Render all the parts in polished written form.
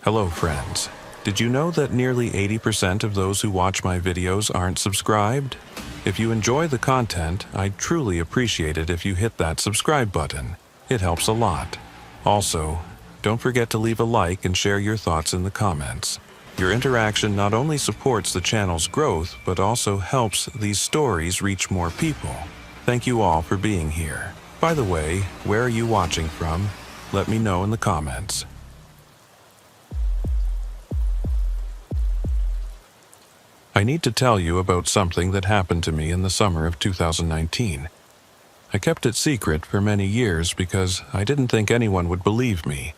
Hello friends. Did you know that nearly 80% of those who watch my videos aren't subscribed? If you enjoy the content, I'd truly appreciate it if you hit that subscribe button. It helps a lot. Also, don't forget to leave a like and share your thoughts in the comments. Your interaction not only supports the channel's growth, but also helps these stories reach more people. Thank you all for being here. By the way, where are you watching from? Let me know in the comments. I need to tell you about something that happened to me in the summer of 2019. I kept it secret for many years because I didn't think anyone would believe me,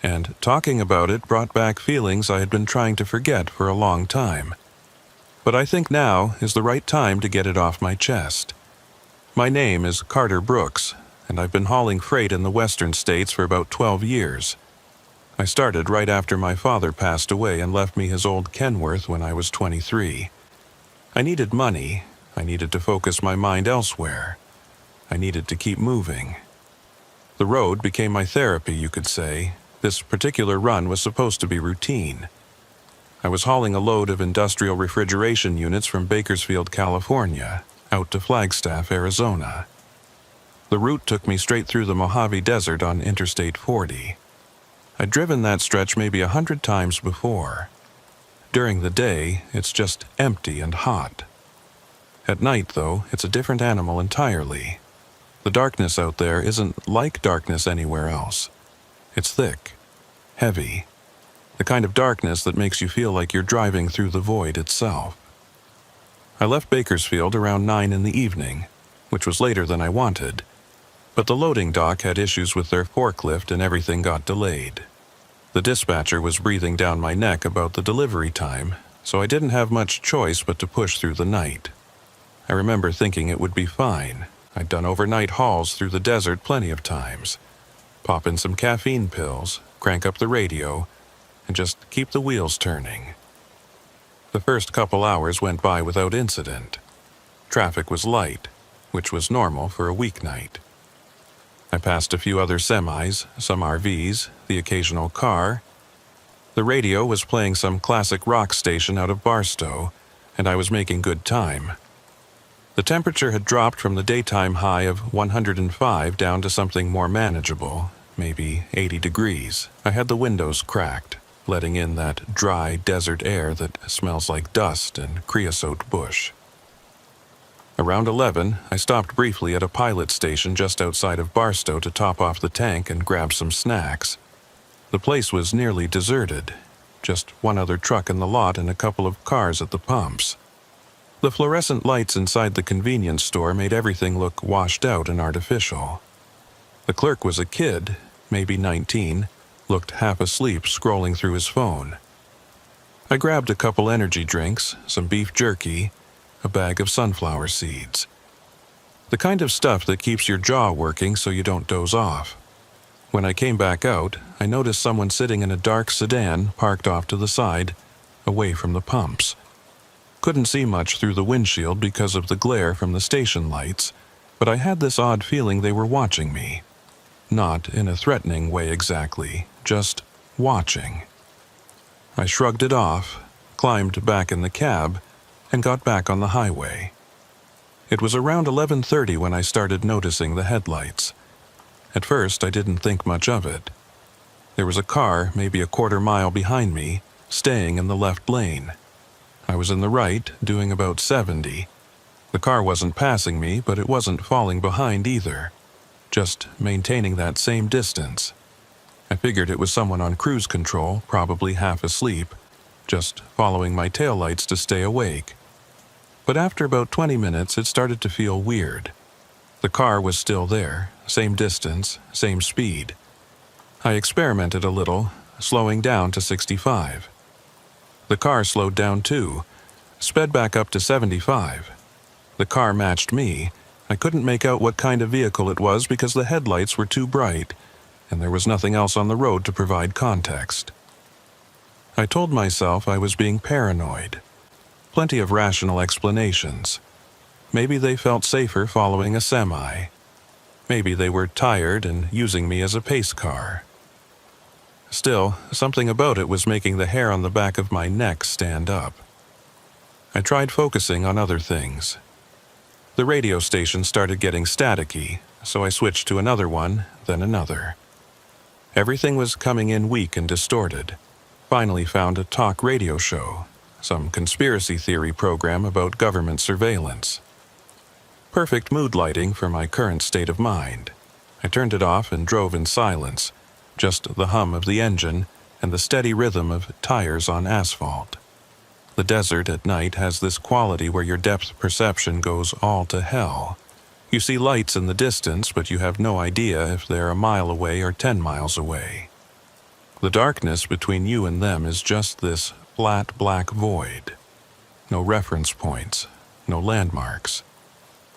and talking about it brought back feelings I had been trying to forget for a long time. But I think now is the right time to get it off my chest. My name is Carter Brooks, and I've been hauling freight in the western states for about 12 years. I started right after my father passed away and left me his old Kenworth when I was 23. I needed money. I needed to focus my mind elsewhere. I needed to keep moving. The road became my therapy, you could say. This particular run was supposed to be routine. I was hauling a load of industrial refrigeration units from Bakersfield, California, out to Flagstaff, Arizona. The route took me straight through the Mojave Desert on Interstate 40. I'd driven that stretch maybe 100 times before. During the day, it's just empty and hot. At night, though, it's a different animal entirely. The darkness out there isn't like darkness anywhere else. It's thick, heavy, the kind of darkness that makes you feel like you're driving through the void itself. I left Bakersfield around 9 in the evening, which was later than I wanted, but the loading dock had issues with their forklift and everything got delayed. The dispatcher was breathing down my neck about the delivery time, so I didn't have much choice but to push through the night. I remember thinking it would be fine. I'd done overnight hauls through the desert plenty of times. Pop in some caffeine pills, crank up the radio, and just keep the wheels turning. The first couple hours went by without incident. Traffic was light, which was normal for a weeknight. I passed a few other semis, some RVs, the occasional car. The radio was playing some classic rock station out of Barstow, and I was making good time. The temperature had dropped from the daytime high of 105 down to something more manageable, maybe 80 degrees. I had the windows cracked, letting in that dry desert air that smells like dust and creosote bush. Around 11, I stopped briefly at a pilot station just outside of Barstow to top off the tank and grab some snacks. The place was nearly deserted, just one other truck in the lot and a couple of cars at the pumps. The fluorescent lights inside the convenience store made everything look washed out and artificial. The clerk was a kid, maybe 19, looked half asleep scrolling through his phone. I grabbed a couple energy drinks, some beef jerky, a bag of sunflower seeds. The kind of stuff that keeps your jaw working so you don't doze off. When I came back out, I noticed someone sitting in a dark sedan parked off to the side, away from the pumps. Couldn't see much through the windshield because of the glare from the station lights, but I had this odd feeling they were watching me. Not in a threatening way exactly, just watching. I shrugged it off, climbed back in the cab, and got back on the highway. It was around 11:30 when I started noticing the headlights. At first, I didn't think much of it. There was a car maybe a quarter mile behind me, staying in the left lane. I was in the right, doing about 70. The car wasn't passing me, but it wasn't falling behind either, just maintaining that same distance. I figured it was someone on cruise control, probably half asleep, just following my taillights to stay awake. But after about 20 minutes, it started to feel weird. The car was still there, same distance, same speed. I experimented a little, slowing down to 65. The car slowed down too, sped back up to 75. The car matched me. I couldn't make out what kind of vehicle it was because the headlights were too bright, and there was nothing else on the road to provide context. I told myself I was being paranoid. Plenty of rational explanations. Maybe they felt safer following a semi. Maybe they were tired and using me as a pace car. Still, something about it was making the hair on the back of my neck stand up. I tried focusing on other things. The radio station started getting staticky, so I switched to another one, then another. Everything was coming in weak and distorted. Finally found a talk radio show, some conspiracy theory program about government surveillance. Perfect mood lighting for my current state of mind. I turned it off and drove in silence, just the hum of the engine and the steady rhythm of tires on asphalt. The desert at night has this quality where your depth perception goes all to hell. You see lights in the distance, but you have no idea if they're a mile away or 10 miles away. The darkness between you and them is just this flat black void. No reference points, no landmarks.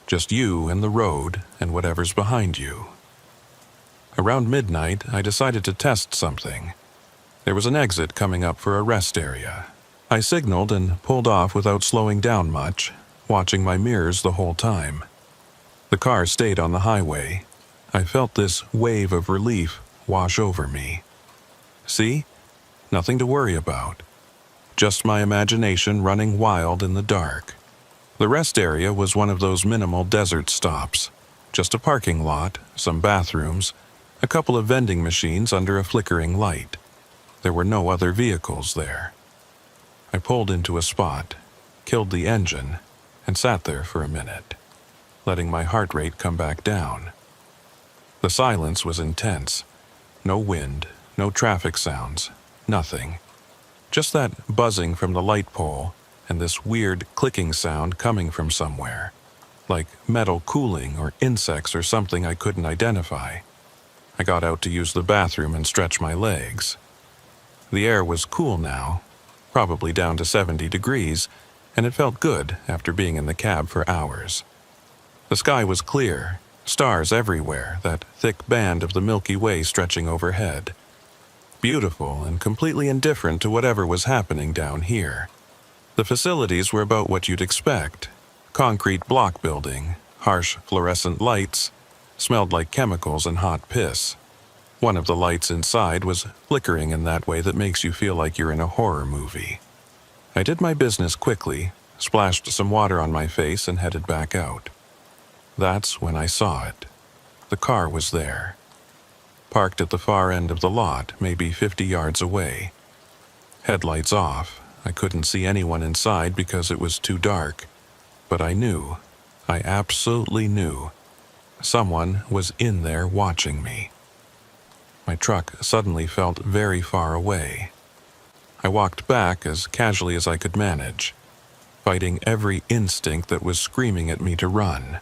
Just you and the road and whatever's behind you. Around midnight, I decided to test something. There was an exit coming up for a rest area. I signaled and pulled off without slowing down much, watching my mirrors the whole time. The car stayed on the highway. I felt this wave of relief wash over me. See? Nothing to worry about. Just my imagination running wild in the dark. The rest area was one of those minimal desert stops. Just a parking lot, some bathrooms, a couple of vending machines under a flickering light. There were no other vehicles there. I pulled into a spot, killed the engine, and sat there for a minute, letting my heart rate come back down. The silence was intense. No wind, no traffic sounds, nothing. Just that buzzing from the light pole and this weird clicking sound coming from somewhere, like metal cooling or insects or something I couldn't identify. I got out to use the bathroom and stretch my legs. The air was cool now, probably down to 70 degrees, and it felt good after being in the cab for hours. The sky was clear, stars everywhere, that thick band of the Milky Way stretching overhead. Beautiful and completely indifferent to whatever was happening down here. The facilities were about what you'd expect. Concrete block building, harsh fluorescent lights, smelled like chemicals and hot piss. One of the lights inside was flickering in that way that makes you feel like you're in a horror movie. I did my business quickly, splashed some water on my face, and headed back out. That's when I saw it. The car was there. Parked at the far end of the lot, maybe 50 yards away. Headlights off. I couldn't see anyone inside because it was too dark. But I knew. I absolutely knew. Someone was in there watching me. My truck suddenly felt very far away. I walked back as casually as I could manage, fighting every instinct that was screaming at me to run.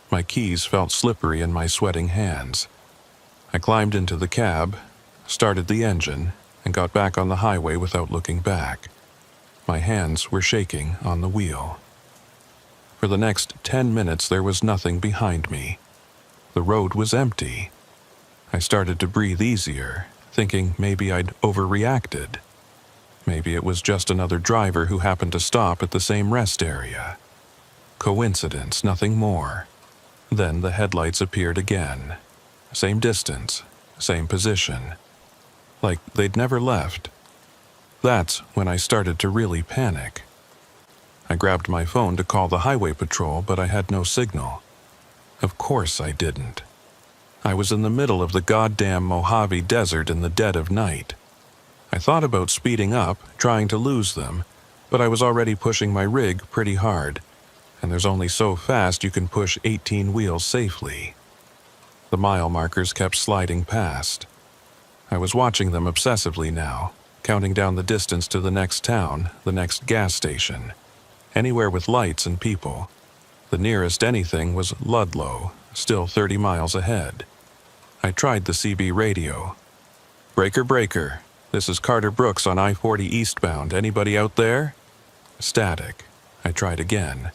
My keys felt slippery in my sweating hands. I climbed into the cab, started the engine, and got back on the highway without looking back. My hands were shaking on the wheel. For the next 10 minutes there was nothing behind me. The road was empty. I started to breathe easier, thinking maybe I'd overreacted. Maybe it was just another driver who happened to stop at the same rest area. Coincidence, nothing more. Then the headlights appeared again. Same distance, same position. Like they'd never left. That's when I started to really panic. I grabbed my phone to call the highway patrol, but I had no signal. Of course I didn't. I was in the middle of the goddamn Mojave Desert in the dead of night. I thought about speeding up, trying to lose them, but I was already pushing my rig pretty hard, and there's only so fast you can push 18 wheels safely. The mile markers kept sliding past. I was watching them obsessively now, counting down the distance to the next town, the next gas station, anywhere with lights and people. The nearest anything was Ludlow, still 30 miles ahead. I tried the CB radio. "Breaker, breaker. This is Carter Brooks on I-40 eastbound. Anybody out there?" Static. I tried again.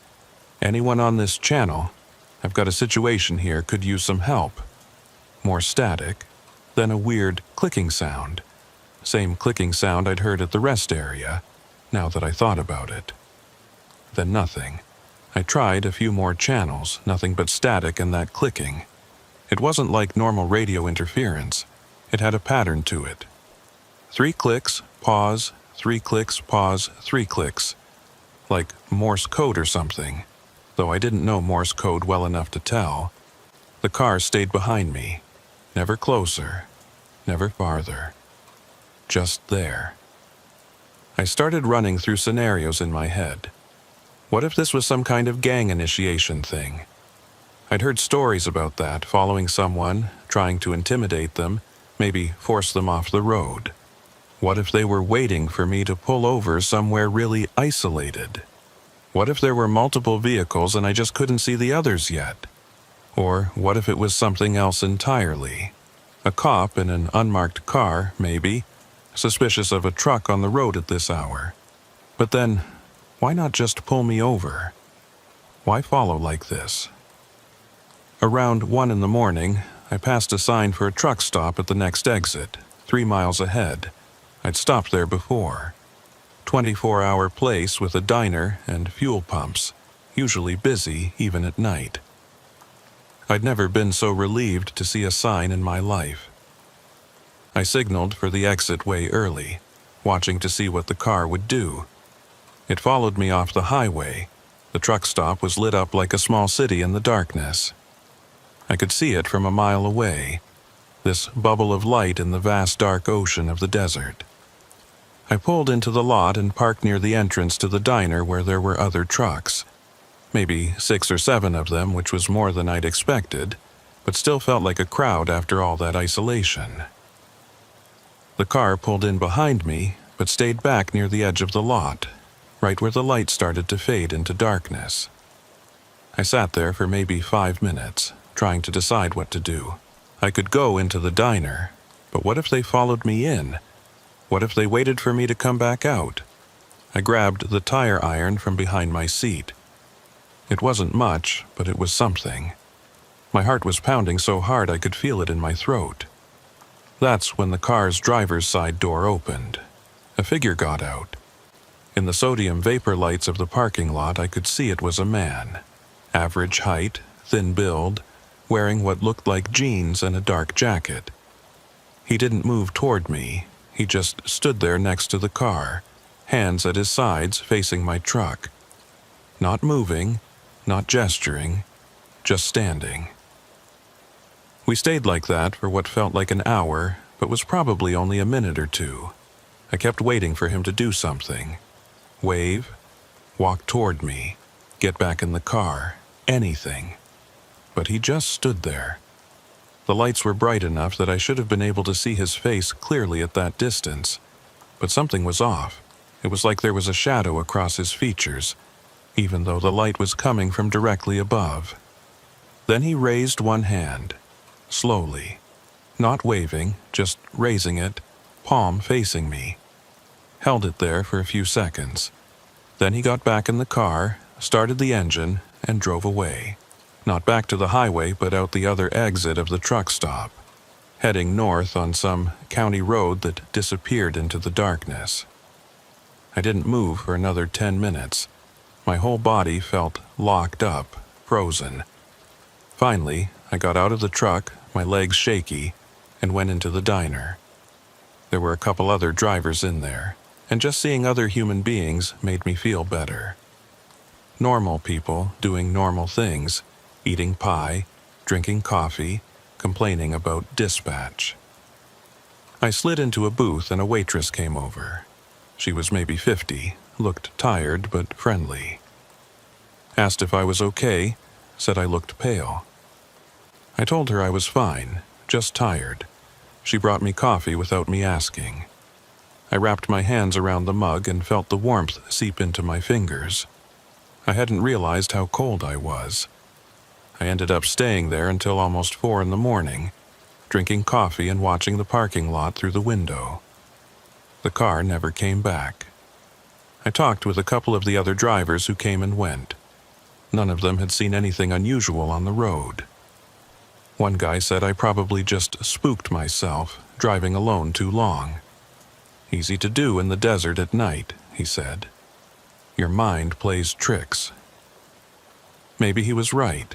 "Anyone on this channel? I've got a situation here, could use some help." More static. Then a weird clicking sound. Same clicking sound I'd heard at the rest area, now that I thought about it. Then nothing. I tried a few more channels, nothing but static and that clicking. It wasn't like normal radio interference. It had a pattern to it. 3 clicks, pause, 3 clicks, pause, 3 clicks. Like Morse code or something, though I didn't know Morse code well enough to tell. The car stayed behind me, never closer, never farther. Just there. I started running through scenarios in my head. What if this was some kind of gang initiation thing? I'd heard stories about that, following someone, trying to intimidate them, maybe force them off the road. What if they were waiting for me to pull over somewhere really isolated? What if there were multiple vehicles and I just couldn't see the others yet? Or what if it was something else entirely? A cop in an unmarked car, maybe, suspicious of a truck on the road at this hour. But then, why not just pull me over? Why follow like this? Around 1 in the morning, I passed a sign for a truck stop at the next exit, 3 miles ahead. I'd stopped there before. 24-hour place with a diner and fuel pumps, usually busy even at night. I'd never been so relieved to see a sign in my life. I signaled for the exit way early, watching to see what the car would do. It followed me off the highway. The truck stop was lit up like a small city in the darkness. I could see it from a mile away, this bubble of light in the vast dark ocean of the desert. I pulled into the lot and parked near the entrance to the diner where there were other trucks. Maybe 6 or 7 of them, which was more than I'd expected, but still felt like a crowd after all that isolation. The car pulled in behind me, but stayed back near the edge of the lot, right where the light started to fade into darkness. I sat there for maybe 5 minutes, trying to decide what to do. I could go into the diner, but what if they followed me in? What if they waited for me to come back out? I grabbed the tire iron from behind my seat. It wasn't much, but it was something. My heart was pounding so hard I could feel it in my throat. That's when the car's driver's side door opened. A figure got out. In the sodium vapor lights of the parking lot, I could see it was a man. Average height, thin build, wearing what looked like jeans and a dark jacket. He didn't move toward me. He just stood there next to the car, hands at his sides facing my truck. Not moving, not gesturing, just standing. We stayed like that for what felt like an hour, but was probably only a minute or 2. I kept waiting for him to do something. Wave, walk toward me, get back in the car, anything. But he just stood there. The lights were bright enough that I should have been able to see his face clearly at that distance. But something was off. It was like there was a shadow across his features, even though the light was coming from directly above. Then he raised one hand, slowly, not waving, just raising it, palm facing me. Held it there for a few seconds. Then he got back in the car, started the engine, and drove away. Not back to the highway, but out the other exit of the truck stop, heading north on some county road that disappeared into the darkness. I didn't move for another 10 minutes. My whole body felt locked up, frozen. Finally, I got out of the truck, my legs shaky, and went into the diner. There were a couple other drivers in there, and just seeing other human beings made me feel better. Normal people doing normal things, eating pie, drinking coffee, complaining about dispatch. I slid into a booth and a waitress came over. She was maybe 50, looked tired but friendly. Asked if I was okay, said I looked pale. I told her I was fine, just tired. She brought me coffee without me asking. I wrapped my hands around the mug and felt the warmth seep into my fingers. I hadn't realized how cold I was. I ended up staying there until almost 4 in the morning, drinking coffee and watching the parking lot through the window. The car never came back. I talked with a couple of the other drivers who came and went. None of them had seen anything unusual on the road. One guy said I probably just spooked myself, driving alone too long. Easy to do in the desert at night, he said. Your mind plays tricks. Maybe he was right.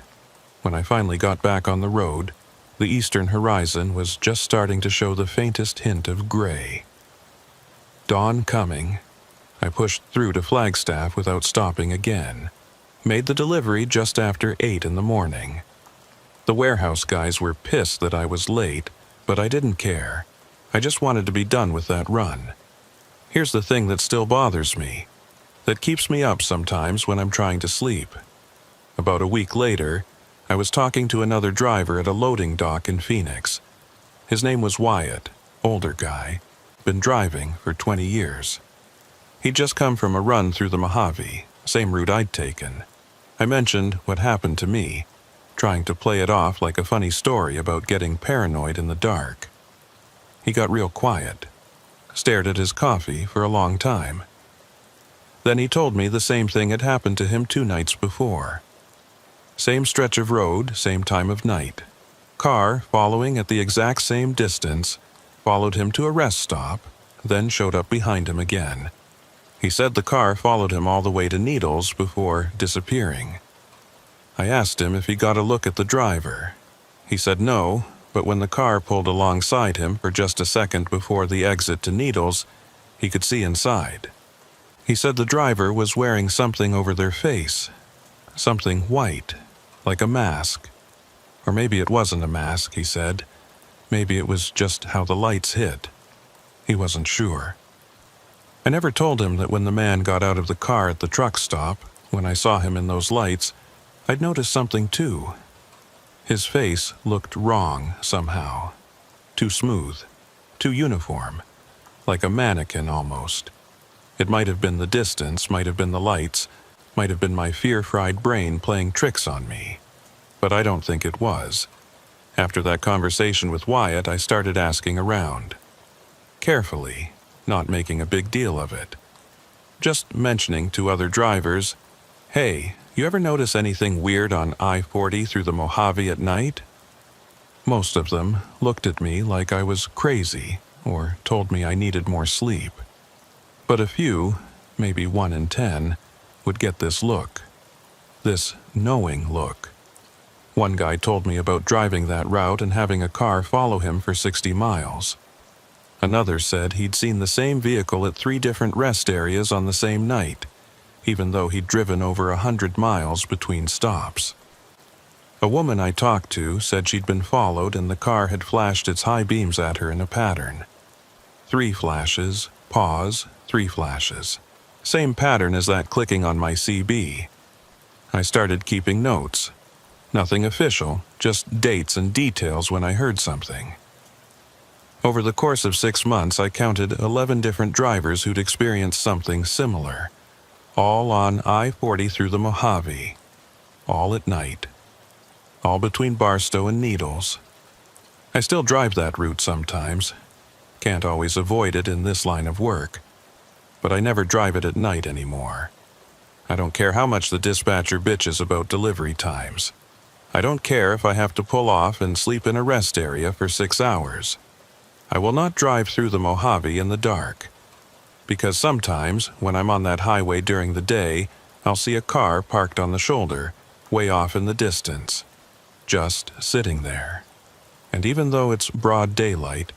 When I finally got back on the road, the eastern horizon was just starting to show the faintest hint of gray. Dawn coming. I pushed through to Flagstaff without stopping again. Made the delivery just after 8 in the morning. The warehouse guys were pissed that I was late, but I didn't care. I just wanted to be done with that run. Here's the thing that still bothers me, that keeps me up sometimes when I'm trying to sleep. About a week later, I was talking to another driver at a loading dock in Phoenix. His name was Wyatt, older guy, been driving for 20 years. He'd just come from a run through the Mojave, same route I'd taken. I mentioned what happened to me, trying to play it off like a funny story about getting paranoid in the dark. He got real quiet, stared at his coffee for a long time. Then he told me the same thing had happened to him 2 nights before. Same stretch of road, same time of night. Car, following at the exact same distance, followed him to a rest stop, then showed up behind him again. He said the car followed him all the way to Needles before disappearing. I asked him if he got a look at the driver. He said no, but when the car pulled alongside him for just a second before the exit to Needles, he could see inside. He said the driver was wearing something over their face, something white, like a mask. Or maybe it wasn't a mask, he said. Maybe it was just how the lights hit. He wasn't sure. I never told him that when the man got out of the car at the truck stop, when I saw him in those lights, I'd noticed something too. His face looked wrong somehow. Too smooth. Too uniform. Like a mannequin almost. It might have been the distance, might have been the lights, might have been my fear-fried brain playing tricks on me. But I don't think it was. After that conversation with Wyatt, I started asking around. Carefully, not making a big deal of it. Just mentioning to other drivers, "Hey, you ever notice anything weird on I-40 through the Mojave at night?" Most of them looked at me like I was crazy or told me I needed more sleep. But a few, maybe 1 in 10, would get this look. This knowing look. One guy told me about driving that route and having a car follow him for 60 miles. Another said he'd seen the same vehicle at 3 different rest areas on the same night, even though he'd driven over 100 miles between stops. A woman I talked to said she'd been followed and the car had flashed its high beams at her in a pattern. 3 flashes, pause, 3 flashes. Same pattern as that clicking on my CB. I started keeping notes. Nothing official, just dates and details when I heard something. Over the course of 6 months, I counted 11 different drivers who'd experienced something similar. All on I-40 through the Mojave. All at night. All between Barstow and Needles. I still drive that route sometimes. Can't always avoid it in this line of work. But I never drive it at night anymore. I don't care how much the dispatcher bitches about delivery times. I don't care if I have to pull off and sleep in a rest area for 6 hours. I will not drive through the Mojave in the dark. Because sometimes, when I'm on that highway during the day, I'll see a car parked on the shoulder, way off in the distance. Just sitting there. And even though it's broad daylight,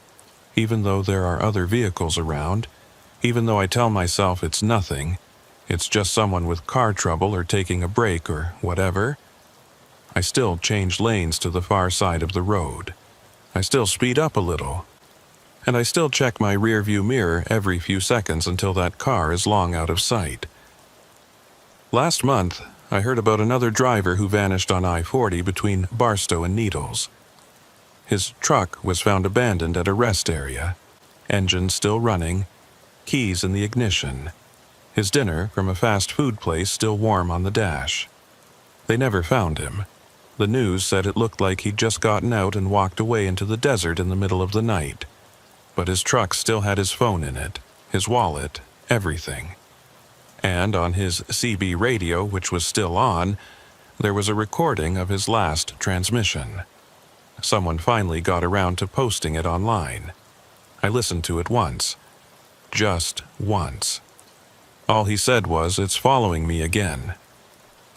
even though there are other vehicles around, even though I tell myself it's nothing, it's just someone with car trouble or taking a break or whatever, I still change lanes to the far side of the road. I still speed up a little. And I still check my rearview mirror every few seconds until that car is long out of sight. Last month, I heard about another driver who vanished on I-40 between Barstow and Needles. His truck was found abandoned at a rest area, engine still running, keys in the ignition, his dinner from a fast food place still warm on the dash. They never found him. The news said it looked like he'd just gotten out and walked away into the desert in the middle of the night. But his truck still had his phone in it, his wallet, everything. And on his CB radio, which was still on, there was a recording of his last transmission. Someone finally got around to posting it online. I listened to it once. Just once. All he said was, "It's following me again."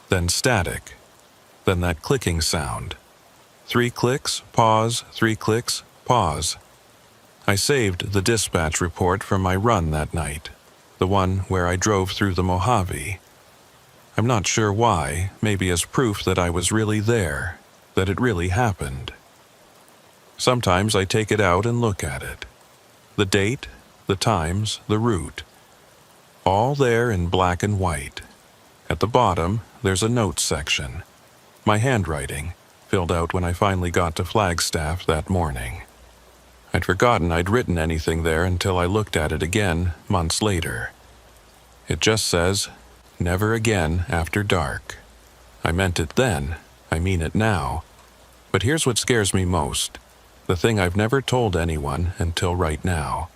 Then static. Then that clicking sound. 3 clicks, pause, 3 clicks, pause. I saved the dispatch report from my run that night, the one where I drove through the Mojave. I'm not sure why, maybe as proof that I was really there, that it really happened. Sometimes I take it out and look at it. The date, the times, the route. All there in black and white. At the bottom, there's a notes section. My handwriting, filled out when I finally got to Flagstaff that morning. I'd forgotten I'd written anything there until I looked at it again months later. It just says, "Never again after dark." I meant it then, I mean it now. But here's what scares me most, the thing I've never told anyone until right now.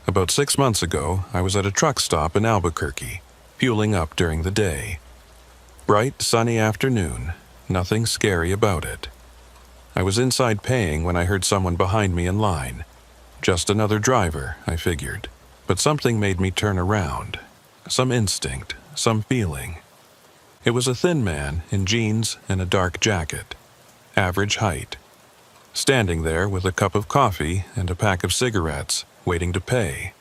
About 6 months ago, I was at a truck stop in Albuquerque, fueling up during the day. Bright, sunny afternoon, nothing scary about it. I was inside paying when I heard someone behind me in line. Just another driver, I figured, but something made me turn around. Some instinct, some feeling. It was a thin man in jeans and a dark jacket, average height, standing there with a cup of coffee and a pack of cigarettes, waiting to pay.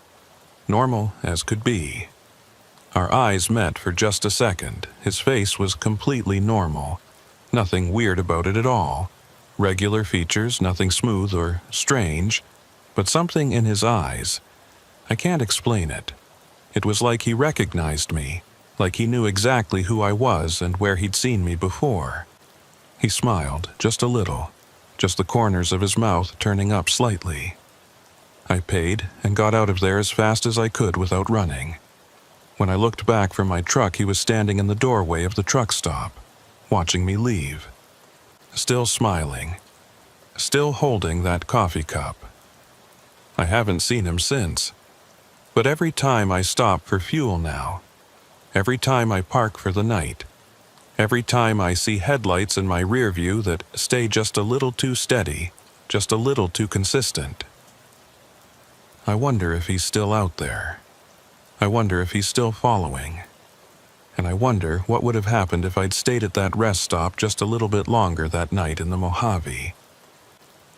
Normal as could be. Our eyes met for just a second. His face was completely normal. Nothing weird about it at all. Regular features, nothing smooth or strange, but something in his eyes. I can't explain it. It was like he recognized me, like he knew exactly who I was and where he'd seen me before. He smiled, just a little, just the corners of his mouth turning up slightly. I paid and got out of there as fast as I could without running. When I looked back from my truck, he was standing in the doorway of the truck stop, watching me leave. Still smiling, still holding that coffee cup. I haven't seen him since. But every time I stop for fuel now, every time I park for the night, every time I see headlights in my rear view that stay just a little too steady, just a little too consistent, I wonder if he's still out there. I wonder if he's still following. And I wonder what would have happened if I'd stayed at that rest stop just a little bit longer that night in the Mojave.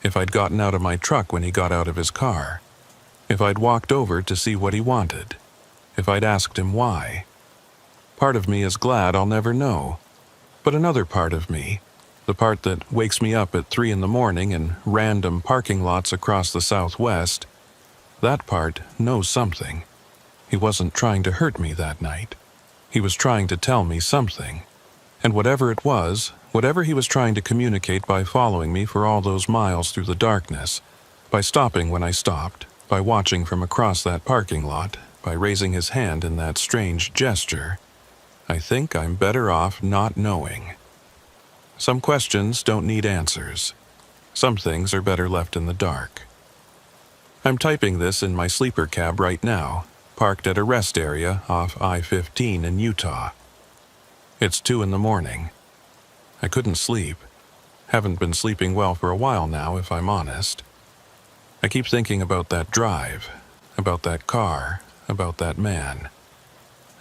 If I'd gotten out of my truck when he got out of his car. If I'd walked over to see what he wanted. If I'd asked him why. Part of me is glad I'll never know. But another part of me, the part that wakes me up at 3 in the morning in random parking lots across the Southwest, that part knows something. He wasn't trying to hurt me that night. He was trying to tell me something. And whatever it was, whatever he was trying to communicate by following me for all those miles through the darkness, by stopping when I stopped, by watching from across that parking lot, by raising his hand in that strange gesture, I think I'm better off not knowing. Some questions don't need answers. Some things are better left in the dark. I'm typing this in my sleeper cab right now, parked at a rest area off I-15 in Utah. It's 2 in the morning. I couldn't sleep. Haven't been sleeping well for a while now, if I'm honest. I keep thinking about that drive, about that car, about that man,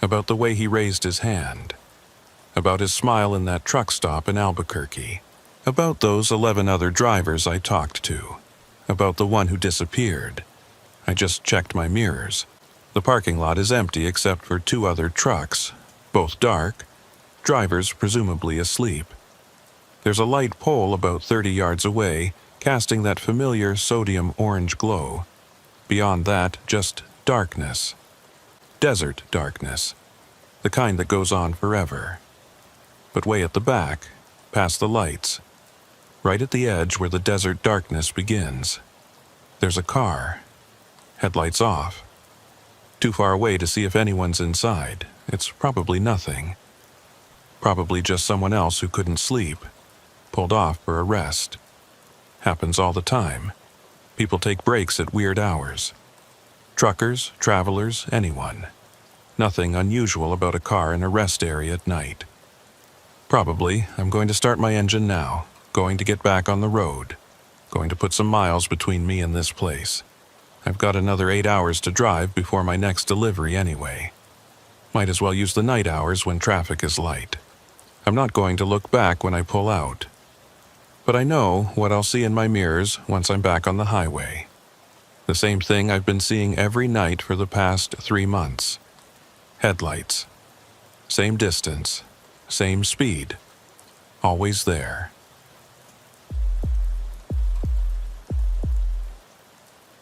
about the way he raised his hand, about his smile in that truck stop in Albuquerque, about those 11 other drivers I talked to, about the one who disappeared. I just checked my mirrors. The parking lot is empty except for 2 other trucks, both dark, drivers presumably asleep. There's a light pole about 30 yards away, casting that familiar sodium orange glow. Beyond that, just darkness. Desert darkness. The kind that goes on forever. But way at the back, past the lights, right at the edge where the desert darkness begins, there's a car. Headlights off. Too far away to see if anyone's inside. It's probably nothing. Probably just someone else who couldn't sleep. Pulled off for a rest. Happens all the time. People take breaks at weird hours. Truckers, travelers, anyone. Nothing unusual about a car in a rest area at night. Probably, I'm going to start my engine now. Going to get back on the road. Going to put some miles between me and this place. I've got another 8 hours to drive before my next delivery anyway. Might as well use the night hours when traffic is light. I'm not going to look back when I pull out. But I know what I'll see in my mirrors once I'm back on the highway. The same thing I've been seeing every night for the past 3 months. Headlights. Same distance, same speed, always there.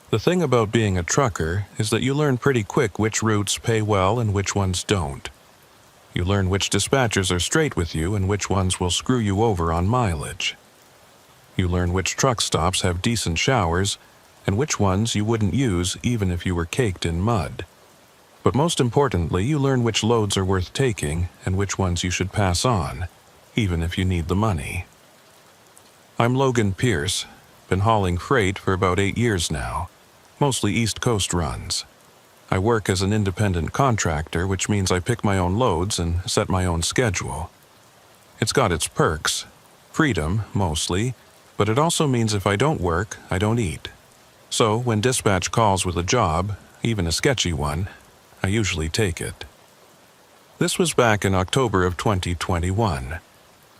The thing about being a trucker is that you learn pretty quick which routes pay well and which ones don't. You learn which dispatchers are straight with you and which ones will screw you over on mileage. You learn which truck stops have decent showers and which ones you wouldn't use even if you were caked in mud. But most importantly, you learn which loads are worth taking and which ones you should pass on, even if you need the money. I'm Logan Pierce, been hauling freight for about 8 years now, mostly East Coast runs. I work as an independent contractor, which means I pick my own loads and set my own schedule. It's got its perks, freedom, mostly, but it also means if I don't work, I don't eat. So when dispatch calls with a job, even a sketchy one, I usually take it. This was back in October of 2021.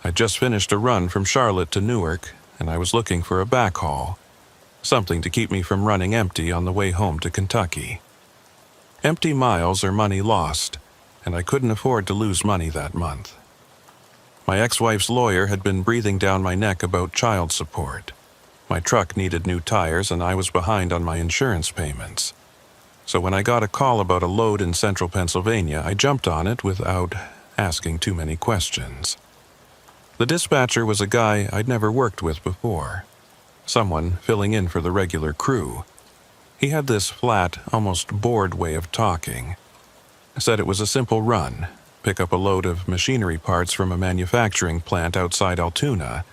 I just finished a run from Charlotte to Newark, and I was looking for a backhaul, something to keep me from running empty on the way home to Kentucky. Empty miles are money lost, and I couldn't afford to lose money that month. My ex-wife's lawyer had been breathing down my neck about child support. My truck needed new tires, and I was behind on my insurance payments. So when I got a call about a load in central Pennsylvania, I jumped on it without asking too many questions. The dispatcher was a guy I'd never worked with before, someone filling in for the regular crew. He had this flat, almost bored way of talking. Said it was a simple run, pick up a load of machinery parts from a manufacturing plant outside Altoona,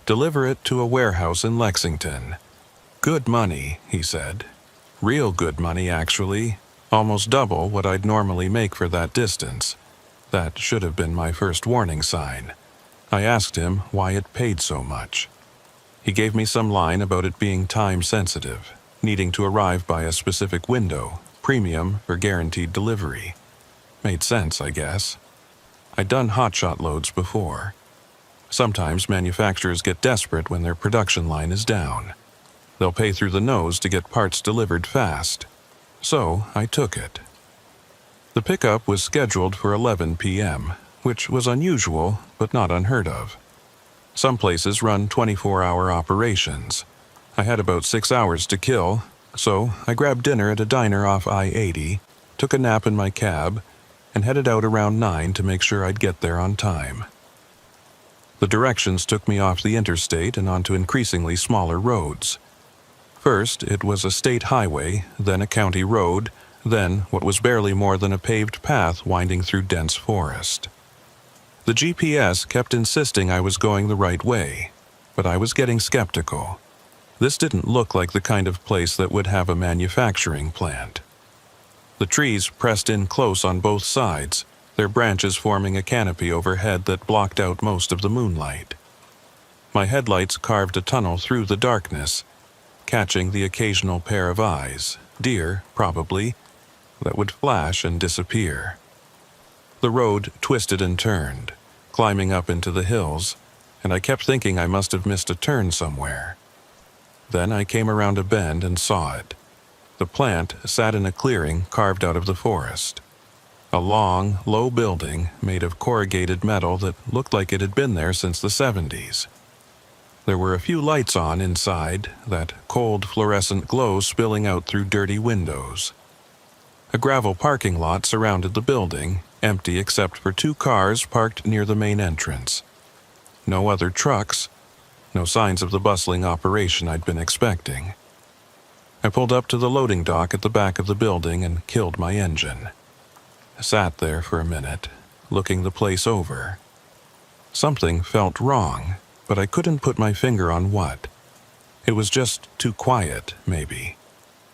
deliver it to a warehouse in Lexington. Good money, he said. Real good money, actually. Almost double what I'd normally make for that distance. That should have been my first warning sign. I asked him why it paid so much. He gave me some line about it being time-sensitive, needing to arrive by a specific window, premium for guaranteed delivery. Made sense, I guess. I'd done hotshot loads before. Sometimes manufacturers get desperate when their production line is down. They'll pay through the nose to get parts delivered fast. So I took it. The pickup was scheduled for 11 p.m., which was unusual but not unheard of. Some places run 24-hour operations. I had about 6 hours to kill, so I grabbed dinner at a diner off I-80, took a nap in my cab, and headed out around 9 to make sure I'd get there on time. The directions took me off the interstate and onto increasingly smaller roads. First, it was a state highway, then a county road, then what was barely more than a paved path winding through dense forest. The GPS kept insisting I was going the right way, but I was getting skeptical. This didn't look like the kind of place that would have a manufacturing plant. The trees pressed in close on both sides, their branches forming a canopy overhead that blocked out most of the moonlight. My headlights carved a tunnel through the darkness, catching the occasional pair of eyes, deer, probably, that would flash and disappear. The road twisted and turned, climbing up into the hills, and I kept thinking I must have missed a turn somewhere. Then I came around a bend and saw it. The plant sat in a clearing carved out of the forest. A long, low building made of corrugated metal that looked like it had been there since the 70s. There were a few lights on inside, that cold fluorescent glow spilling out through dirty windows. A gravel parking lot surrounded the building, empty except for 2 cars parked near the main entrance. No other trucks, no signs of the bustling operation I'd been expecting. I pulled up to the loading dock at the back of the building and killed my engine. I sat there for a minute, looking the place over. Something felt wrong, but I couldn't put my finger on what. It was just too quiet, maybe.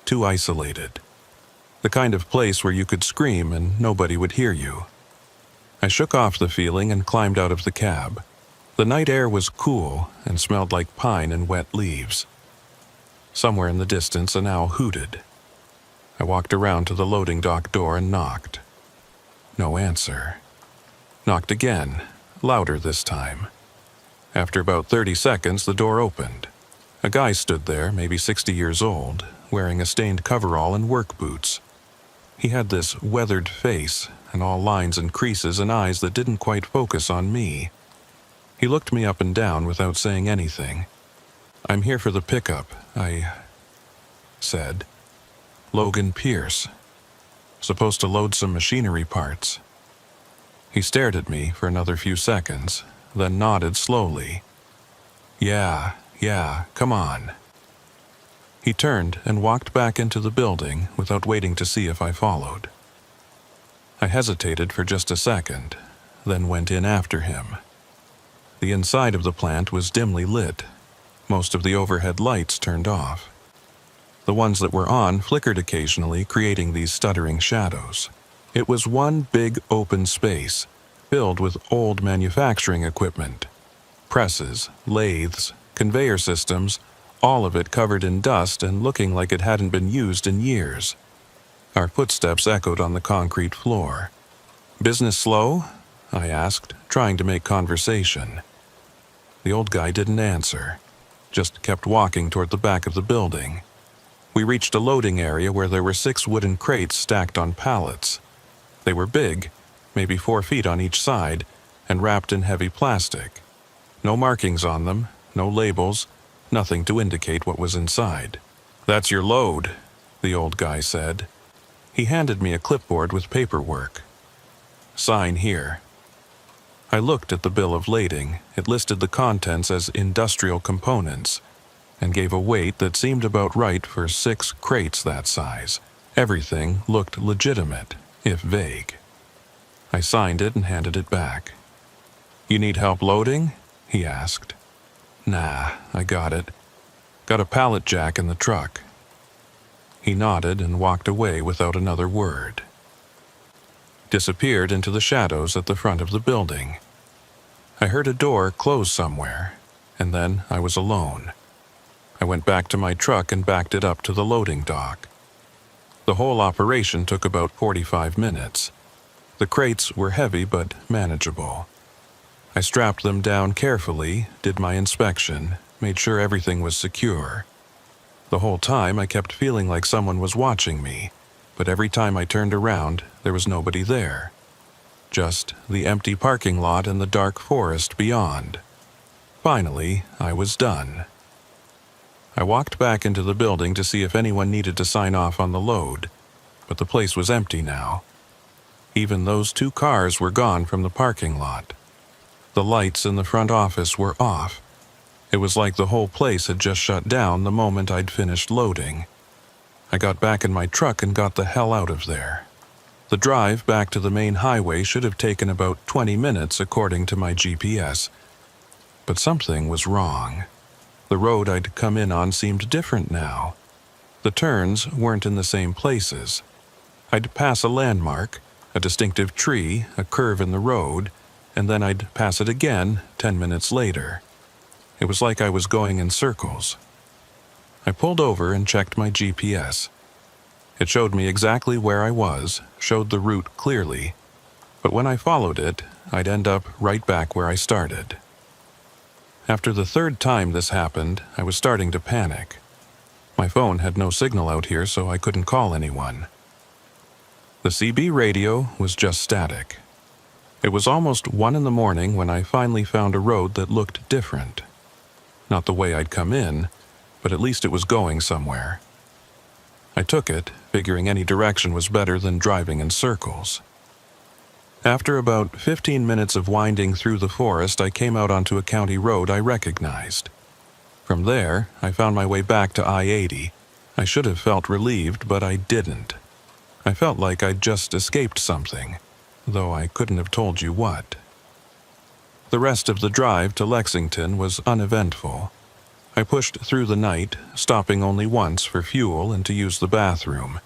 Too isolated. The kind of place where you could scream and nobody would hear you. I shook off the feeling and climbed out of the cab. The night air was cool and smelled like pine and wet leaves. Somewhere in the distance, an owl hooted. I walked around to the loading dock door and knocked. No answer. Knocked again, louder this time. After about 30 seconds, the door opened. A guy stood there, maybe 60 years old, wearing a stained coverall and work boots. He had this weathered face and all lines and creases and eyes that didn't quite focus on me. He looked me up and down without saying anything. "I'm here for the pickup," I said. "Logan Pierce. Supposed to load some machinery parts." He stared at me for another few seconds, then nodded slowly. Yeah, come on." He turned and walked back into the building without waiting to see if I followed. I hesitated for just a second, then went in after him. The inside of the plant was dimly lit. Most of the overhead lights turned off. The ones that were on flickered occasionally, creating these stuttering shadows. It was one big open space, filled with old manufacturing equipment. Presses, lathes, conveyor systems, all of it covered in dust and looking like it hadn't been used in years. Our footsteps echoed on the concrete floor. "Business slow?" I asked, trying to make conversation. The old guy didn't answer, just kept walking toward the back of the building. We reached a loading area where there were 6 wooden crates stacked on pallets. They were big, maybe 4 feet on each side, and wrapped in heavy plastic. No markings on them, no labels, nothing to indicate what was inside. "That's your load," the old guy said. He handed me a clipboard with paperwork. "Sign here." I looked at the bill of lading. It listed the contents as industrial components, and gave a weight that seemed about right for 6 crates that size. Everything looked legitimate, if vague. I signed it and handed it back. "You need help loading?" he asked. "Nah, I got it. Got a pallet jack in the truck." He nodded and walked away without another word. Disappeared into the shadows at the front of the building. I heard a door close somewhere, and then I was alone. I went back to my truck and backed it up to the loading dock. The whole operation took about 45 minutes. The crates were heavy but manageable. I strapped them down carefully, did my inspection, made sure everything was secure. The whole time I kept feeling like someone was watching me, but every time I turned around, there was nobody there. Just the empty parking lot and the dark forest beyond. Finally, I was done. I walked back into the building to see if anyone needed to sign off on the load, but the place was empty now. Even those 2 cars were gone from the parking lot. The lights in the front office were off. It was like the whole place had just shut down the moment I'd finished loading. I got back in my truck and got the hell out of there. The drive back to the main highway should have taken about 20 minutes according to my GPS. But something was wrong. The road I'd come in on seemed different now. The turns weren't in the same places. I'd pass a landmark, a distinctive tree, a curve in the road, and then I'd pass it again 10 minutes later. It was like I was going in circles. I pulled over and checked my GPS. It showed me exactly where I was, showed the route clearly, but when I followed it, I'd end up right back where I started. After the 3rd time this happened, I was starting to panic. My phone had no signal out here, so I couldn't call anyone. The CB radio was just static. It was almost 1 in the morning when I finally found a road that looked different. Not the way I'd come in, but at least it was going somewhere. I took it, figuring any direction was better than driving in circles. After about 15 minutes of winding through the forest, I came out onto a county road I recognized. From there, I found my way back to I-80. I should have felt relieved, but I didn't. I felt like I'd just escaped something, though I couldn't have told you what. The rest of the drive to Lexington was uneventful. I pushed through the night, stopping only once for fuel and to use the bathroom.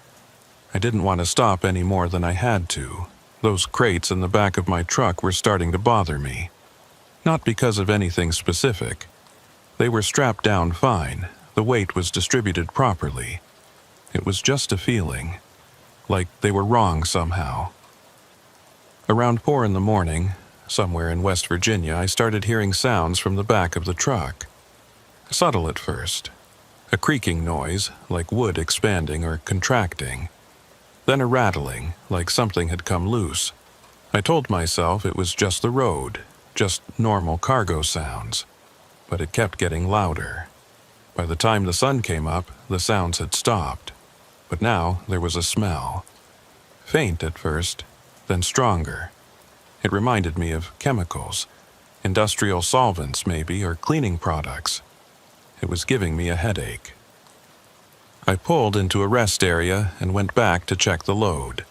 I didn't want to stop any more than I had to. Those crates in the back of my truck were starting to bother me. Not because of anything specific. They were strapped down fine. The weight was distributed properly. It was just a feeling, like they were wrong somehow. Around 4 in the morning, somewhere in West Virginia, I started hearing sounds from the back of the truck. Subtle at first. A creaking noise, like wood expanding or contracting. Then a rattling, like something had come loose. I told myself it was just the road, just normal cargo sounds. But it kept getting louder. By the time the sun came up, the sounds had stopped. But now there was a smell. Faint at first, then stronger. It reminded me of chemicals, industrial solvents maybe, or cleaning products. It was giving me a headache. I pulled into a rest area and went back to check the load.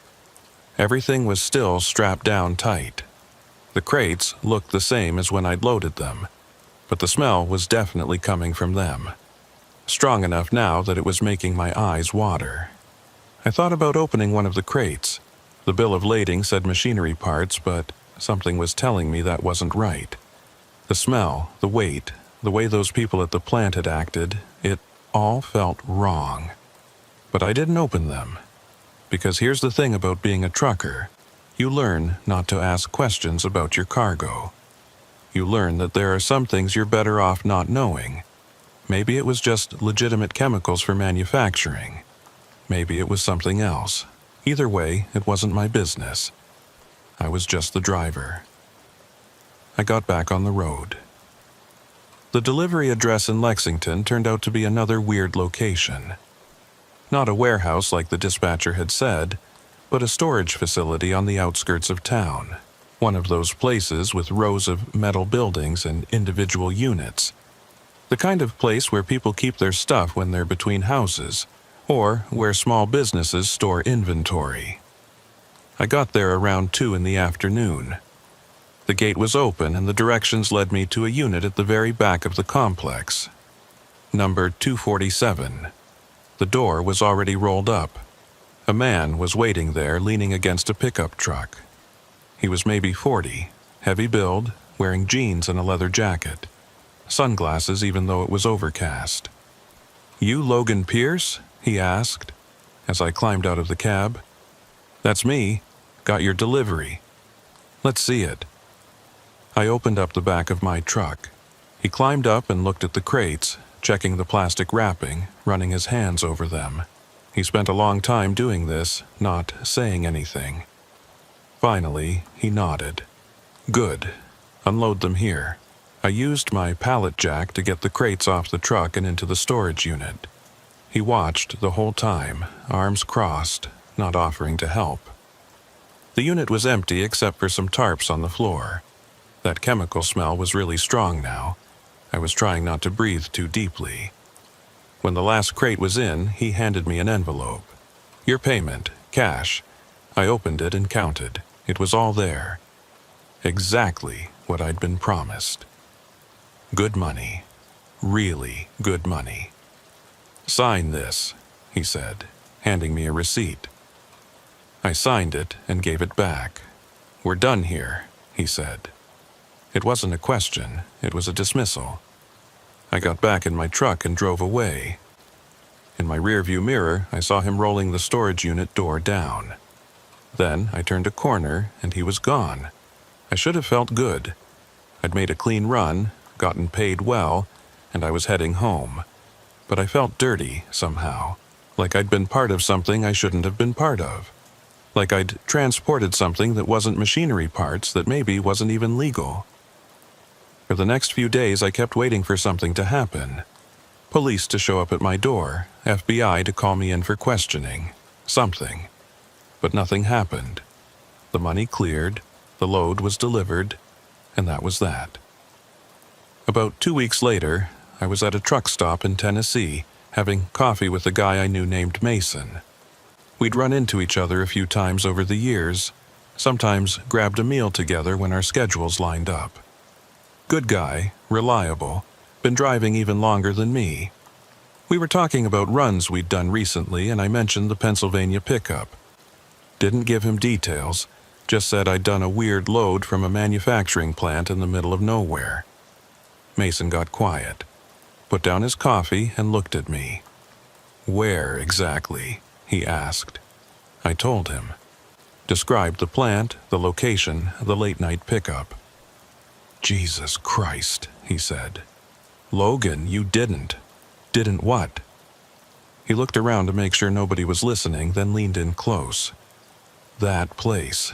Everything was still strapped down tight. The crates looked the same as when I'd loaded them, but the smell was definitely coming from them. Strong enough now that it was making my eyes water. I thought about opening one of the crates. The bill of lading said machinery parts, but something was telling me that wasn't right. The smell, the weight, the way those people at the plant had acted, it all felt wrong. But I didn't open them. Because here's the thing about being a trucker. You learn not to ask questions about your cargo. You learn that there are some things you're better off not knowing. Maybe it was just legitimate chemicals for manufacturing. Maybe it was something else. Either way, it wasn't my business. I was just the driver. I got back on the road. The delivery address in Lexington turned out to be another weird location. Not a warehouse like the dispatcher had said, but a storage facility on the outskirts of town. One of those places with rows of metal buildings and individual units. The kind of place where people keep their stuff when they're between houses, or where small businesses store inventory. I got there around 2 in the afternoon. The gate was open and the directions led me to a unit at the very back of the complex. Number 247. The door was already rolled up. A man was waiting there, leaning against a pickup truck. He was maybe 40, heavy build, wearing jeans and a leather jacket. Sunglasses even though it was overcast. "You Logan Pierce?" he asked, as I climbed out of the cab. "That's me. Got your delivery." "Let's see it." I opened up the back of my truck. He climbed up and looked at the crates, checking the plastic wrapping, running his hands over them. He spent a long time doing this, not saying anything. Finally, he nodded. "Good. Unload them here." I used my pallet jack to get the crates off the truck and into the storage unit. He watched the whole time, arms crossed, not offering to help. The unit was empty except for some tarps on the floor. That chemical smell was really strong now. I was trying not to breathe too deeply. When the last crate was in, he handed me an envelope. "Your payment, cash." I opened it and counted. It was all there. Exactly what I'd been promised. Good money. Really good money. "Sign this," he said, handing me a receipt. I signed it and gave it back. "We're done here," he said. It wasn't a question, it was a dismissal. I got back in my truck and drove away. In my rearview mirror, I saw him rolling the storage unit door down. Then I turned a corner and he was gone. I should have felt good. I'd made a clean run, gotten paid well, and I was heading home. But I felt dirty somehow, like I'd been part of something I shouldn't have been part of. Like I'd transported something that wasn't machinery parts, that maybe wasn't even legal. For the next few days, I kept waiting for something to happen. Police to show up at my door, FBI to call me in for questioning. Something. But nothing happened. The money cleared, the load was delivered, and that was that. About 2 weeks later, I was at a truck stop in Tennessee, having coffee with a guy I knew named Mason. We'd run into each other a few times over the years, sometimes grabbed a meal together when our schedules lined up. Good guy, reliable, been driving even longer than me. We were talking about runs we'd done recently, and I mentioned the Pennsylvania pickup. Didn't give him details, just said I'd done a weird load from a manufacturing plant in the middle of nowhere. Mason got quiet, put down his coffee and looked at me. "Where exactly?" he asked. I told him. Described the plant, the location, the late-night pickup. "Jesus Christ," he said. "Logan, you didn't." "Didn't what?" He looked around to make sure nobody was listening, then leaned in close. That place.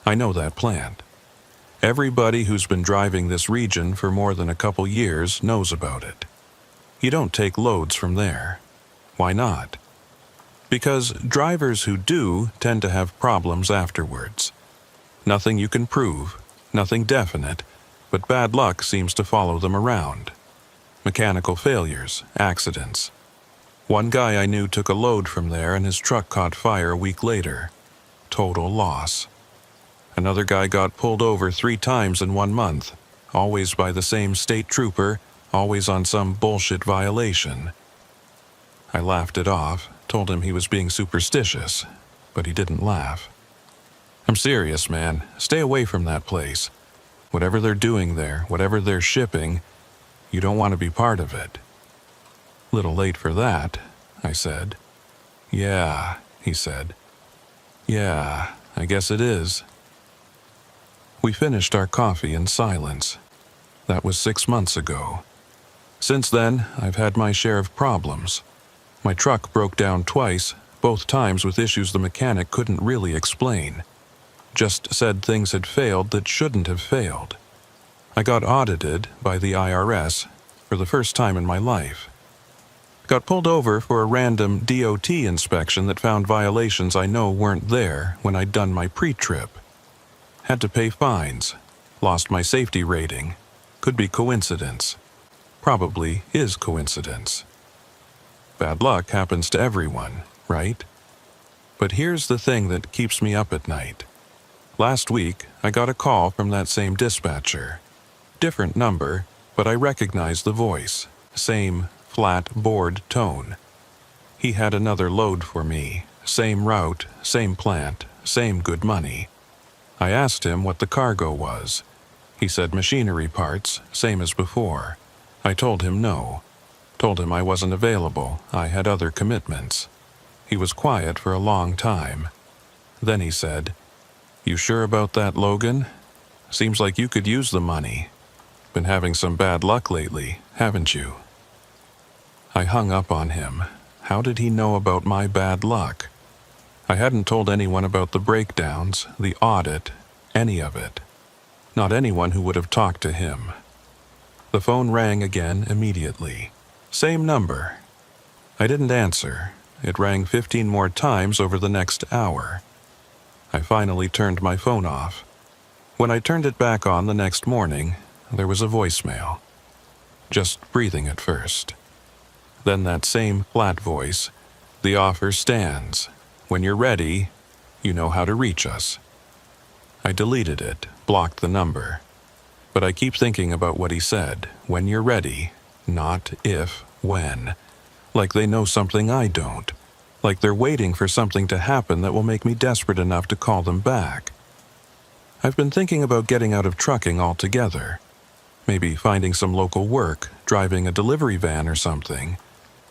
I know that plant. Everybody who's been driving this region for more than a couple years knows about it. You don't take loads from there. Why not? Because drivers who do tend to have problems afterwards. Nothing you can prove, nothing definite, but bad luck seems to follow them around. Mechanical failures, accidents. One guy I knew took a load from there and his truck caught fire a week later. Total loss. Another guy got pulled over 3 times in 1 month, always by the same state trooper, always on some bullshit violation. I laughed it off, told him he was being superstitious, but he didn't laugh. I'm serious, man. Stay away from that place. Whatever they're doing there, whatever they're shipping, you don't want to be part of it. Little late for that, I said. Yeah, he said. Yeah, I guess it is. We finished our coffee in silence. That was 6 months ago. Since then, I've had my share of problems. My truck broke down twice, both times with issues the mechanic couldn't really explain. Just said things had failed that shouldn't have failed. I got audited by the IRS for the first time in my life. Got pulled over for a random DOT inspection that found violations I know weren't there when I'd done my pre-trip. Had to pay fines. Lost my safety rating. Could be coincidence. Probably is coincidence. Bad luck happens to everyone, right? But here's the thing that keeps me up at night. Last week, I got a call from that same dispatcher. Different number, but I recognized the voice. Same flat, bored tone. He had another load for me. Same route, same plant, same good money. I asked him what the cargo was. He said machinery parts, same as before. I told him no. Told him I wasn't available. I had other commitments. He was quiet for a long time. Then he said, "You sure about that, Logan? Seems like you could use the money. Been having some bad luck lately, haven't you?" I hung up on him. How did he know about my bad luck? I hadn't told anyone about the breakdowns, the audit, any of it. Not anyone who would have talked to him. The phone rang again immediately. Same number. I didn't answer. It rang 15 more times over the next hour. I finally turned my phone off. When I turned it back on the next morning, there was a voicemail. Just breathing at first. Then that same flat voice, "The offer stands. When you're ready, you know how to reach us." I deleted it, blocked the number. But I keep thinking about what he said. When you're ready, not if, when. Like they know something I don't. Like they're waiting for something to happen that will make me desperate enough to call them back. I've been thinking about getting out of trucking altogether. Maybe finding some local work, driving a delivery van or something.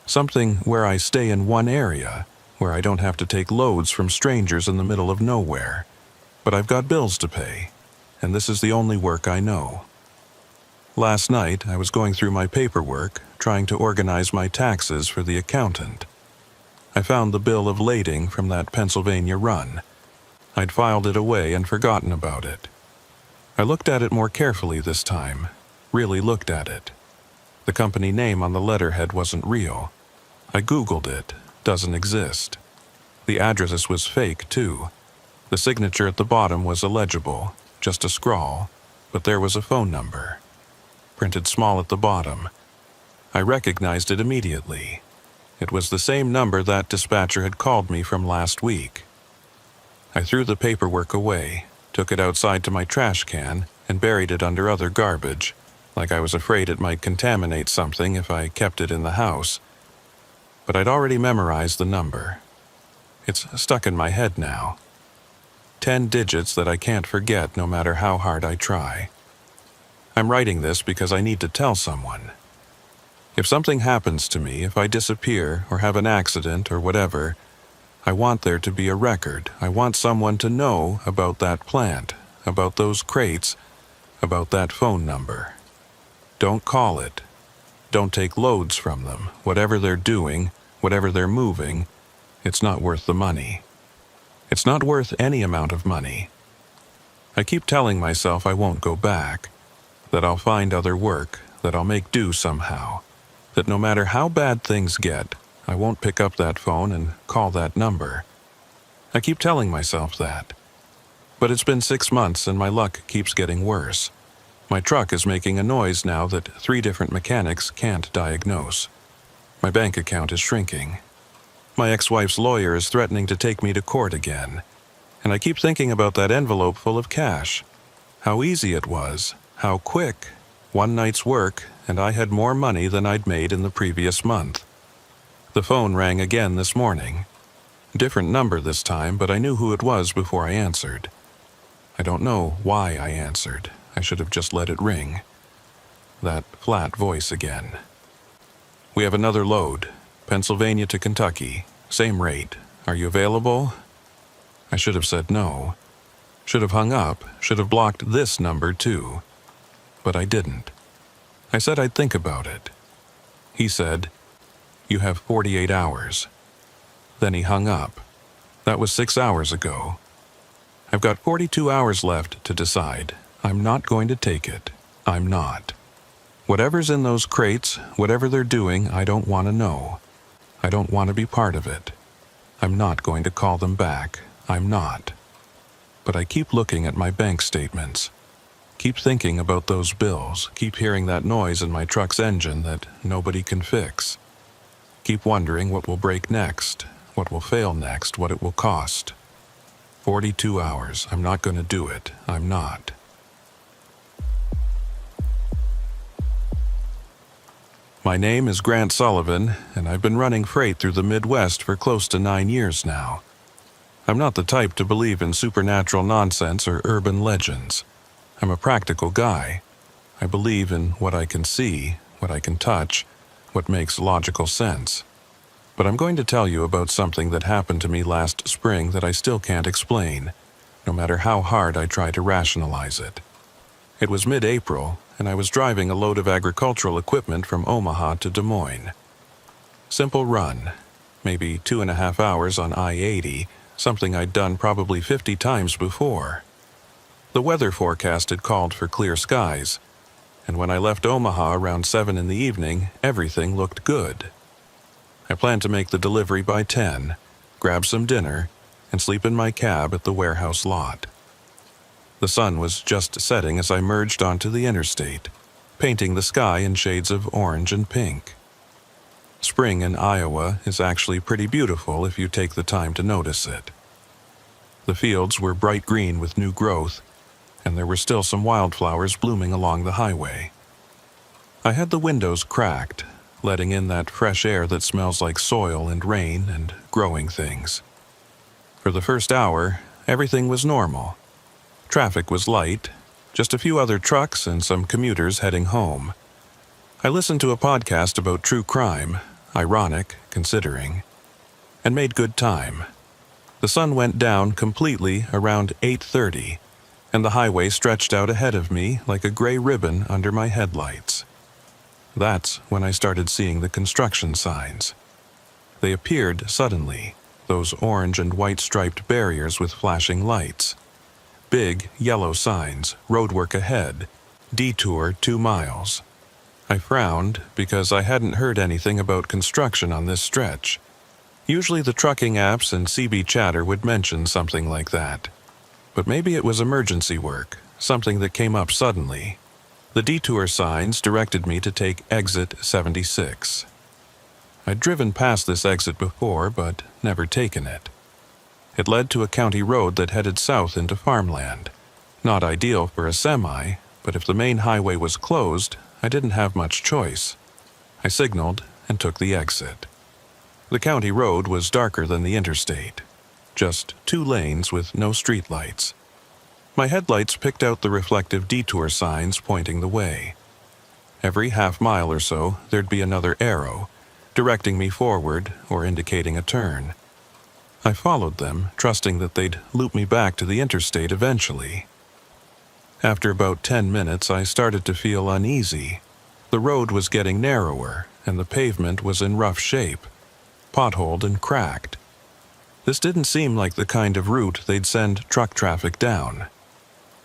Something where I stay in one area, where I don't have to take loads from strangers in the middle of nowhere. But I've got bills to pay, and this is the only work I know. Last night, I was going through my paperwork, trying to organize my taxes for the accountant. I found the bill of lading from that Pennsylvania run. I'd filed it away and forgotten about it. I looked at it more carefully this time, really looked at it. The company name on the letterhead wasn't real. I Googled it, doesn't exist. The address was fake, too. The signature at the bottom was illegible, just a scrawl, but there was a phone number. Printed small at the bottom. I recognized it immediately. It was the same number that dispatcher had called me from last week. I threw the paperwork away, took it outside to my trash can, and buried it under other garbage, like I was afraid it might contaminate something if I kept it in the house. But I'd already memorized the number. It's stuck in my head now. 10 digits that I can't forget no matter how hard I try. I'm writing this because I need to tell someone. If something happens to me, if I disappear or have an accident or whatever, I want there to be a record. I want someone to know about that plant, about those crates, about that phone number. Don't call it. Don't take loads from them, whatever they're doing, whatever they're moving, it's not worth the money. It's not worth any amount of money. I keep telling myself I won't go back, that I'll find other work, that I'll make do somehow, that no matter how bad things get, I won't pick up that phone and call that number. I keep telling myself that. But it's been 6 months and my luck keeps getting worse. My truck is making a noise now that 3 different mechanics can't diagnose. My bank account is shrinking. My ex-wife's lawyer is threatening to take me to court again. And I keep thinking about that envelope full of cash. How easy it was, how quick. One night's work, and I had more money than I'd made in the previous month. The phone rang again this morning. Different number this time, but I knew who it was before I answered. I don't know why I answered. I should have just let it ring. That flat voice again. We have another load. Pennsylvania to Kentucky. Same rate. Are you available? I should have said no. Should have hung up. Should have blocked this number too. But I didn't. I said I'd think about it. He said, "You have 48 hours. Then he hung up. That was 6 hours ago. I've got 42 hours left to decide. I'm not going to take it. I'm not. Whatever's in those crates, whatever they're doing, I don't want to know. I don't want to be part of it. I'm not going to call them back. I'm not. But I keep looking at my bank statements. Keep thinking about those bills. Keep hearing that noise in my truck's engine that nobody can fix. Keep wondering what will break next, what will fail next, what it will cost. 42 hours. I'm not going to do it. I'm not." My name is Grant Sullivan, and I've been running freight through the Midwest for close to 9 years now. I'm not the type to believe in supernatural nonsense or urban legends. I'm a practical guy. I believe in what I can see, what I can touch, what makes logical sense. But I'm going to tell you about something that happened to me last spring that I still can't explain, no matter how hard I try to rationalize it. It was mid-April, and I was driving a load of agricultural equipment from Omaha to Des Moines. Simple run, maybe 2.5 hours on I-80, something I'd done probably 50 times before. The weather forecast had called for clear skies, and when I left Omaha around 7 in the evening, everything looked good. I planned to make the delivery by 10, grab some dinner, and sleep in my cab at the warehouse lot. The sun was just setting as I merged onto the interstate, painting the sky in shades of orange and pink. Spring in Iowa is actually pretty beautiful if you take the time to notice it. The fields were bright green with new growth, and there were still some wildflowers blooming along the highway. I had the windows cracked, letting in that fresh air that smells like soil and rain and growing things. For the first hour, everything was normal. Traffic was light, just a few other trucks and some commuters heading home. I listened to a podcast about true crime, ironic, considering, and made good time. The sun went down completely around 8:30, and the highway stretched out ahead of me like a gray ribbon under my headlights. That's when I started seeing the construction signs. They appeared suddenly, those orange and white striped barriers with flashing lights. Big, yellow signs, roadwork ahead, detour 2 miles. I frowned because I hadn't heard anything about construction on this stretch. Usually the trucking apps and CB chatter would mention something like that. But maybe it was emergency work, something that came up suddenly. The detour signs directed me to take exit 76. I'd driven past this exit before, but never taken it. It led to a county road that headed south into farmland. Not ideal for a semi, but if the main highway was closed, I didn't have much choice. I signaled and took the exit. The county road was darker than the interstate. Just 2 lanes with no streetlights. My headlights picked out the reflective detour signs pointing the way. Every half mile or so, there'd be another arrow, directing me forward or indicating a turn. I followed them, trusting that they'd loop me back to the interstate eventually. After about 10 minutes, I started to feel uneasy. The road was getting narrower, and the pavement was in rough shape. potholed and cracked. This didn't seem like the kind of route they'd send truck traffic down.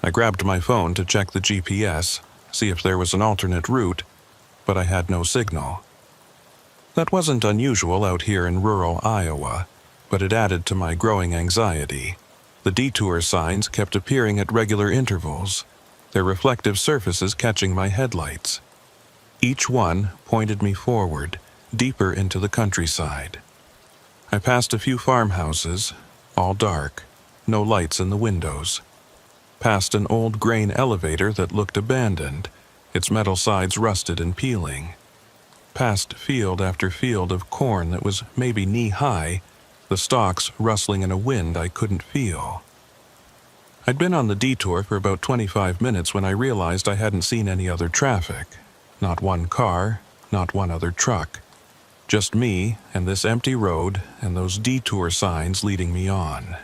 I grabbed my phone to check the GPS, see if there was an alternate route, but I had no signal. That wasn't unusual out here in rural Iowa, but it added to my growing anxiety. The detour signs kept appearing at regular intervals, their reflective surfaces catching my headlights. Each one pointed me forward, deeper into the countryside. I passed a few farmhouses, all dark, no lights in the windows. Past an old grain elevator that looked abandoned, its metal sides rusted and peeling. Past field after field of corn that was maybe knee-high, the stalks rustling in a wind I couldn't feel. I'd been on the detour for about 25 minutes when I realized I hadn't seen any other traffic. Not one car, not one other truck. Just me and this empty road and those detour signs leading me on.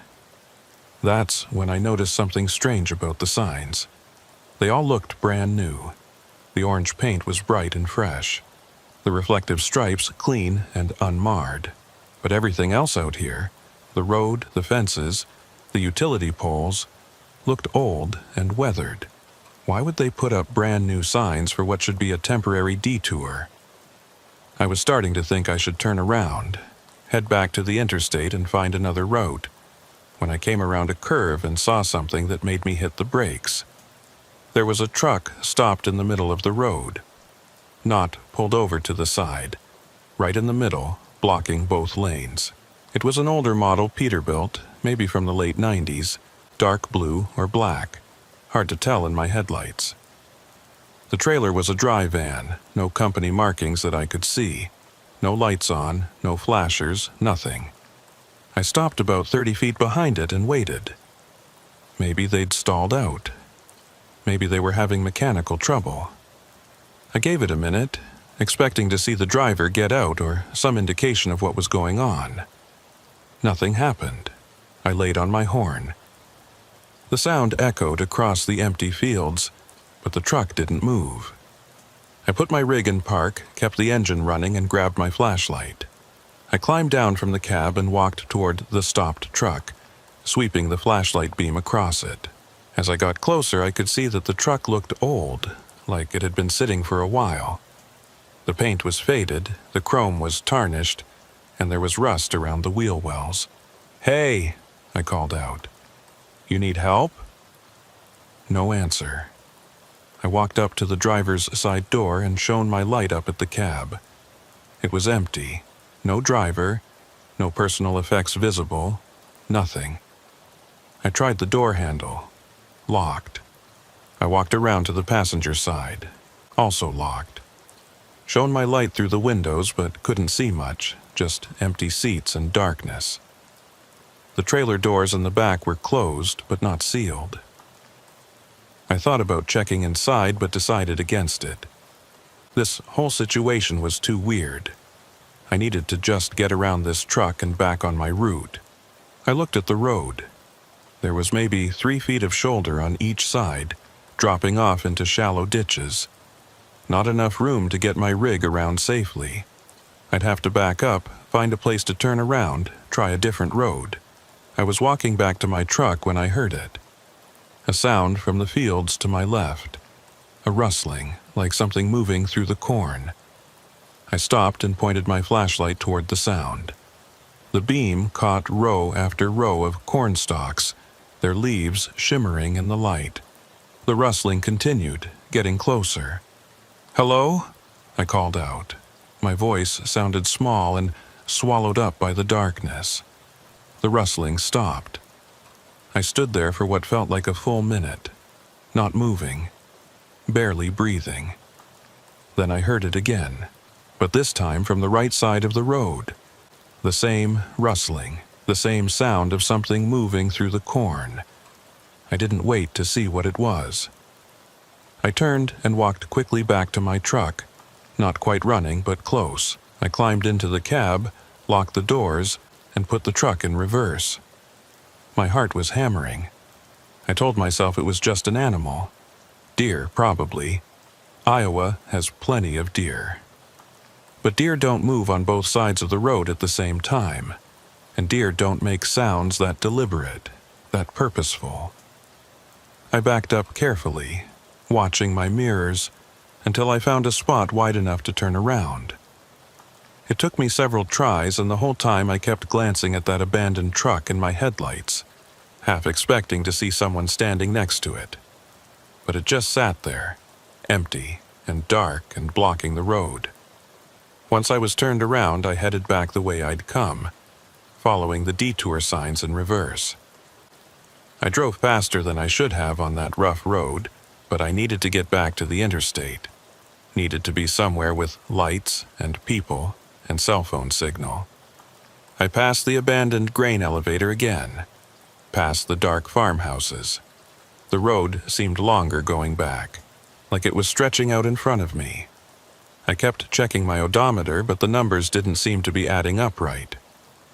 That's when I noticed something strange about the signs. They all looked brand new. The orange paint was bright and fresh. The reflective stripes clean and unmarred. But everything else out here, the road, the fences, the utility poles, looked old and weathered. Why would they put up brand new signs for what should be a temporary detour? I was starting to think I should turn around, head back to the interstate and find another route, when I came around a curve and saw something that made me hit the brakes. There was a truck stopped in the middle of the road, not pulled over to the side, right in the middle, blocking both lanes. It was an older model Peterbilt, maybe from the late 90s, dark blue or black, hard to tell in my headlights. The trailer was a dry van, no company markings that I could see, no lights on, no flashers, nothing. I stopped about 30 feet behind it and waited. Maybe they'd stalled out. Maybe they were having mechanical trouble. I gave it a minute, expecting to see the driver get out or some indication of what was going on. Nothing happened. I laid on my horn. The sound echoed across the empty fields, but the truck didn't move. I put my rig in park, kept the engine running, and grabbed my flashlight. I climbed down from the cab and walked toward the stopped truck, sweeping the flashlight beam across it. As I got closer, I could see that the truck looked old, like it had been sitting for a while. The paint was faded, the chrome was tarnished, and there was rust around the wheel wells. "Hey!" I called out. "You need help?" No answer. I walked up to the driver's side door and shone my light up at the cab. It was empty. No driver, no personal effects visible, nothing. I tried the door handle. Locked. I walked around to the passenger side. Also locked. Shone my light through the windows but couldn't see much, just empty seats and darkness. The trailer doors in the back were closed but not sealed. I thought about checking inside but decided against it. This whole situation was too weird. I needed to just get around this truck and back on my route. I looked at the road. There was maybe 3 feet of shoulder on each side, dropping off into shallow ditches. Not enough room to get my rig around safely. I'd have to back up, find a place to turn around, try a different road. I was walking back to my truck when I heard it. A sound from the fields to my left. A rustling, like something moving through the corn. I stopped and pointed my flashlight toward the sound. The beam caught row after row of corn stalks, their leaves shimmering in the light. The rustling continued, getting closer. "Hello?" I called out. My voice sounded small and swallowed up by the darkness. The rustling stopped. I stood there for what felt like a full minute, not moving, barely breathing. Then I heard it again, but this time from the right side of the road. The same rustling, the same sound of something moving through the corn. I didn't wait to see what it was. I turned and walked quickly back to my truck, not quite running but close. I climbed into the cab, locked the doors, and put the truck in reverse. My heart was hammering. I told myself it was just an animal. Deer, probably. Iowa has plenty of deer. But deer don't move on both sides of the road at the same time, and deer don't make sounds that deliberate, that purposeful. I backed up carefully, watching my mirrors, until I found a spot wide enough to turn around. It took me several tries, and the whole time I kept glancing at that abandoned truck in my headlights, half expecting to see someone standing next to it. But it just sat there, empty and dark and blocking the road. Once I was turned around, I headed back the way I'd come, following the detour signs in reverse. I drove faster than I should have on that rough road, but I needed to get back to the interstate. Needed to be somewhere with lights and people and cell phone signal. I passed the abandoned grain elevator again, past the dark farmhouses. The road seemed longer going back, like it was stretching out in front of me. I kept checking my odometer, but the numbers didn't seem to be adding up right.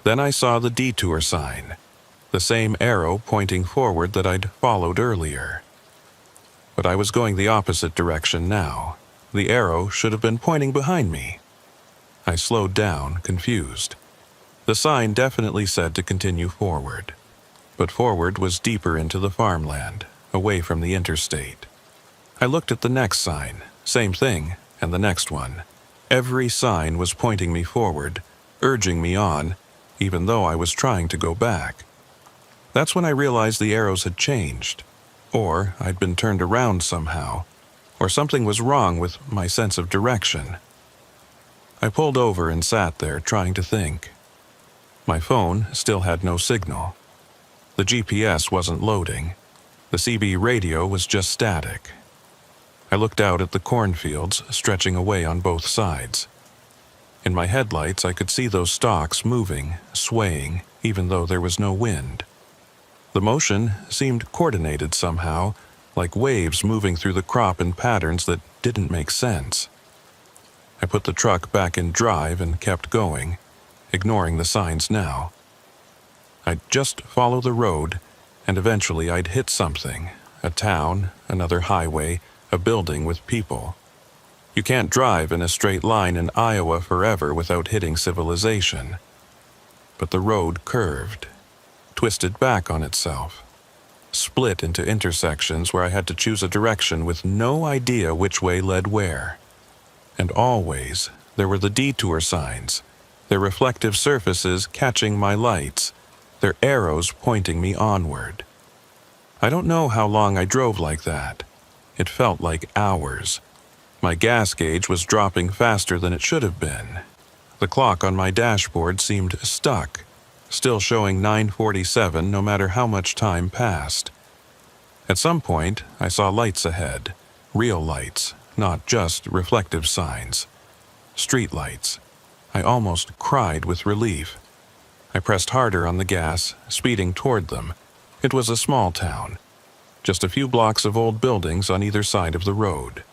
Then I saw the detour sign, the same arrow pointing forward that I'd followed earlier. But I was going the opposite direction now. The arrow should have been pointing behind me. I slowed down, confused. The sign definitely said to continue forward, but forward was deeper into the farmland, away from the interstate. I looked at the next sign, same thing, and the next one. Every sign was pointing me forward, urging me on, even though I was trying to go back. That's when I realized the arrows had changed, or I'd been turned around somehow, or something was wrong with my sense of direction. I pulled over and sat there trying to think. My phone still had no signal. The GPS wasn't loading. The CB radio was just static. I looked out at the cornfields stretching away on both sides. In my headlights, I could see those stalks moving, swaying, even though there was no wind. The motion seemed coordinated somehow, like waves moving through the crop in patterns that didn't make sense. I put the truck back in drive and kept going, ignoring the signs now. I'd just follow the road, and eventually I'd hit something, a town, another highway, a building with people. You can't drive in a straight line in Iowa forever without hitting civilization. But the road curved, twisted back on itself, split into intersections where I had to choose a direction with no idea which way led where. And always, there were the detour signs, their reflective surfaces catching my lights, their arrows pointing me onward. I don't know how long I drove like that. It felt like hours. My gas gauge was dropping faster than it should have been. The clock on my dashboard seemed stuck, still showing 9:47 no matter how much time passed. At some point, I saw lights ahead, real lights, not just reflective signs. Street lights. I almost cried with relief. I pressed harder on the gas, speeding toward them. It was a small town, just a few blocks of old buildings on either side of the road.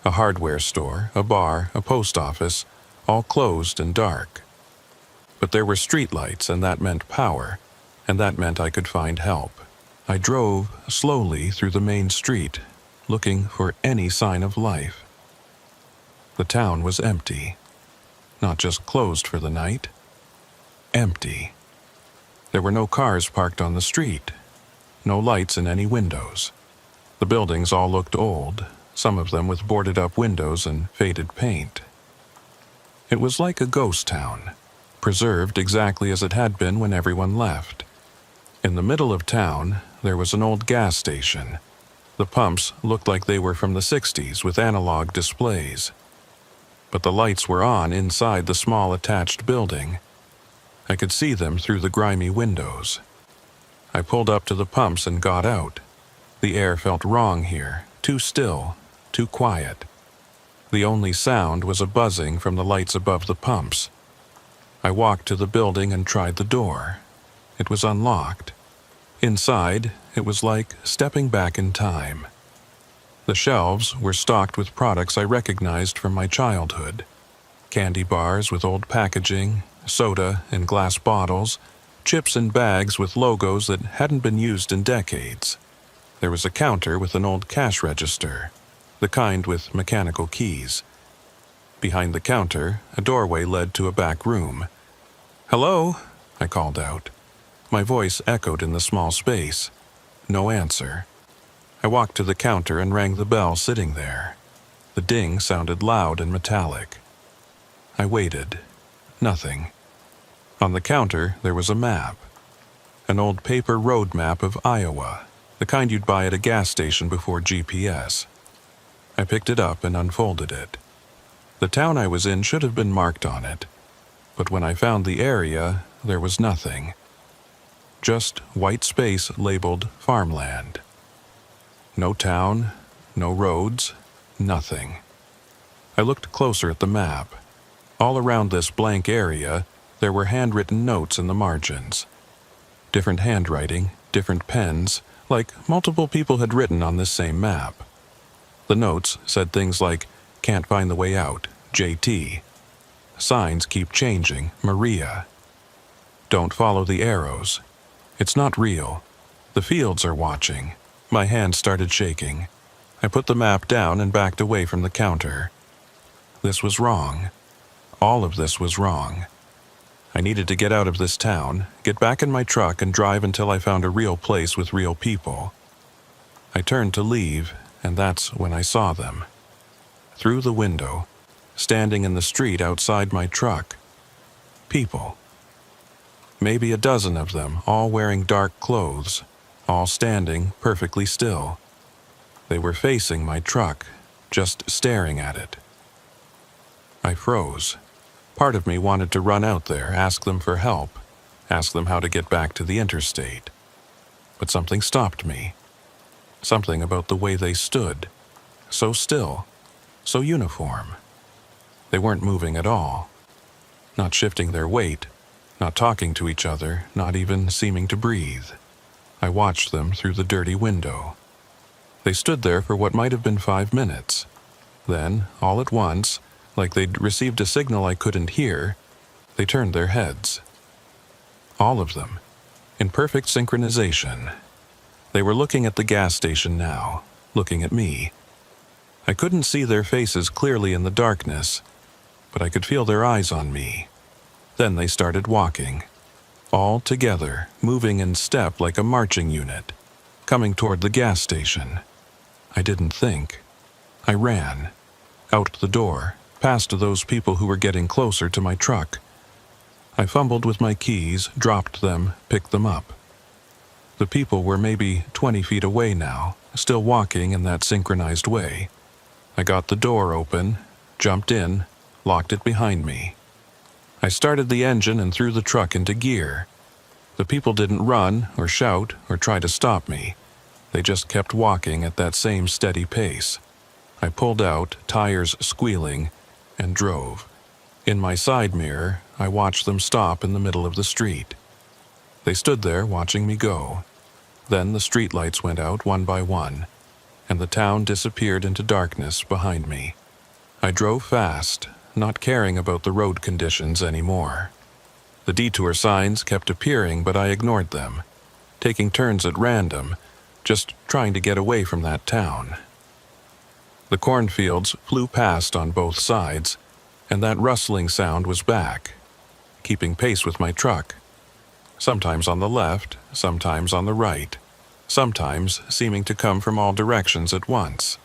A hardware store, a bar, a post office, all closed and dark. But there were streetlights, and that meant power, and that meant I could find help. I drove slowly through the main street, looking for any sign of life. The town was empty. Not just closed for the night. Empty. There were no cars parked on the street. No lights in any windows. The buildings all looked old, some of them with boarded-up windows and faded paint. It was like a ghost town, preserved exactly as it had been when everyone left. In the middle of town, there was an old gas station. The pumps looked like they were from the 60s with analog displays. But the lights were on inside the small attached building. I could see them through the grimy windows. I pulled up to the pumps and got out. The air felt wrong here, too still, too quiet. The only sound was a buzzing from the lights above the pumps. I walked to the building and tried the door. It was unlocked. Inside, it was like stepping back in time. The shelves were stocked with products I recognized from my childhood. Candy bars with old packaging, soda in glass bottles, chips in bags with logos that hadn't been used in decades. There was a counter with an old cash register, the kind with mechanical keys. Behind the counter, a doorway led to a back room. "Hello?" I called out. My voice echoed in the small space. No answer. I walked to the counter and rang the bell sitting there. The ding sounded loud and metallic. I waited. Nothing. On the counter, there was a map. An old paper road map of Iowa, the kind you'd buy at a gas station before GPS. I picked it up and unfolded it. The town I was in should have been marked on it, but when I found the area, there was nothing. Just white space labeled farmland. No town, no roads, nothing. I looked closer at the map. All around this blank area, there were handwritten notes in the margins. Different handwriting, different pens, like multiple people had written on this same map. The notes said things like, "Can't find the way out, JT. Signs keep changing, Maria. Don't follow the arrows. It's not real. The fields are watching." My hand started shaking. I put the map down and backed away from the counter. This was wrong. All of this was wrong. I needed to get out of this town, get back in my truck and drive until I found a real place with real people. I turned to leave, and that's when I saw them. Through the window, standing in the street outside my truck. People. Maybe a dozen of them, all wearing dark clothes, all standing perfectly still. They were facing my truck, just staring at it. I froze. Part of me wanted to run out there, ask them for help, ask them how to get back to the interstate. But something stopped me. Something about the way they stood. So still, so uniform. They weren't moving at all. Not shifting their weight, not talking to each other, not even seeming to breathe. I watched them through the dirty window. They stood there for what might have been 5 minutes. Then, all at once, like they'd received a signal I couldn't hear, they turned their heads. All of them, in perfect synchronization. They were looking at the gas station now, looking at me. I couldn't see their faces clearly in the darkness, but I could feel their eyes on me. Then they started walking, all together, moving in step like a marching unit, coming toward the gas station. I didn't think. I ran, out the door, past those people who were getting closer to my truck. I fumbled with my keys, dropped them, picked them up. The people were maybe 20 feet away now, still walking in that synchronized way. I got the door open, jumped in, locked it behind me. I started the engine and threw the truck into gear. The people didn't run or shout or try to stop me. They just kept walking at that same steady pace. I pulled out, tires squealing, and drove. In my side mirror, I watched them stop in the middle of the street. They stood there watching me go. Then the streetlights went out one by one, and the town disappeared into darkness behind me. I drove fast, not caring about the road conditions anymore. The detour signs kept appearing, but I ignored them, taking turns at random, just trying to get away from that town. The cornfields flew past on both sides, and that rustling sound was back, keeping pace with my truck. Sometimes on the left, sometimes on the right, sometimes seeming to come from all directions at once.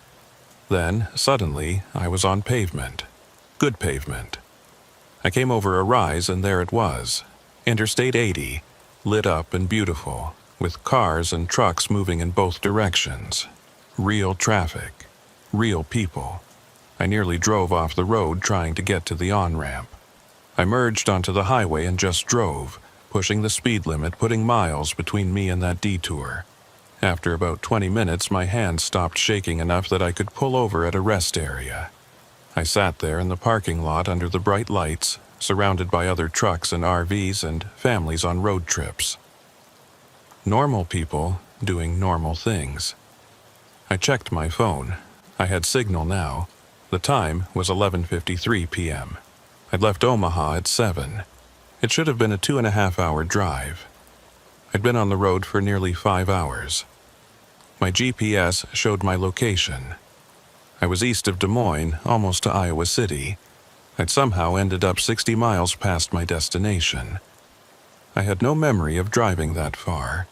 Then, suddenly, I was on pavement. Good pavement. I came over a rise and there it was, Interstate 80, lit up and beautiful, with cars and trucks moving in both directions. Real traffic. Real people. I nearly drove off the road trying to get to the on-ramp. I merged onto the highway and just drove, pushing the speed limit, putting miles between me and that detour. After about 20 minutes, my hands stopped shaking enough that I could pull over at a rest area. I sat there in the parking lot under the bright lights, surrounded by other trucks and RVs and families on road trips. Normal people doing normal things. I checked my phone. I had signal now. The time was 11:53 p.m. I'd left Omaha at 7. It should have been a 2.5-hour drive. I'd been on the road for nearly 5 hours. My GPS showed my location. I was east of Des Moines, almost to Iowa City, I'd somehow ended up 60 miles past my destination. I had no memory of driving that far.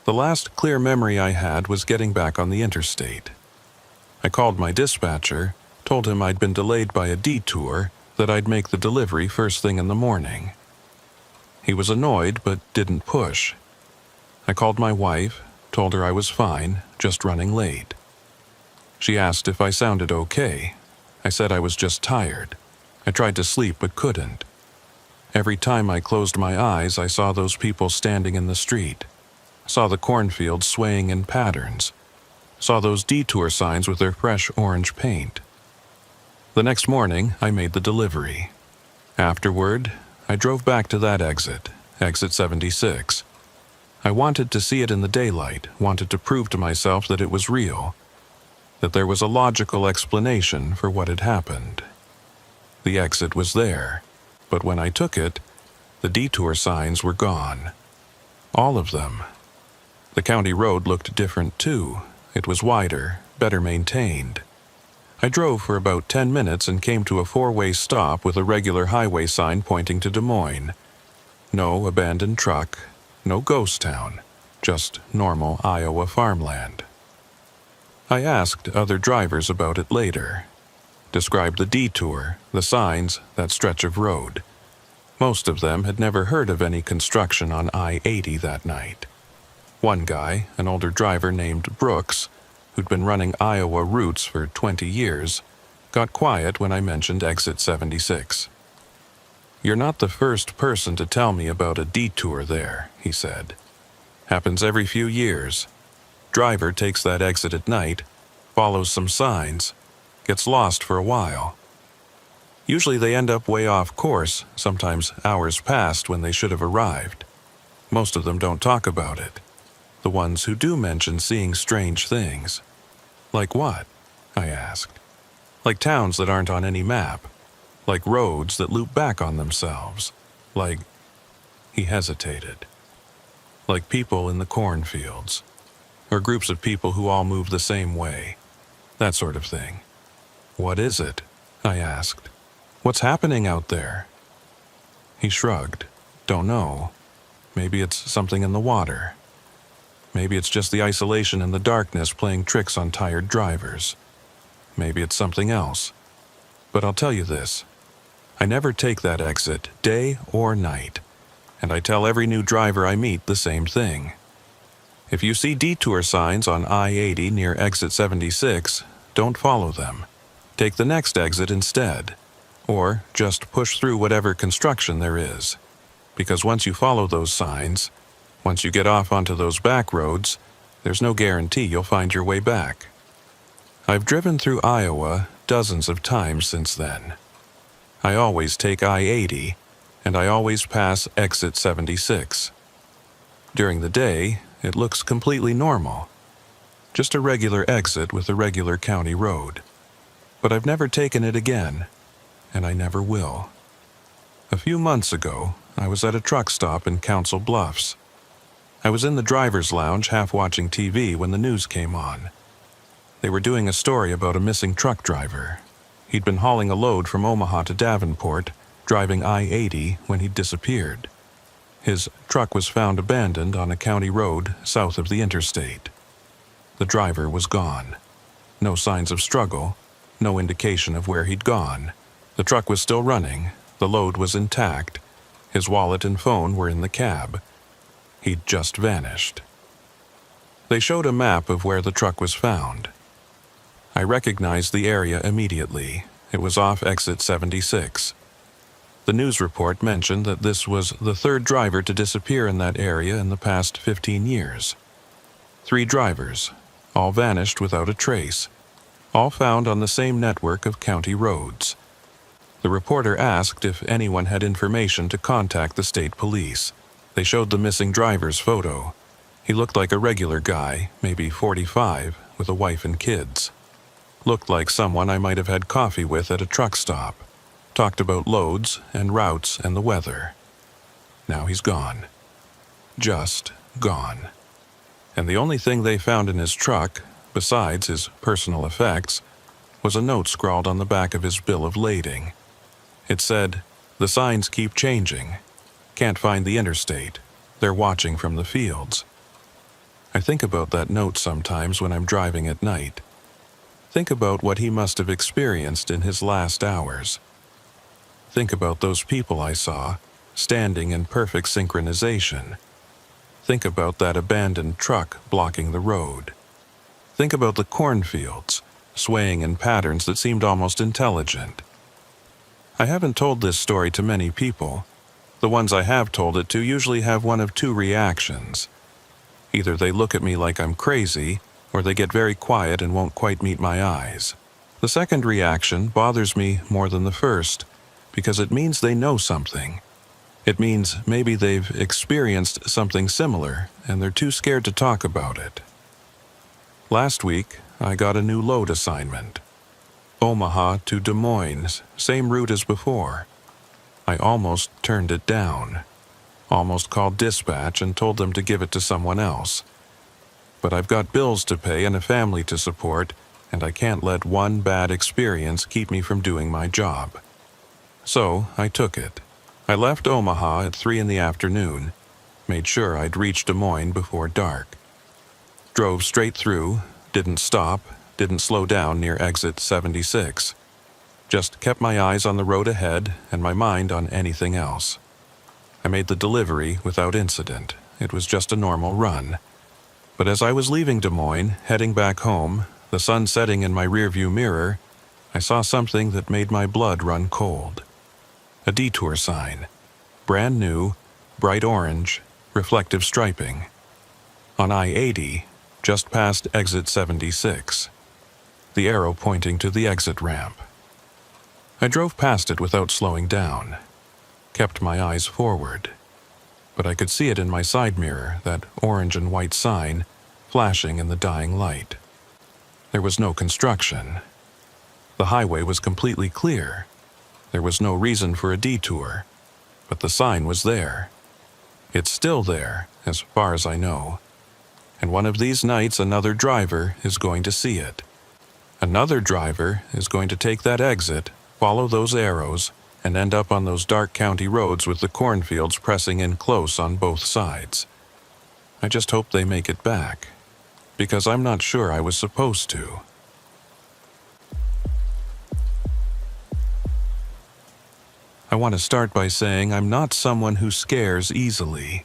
The last clear memory I had was getting back on the interstate. I called my dispatcher, told him I'd been delayed by a detour, that I'd make the delivery first thing in the morning. He was annoyed but didn't push. I called my wife, told her I was fine, just running late. She asked if I sounded okay. I said I was just tired. I tried to sleep but couldn't. Every time I closed my eyes, I saw those people standing in the street. Saw the cornfields swaying in patterns. Saw those detour signs with their fresh orange paint. The next morning, I made the delivery. Afterward, I drove back to that exit, exit 76. I wanted to see it in the daylight, wanted to prove to myself that it was real, that there was a logical explanation for what had happened. The exit was there, but when I took it, the detour signs were gone. All of them. The county road looked different too. It was wider, better maintained. I drove for about 10 minutes and came to a 4-way stop with a regular highway sign pointing to Des Moines. No abandoned truck, no ghost town, just normal Iowa farmland. I asked other drivers about it later. Described the detour, the signs, that stretch of road. Most of them had never heard of any construction on I-80 that night. One guy, an older driver named Brooks, who'd been running Iowa routes for 20 years, got quiet when I mentioned exit 76. "You're not the first person to tell me about a detour there," he said. "Happens every few years. Driver takes that exit at night, follows some signs, gets lost for a while. Usually they end up way off course, sometimes hours past when they should have arrived. Most of them don't talk about it. The ones who do mention seeing strange things." "Like what?" I asked. "Like towns that aren't on any map. Like roads that loop back on themselves. Like..." He hesitated. "Like people in the cornfields. Or groups of people who all move the same way. That sort of thing." "What is it?" I asked. "What's happening out there?" He shrugged. "Don't know. Maybe it's something in the water. Maybe it's just the isolation and the darkness playing tricks on tired drivers. Maybe it's something else. But I'll tell you this. I never take that exit, day or night. And I tell every new driver I meet the same thing. If you see detour signs on I-80 near exit 76, don't follow them. Take the next exit instead. Or just push through whatever construction there is. Because once you follow those signs, once you get off onto those back roads, there's no guarantee you'll find your way back." I've driven through Iowa dozens of times since then. I always take I-80, and I always pass exit 76. During the day, it looks completely normal. Just a regular exit with a regular county road. But I've never taken it again, and I never will. A few months ago, I was at a truck stop in Council Bluffs. I was in the driver's lounge half watching TV when the news came on. They were doing a story about a missing truck driver. He'd been hauling a load from Omaha to Davenport, driving I-80 when he'd disappeared. His truck was found abandoned on a county road south of the interstate. The driver was gone. No signs of struggle, no indication of where he'd gone. The truck was still running, the load was intact, his wallet and phone were in the cab. He'd just vanished. They showed a map of where the truck was found. I recognized the area immediately. It was off exit 76. The news report mentioned that this was the third driver to disappear in that area in the past 15 years. 3 drivers, all vanished without a trace, all found on the same network of county roads. The reporter asked if anyone had information to contact the state police. They showed the missing driver's photo. He looked like a regular guy, maybe 45, with a wife and kids. Looked like someone I might have had coffee with at a truck stop. Talked about loads and routes and the weather. Now he's gone. Just gone. And the only thing they found in his truck, besides his personal effects, was a note scrawled on the back of his bill of lading. It said, "The signs keep changing. Can't find the interstate. They're watching from the fields." I think about that note sometimes when I'm driving at night. Think about what he must have experienced in his last hours. Think about those people I saw, standing in perfect synchronization. Think about that abandoned truck blocking the road. Think about the cornfields, swaying in patterns that seemed almost intelligent. I haven't told this story to many people. The ones I have told it to usually have one of two reactions. Either they look at me like I'm crazy, or they get very quiet and won't quite meet my eyes. The second reaction bothers me more than the first, because it means they know something. It means maybe they've experienced something similar, and they're too scared to talk about it. Last week, I got a new load assignment. Omaha to Des Moines, same route as before. I almost turned it down. Almost called dispatch and told them to give it to someone else. But I've got bills to pay and a family to support, and I can't let one bad experience keep me from doing my job. So I took it. I left Omaha at 3 in the afternoon, made sure I'd reach Des Moines before dark. Drove straight through, didn't stop, didn't slow down near exit 76. Just kept my eyes on the road ahead and my mind on anything else. I made the delivery without incident. It was just a normal run. But as I was leaving Des Moines, heading back home, the sun setting in my rearview mirror, I saw something that made my blood run cold. A detour sign. Brand new, bright orange, reflective striping. On I-80, just past exit 76. The arrow pointing to the exit ramp. I drove past it without slowing down. Kept my eyes forward. But I could see it in my side mirror, that orange and white sign, flashing in the dying light. There was no construction. The highway was completely clear. There was no reason for a detour, but the sign was there. It's still there, as far as I know. And one of these nights another driver is going to see it. Another driver is going to take that exit, follow those arrows, and end up on those dark county roads with the cornfields pressing in close on both sides. I just hope they make it back, because I'm not sure I was supposed to. I want to start by saying I'm not someone who scares easily.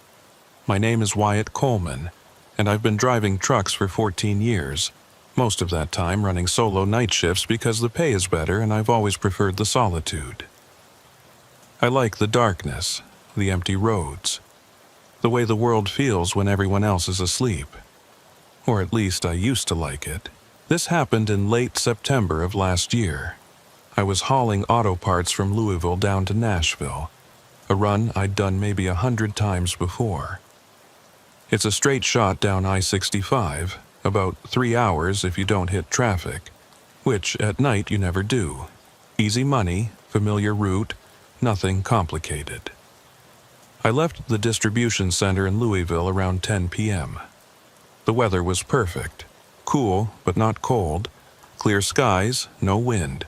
My name is Wyatt Coleman, and I've been driving trucks for 14 years, most of that time running solo night shifts because the pay is better and I've always preferred the solitude. I like the darkness, the empty roads, the way the world feels when everyone else is asleep. Or at least I used to like it. This happened in late September of last year. I was hauling auto parts from Louisville down to Nashville, a run I'd done maybe 100 times before. It's a straight shot down I-65, about 3 hours if you don't hit traffic, which at night you never do. Easy money, familiar route, nothing complicated. I left the distribution center in Louisville around 10 p.m. The weather was perfect, cool but not cold, clear skies, no wind.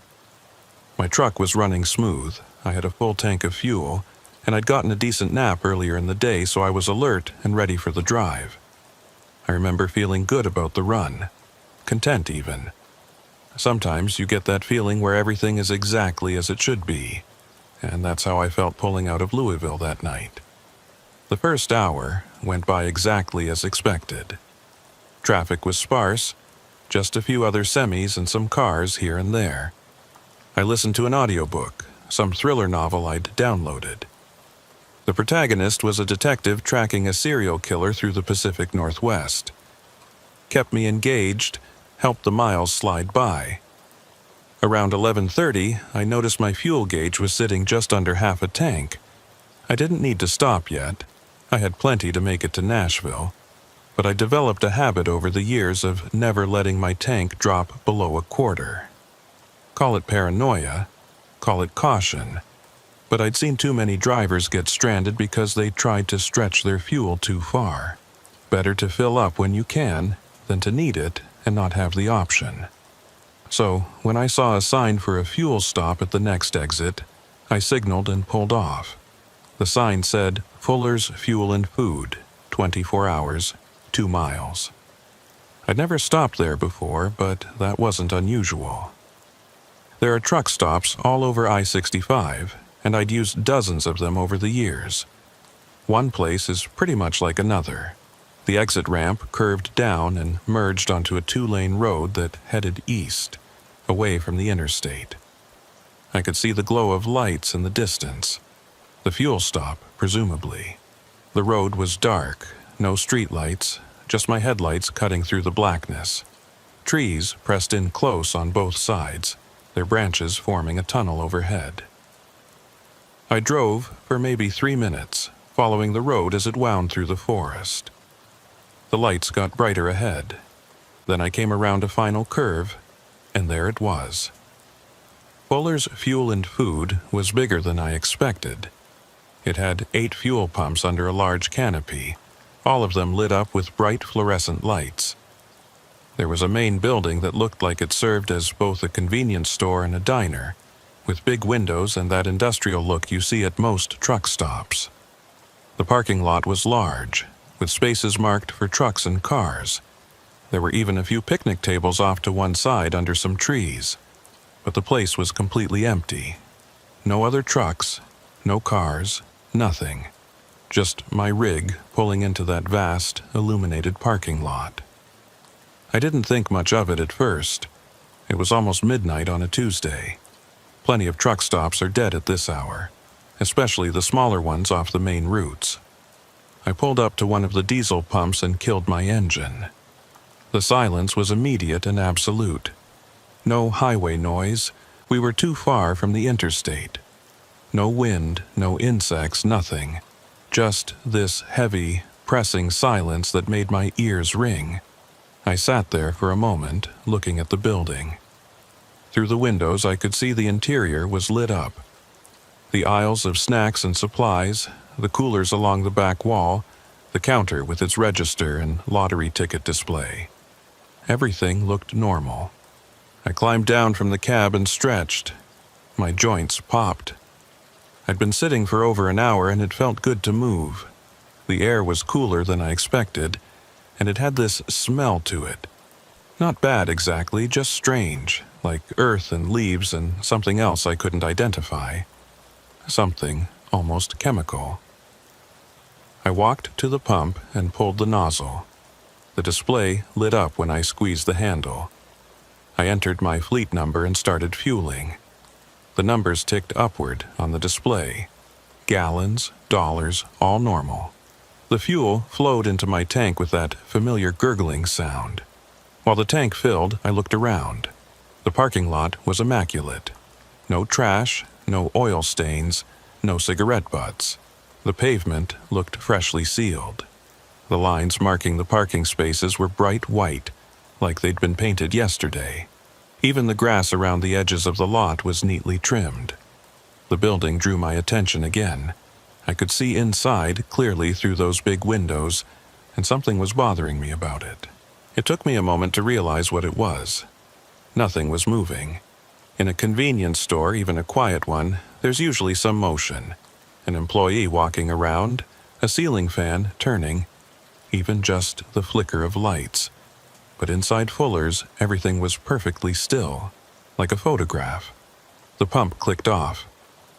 My truck was running smooth, I had a full tank of fuel, and I'd gotten a decent nap earlier in the day, so I was alert and ready for the drive. I remember feeling good about the run, content even. Sometimes you get that feeling where everything is exactly as it should be, and that's how I felt pulling out of Louisville that night. The first hour went by exactly as expected. Traffic was sparse, just a few other semis and some cars here and there. I listened to an audiobook, some thriller novel I'd downloaded. The protagonist was a detective tracking a serial killer through the Pacific Northwest. Kept me engaged, helped the miles slide by. Around 11:30, I noticed my fuel gauge was sitting just under half a tank. I didn't need to stop yet. I had plenty to make it to Nashville. But I developed a habit over the years of never letting my tank drop below a quarter. Call it paranoia, call it caution, but I'd seen too many drivers get stranded because they tried to stretch their fuel too far. Better to fill up when you can than to need it and not have the option. So, when I saw a sign for a fuel stop at the next exit, I signaled and pulled off. The sign said, "Fuller's Fuel and Food, 24 hours, 2 miles." I'd never stopped there before, but that wasn't unusual. There are truck stops all over I-65, and I'd used dozens of them over the years. One place is pretty much like another. The exit ramp curved down and merged onto a 2-lane road that headed east, away from the interstate. I could see the glow of lights in the distance. The fuel stop, presumably. The road was dark, no streetlights, just my headlights cutting through the blackness. Trees pressed in close on both sides, their branches forming a tunnel overhead. I drove for maybe 3 minutes, following the road as it wound through the forest. The lights got brighter ahead. Then I came around a final curve, and there it was. Fuller's Fuel and Food was bigger than I expected. It had 8 fuel pumps under a large canopy, all of them lit up with bright fluorescent lights. There was a main building that looked like it served as both a convenience store and a diner, with big windows and that industrial look you see at most truck stops. The parking lot was large, with spaces marked for trucks and cars. There were even a few picnic tables off to one side under some trees, but the place was completely empty. No other trucks, no cars, nothing. Just my rig pulling into that vast, illuminated parking lot. I didn't think much of it at first. It was almost midnight on a Tuesday. Plenty of truck stops are dead at this hour, especially the smaller ones off the main routes. I pulled up to one of the diesel pumps and killed my engine. The silence was immediate and absolute. No highway noise. We were too far from the interstate. No wind, no insects, nothing. Just this heavy, pressing silence that made my ears ring. I sat there for a moment, looking at the building. Through the windows I could see the interior was lit up. The aisles of snacks and supplies, the coolers along the back wall, the counter with its register and lottery ticket display. Everything looked normal. I climbed down from the cab and stretched. My joints popped. I'd been sitting for over an hour and it felt good to move. The air was cooler than I expected, and it had this smell to it. Not bad exactly, just strange, like earth and leaves and something else I couldn't identify. Something almost chemical. I walked to the pump and pulled the nozzle. The display lit up when I squeezed the handle. I entered my fleet number and started fueling. The numbers ticked upward on the display. Gallons, dollars, all normal. The fuel flowed into my tank with that familiar gurgling sound. While the tank filled, I looked around. The parking lot was immaculate. No trash, no oil stains, no cigarette butts. The pavement looked freshly sealed. The lines marking the parking spaces were bright white, like they'd been painted yesterday. Even the grass around the edges of the lot was neatly trimmed. The building drew my attention again. I could see inside clearly through those big windows, and something was bothering me about it. It took me a moment to realize what it was. Nothing was moving. In a convenience store, even a quiet one, there's usually some motion. An employee walking around, a ceiling fan turning, even just the flicker of lights. But inside Fuller's, everything was perfectly still, like a photograph. The pump clicked off.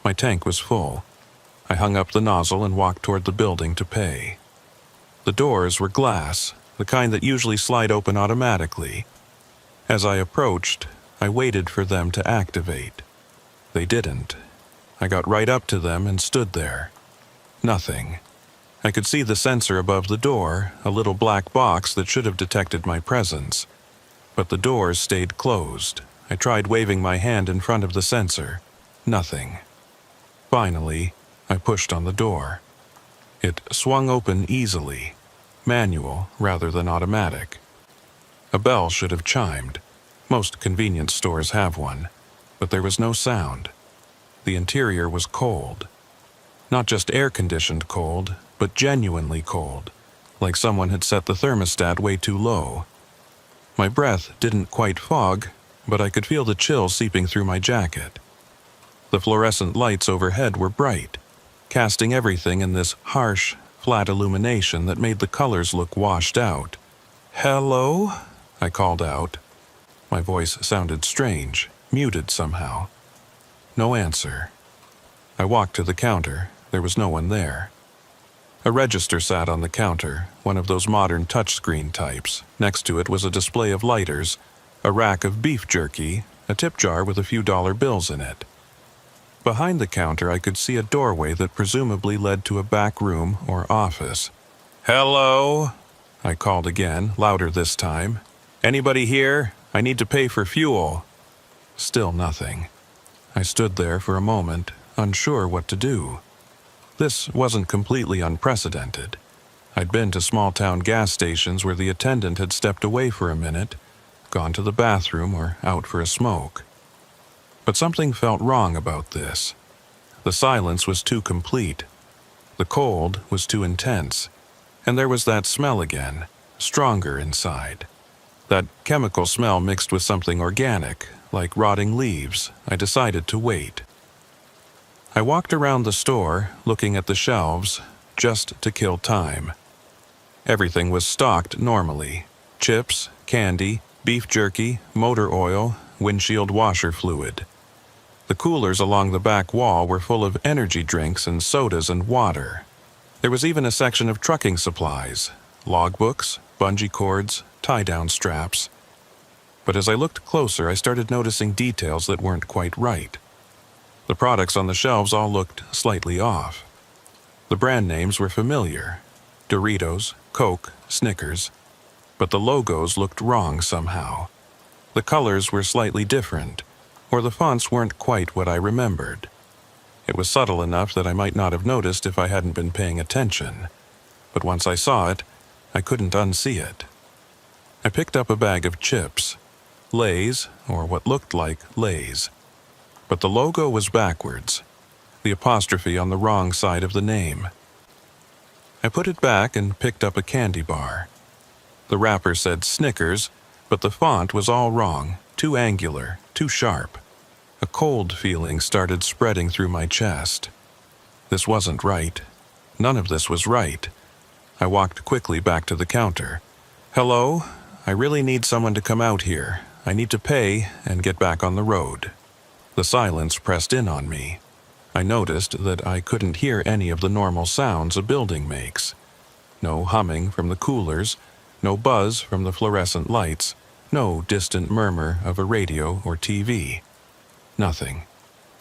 My tank was full. I hung up the nozzle and walked toward the building to pay. The doors were glass, the kind that usually slide open automatically. As I approached, I waited for them to activate. They didn't. I got right up to them and stood there. Nothing. I could see the sensor above the door, a little black box that should have detected my presence. But the doors stayed closed. I tried waving my hand in front of the sensor. Nothing. Finally, I pushed on the door. It swung open easily, manual rather than automatic. A bell should have chimed. Most convenience stores have one, but there was no sound. The interior was cold. Not just air-conditioned cold, but genuinely cold, like someone had set the thermostat way too low. My breath didn't quite fog, but I could feel the chill seeping through my jacket. The fluorescent lights overhead were bright, casting everything in this harsh, flat illumination that made the colors look washed out. "Hello?" I called out. My voice sounded strange, muted somehow. No answer. I walked to the counter. There was no one there. A register sat on the counter, one of those modern touchscreen types. Next to it was a display of lighters, a rack of beef jerky, a tip jar with a few dollar bills in it. Behind the counter, I could see a doorway that presumably led to a back room or office. "Hello?" I called again, louder this time. "Anybody here? I need to pay for fuel." Still nothing. I stood there for a moment, unsure what to do. This wasn't completely unprecedented. I'd been to small-town gas stations where the attendant had stepped away for a minute, gone to the bathroom or out for a smoke. But something felt wrong about this. The silence was too complete. The cold was too intense. And there was that smell again, stronger inside. That chemical smell mixed with something organic, like rotting leaves. I decided to wait. I walked around the store, looking at the shelves, just to kill time. Everything was stocked normally. Chips, candy, beef jerky, motor oil, windshield washer fluid. The coolers along the back wall were full of energy drinks and sodas and water. There was even a section of trucking supplies, logbooks, bungee cords, tie-down straps. But as I looked closer, I started noticing details that weren't quite right. The products on the shelves all looked slightly off. The brand names were familiar: Doritos, Coke, Snickers. But the logos looked wrong somehow. The colors were slightly different, or the fonts weren't quite what I remembered. It was subtle enough that I might not have noticed if I hadn't been paying attention. But once I saw it, I couldn't unsee it. I picked up a bag of chips. Lay's, or what looked like Lay's. But the logo was backwards, the apostrophe on the wrong side of the name. I put it back and picked up a candy bar. The wrapper said Snickers, but the font was all wrong, too angular, too sharp. A cold feeling started spreading through my chest. This wasn't right. None of this was right. I walked quickly back to the counter. "Hello? I really need someone to come out here. I need to pay and get back on the road." The silence pressed in on me. I noticed that I couldn't hear any of the normal sounds a building makes. No humming from the coolers, no buzz from the fluorescent lights, no distant murmur of a radio or TV. Nothing.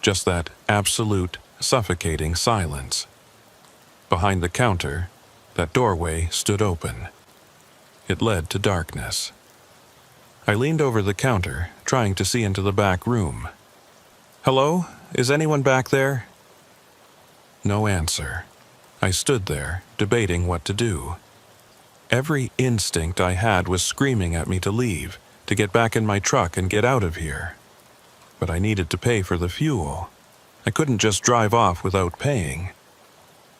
Just that absolute, suffocating silence. Behind the counter, that doorway stood open. It led to darkness. I leaned over the counter, trying to see into the back room. "Hello? Is anyone back there?" No answer. I stood there, debating what to do. Every instinct I had was screaming at me to leave, to get back in my truck and get out of here. But I needed to pay for the fuel. I couldn't just drive off without paying.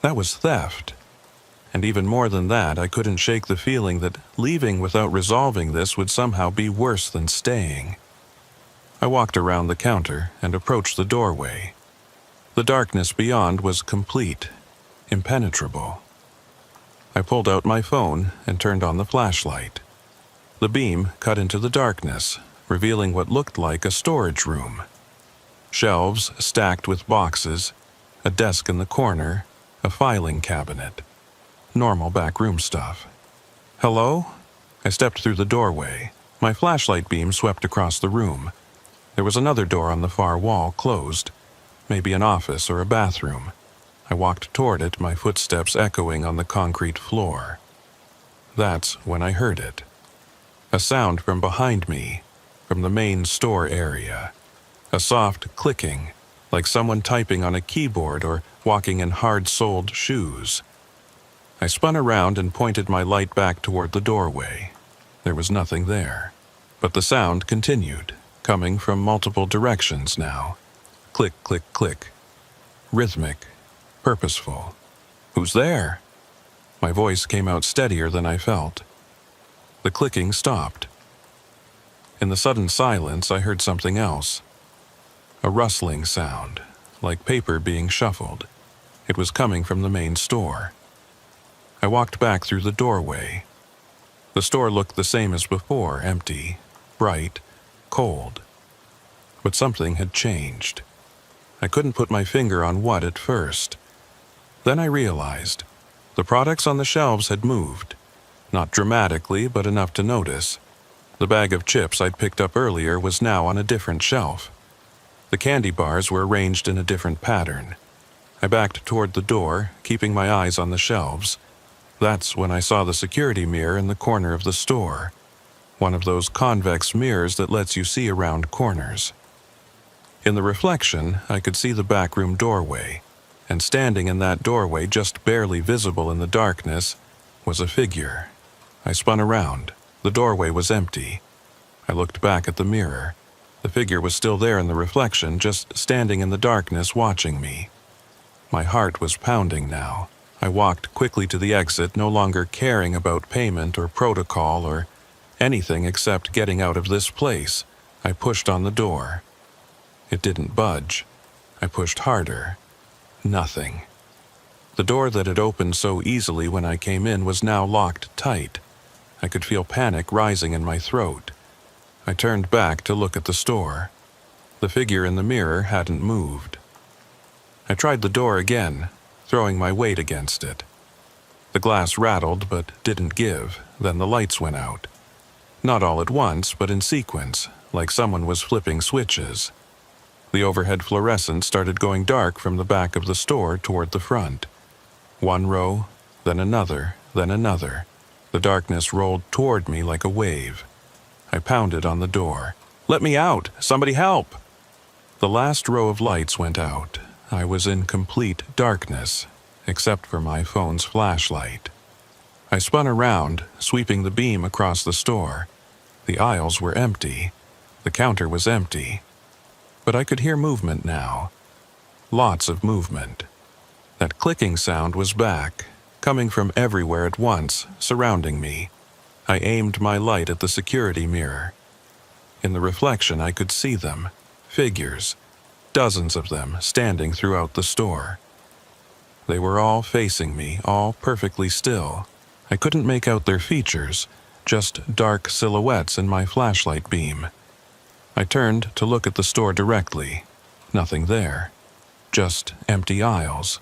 That was theft. And even more than that, I couldn't shake the feeling that leaving without resolving this would somehow be worse than staying. I walked around the counter and approached the doorway. The darkness beyond was complete, impenetrable. I pulled out my phone and turned on the flashlight. The beam cut into the darkness, revealing what looked like a storage room. Shelves stacked with boxes, a desk in the corner, a filing cabinet. Normal backroom stuff. "Hello?" I stepped through the doorway. My flashlight beam swept across the room. There was another door on the far wall, closed. Maybe an office or a bathroom. I walked toward it, my footsteps echoing on the concrete floor. That's when I heard it. A sound from behind me, from the main store area. A soft clicking, like someone typing on a keyboard or walking in hard-soled shoes. I spun around and pointed my light back toward the doorway. There was nothing there. But the sound continued, coming from multiple directions now. Click, click, click. Rhythmic, purposeful. "Who's there?" My voice came out steadier than I felt. The clicking stopped. In the sudden silence, I heard something else. A rustling sound, like paper being shuffled. It was coming from the main store. I walked back through the doorway. The store looked the same as before, empty, bright, cold. But something had changed. I couldn't put my finger on what at first. Then I realized the products on the shelves had moved. Not dramatically, but enough to notice. The bag of chips I'd picked up earlier was now on a different shelf. The candy bars were arranged in a different pattern. I backed toward the door, keeping my eyes on the shelves. That's when I saw the security mirror in the corner of the store. One of those convex mirrors that lets you see around corners. In the reflection, I could see the backroom doorway, and standing in that doorway, just barely visible in the darkness, was a figure. I spun around. The doorway was empty. I looked back at the mirror. The figure was still there in the reflection, just standing in the darkness watching me. My heart was pounding now. I walked quickly to the exit, no longer caring about payment or protocol or anything except getting out of this place. I pushed on the door. It didn't budge. I pushed harder. Nothing. The door that had opened so easily when I came in was now locked tight. I could feel panic rising in my throat. I turned back to look at the store. The figure in the mirror hadn't moved. I tried the door again, throwing my weight against it. The glass rattled but didn't give. Then the lights went out. Not all at once, but in sequence, like someone was flipping switches. The overhead fluorescent started going dark from the back of the store toward the front. One row, then another, then another. The darkness rolled toward me like a wave. I pounded on the door. "Let me out! Somebody help!" The last row of lights went out. I was in complete darkness, except for my phone's flashlight. I spun around, sweeping the beam across the store. The aisles were empty. The counter was empty. But I could hear movement now. Lots of movement. That clicking sound was back, coming from everywhere at once, surrounding me. I aimed my light at the security mirror. In the reflection, I could see them. Figures. Dozens of them standing throughout the store. They were all facing me, all perfectly still. I couldn't make out their features, just dark silhouettes in my flashlight beam. I turned to look at the store directly. Nothing there. Just empty aisles.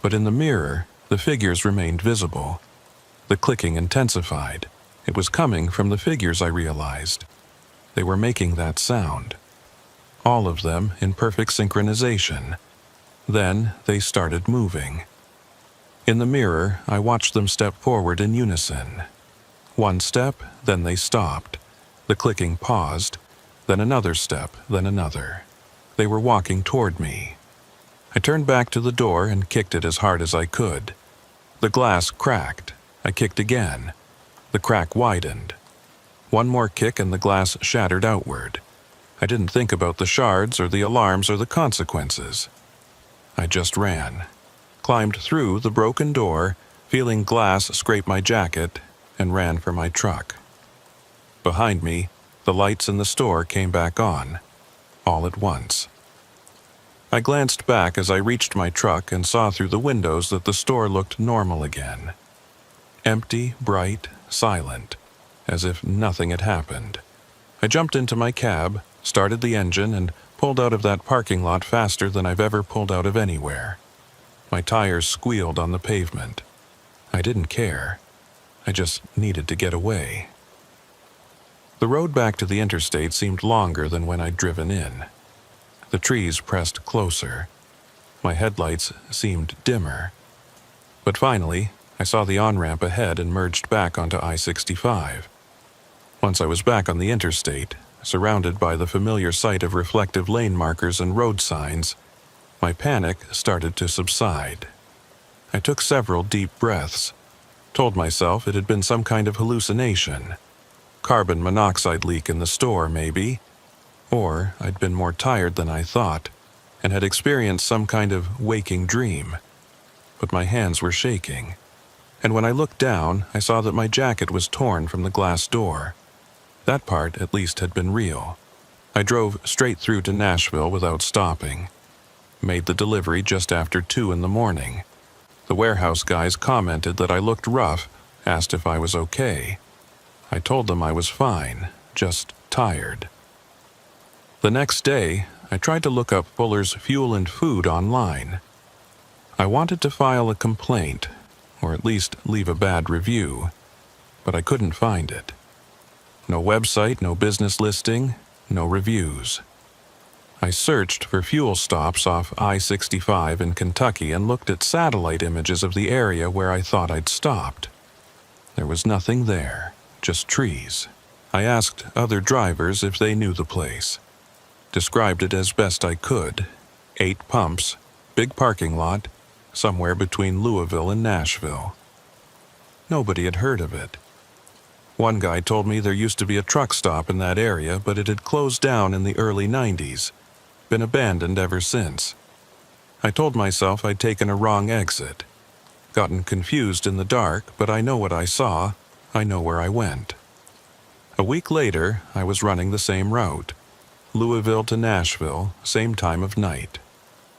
But in the mirror, the figures remained visible. The clicking intensified. It was coming from the figures, I realized. They were making that sound. All of them in perfect synchronization. Then they started moving. In the mirror, I watched them step forward in unison. One step, then they stopped. The clicking paused, then another step, then another. They were walking toward me. I turned back to the door and kicked it as hard as I could. The glass cracked. I kicked again. The crack widened. One more kick and the glass shattered outward. I didn't think about the shards or the alarms or the consequences. I just ran. Climbed through the broken door, feeling glass scrape my jacket, and ran for my truck. Behind me, the lights in the store came back on, all at once. I glanced back as I reached my truck and saw through the windows that the store looked normal again. Empty, bright, silent, as if nothing had happened. I jumped into my cab, started the engine, and pulled out of that parking lot faster than I've ever pulled out of anywhere. My tires squealed on the pavement. I didn't care. I just needed to get away. The road back to the interstate seemed longer than when I'd driven in. The trees pressed closer. My headlights seemed dimmer. But finally, I saw the on-ramp ahead and merged back onto I-65. Once I was back on the interstate, surrounded by the familiar sight of reflective lane markers and road signs, my panic started to subside. I took several deep breaths, told myself it had been some kind of hallucination. Carbon monoxide leak in the store, maybe. Or I'd been more tired than I thought, and had experienced some kind of waking dream. But my hands were shaking, and when I looked down, I saw that my jacket was torn from the glass door. That part, at least, had been real. I drove straight through to Nashville without stopping. Made the delivery just after 2 in the morning. The warehouse guys commented that I looked rough, asked if I was okay. I told them I was fine, just tired. The next day, I tried to look up Fuller's Fuel and Food online. I wanted to file a complaint, or at least leave a bad review, but I couldn't find it. No website, no business listing, no reviews. I searched for fuel stops off I-65 in Kentucky and looked at satellite images of the area where I thought I'd stopped. There was nothing there, just trees. I asked other drivers if they knew the place. Described it as best I could. 8 pumps, big parking lot, somewhere between Louisville and Nashville. Nobody had heard of it. One guy told me there used to be a truck stop in that area, but it had closed down in the early 90s. Been abandoned ever since. I told myself I'd taken a wrong exit. Gotten confused in the dark, but I know what I saw. I know where I went. A week later, I was running the same route. Louisville to Nashville, same time of night.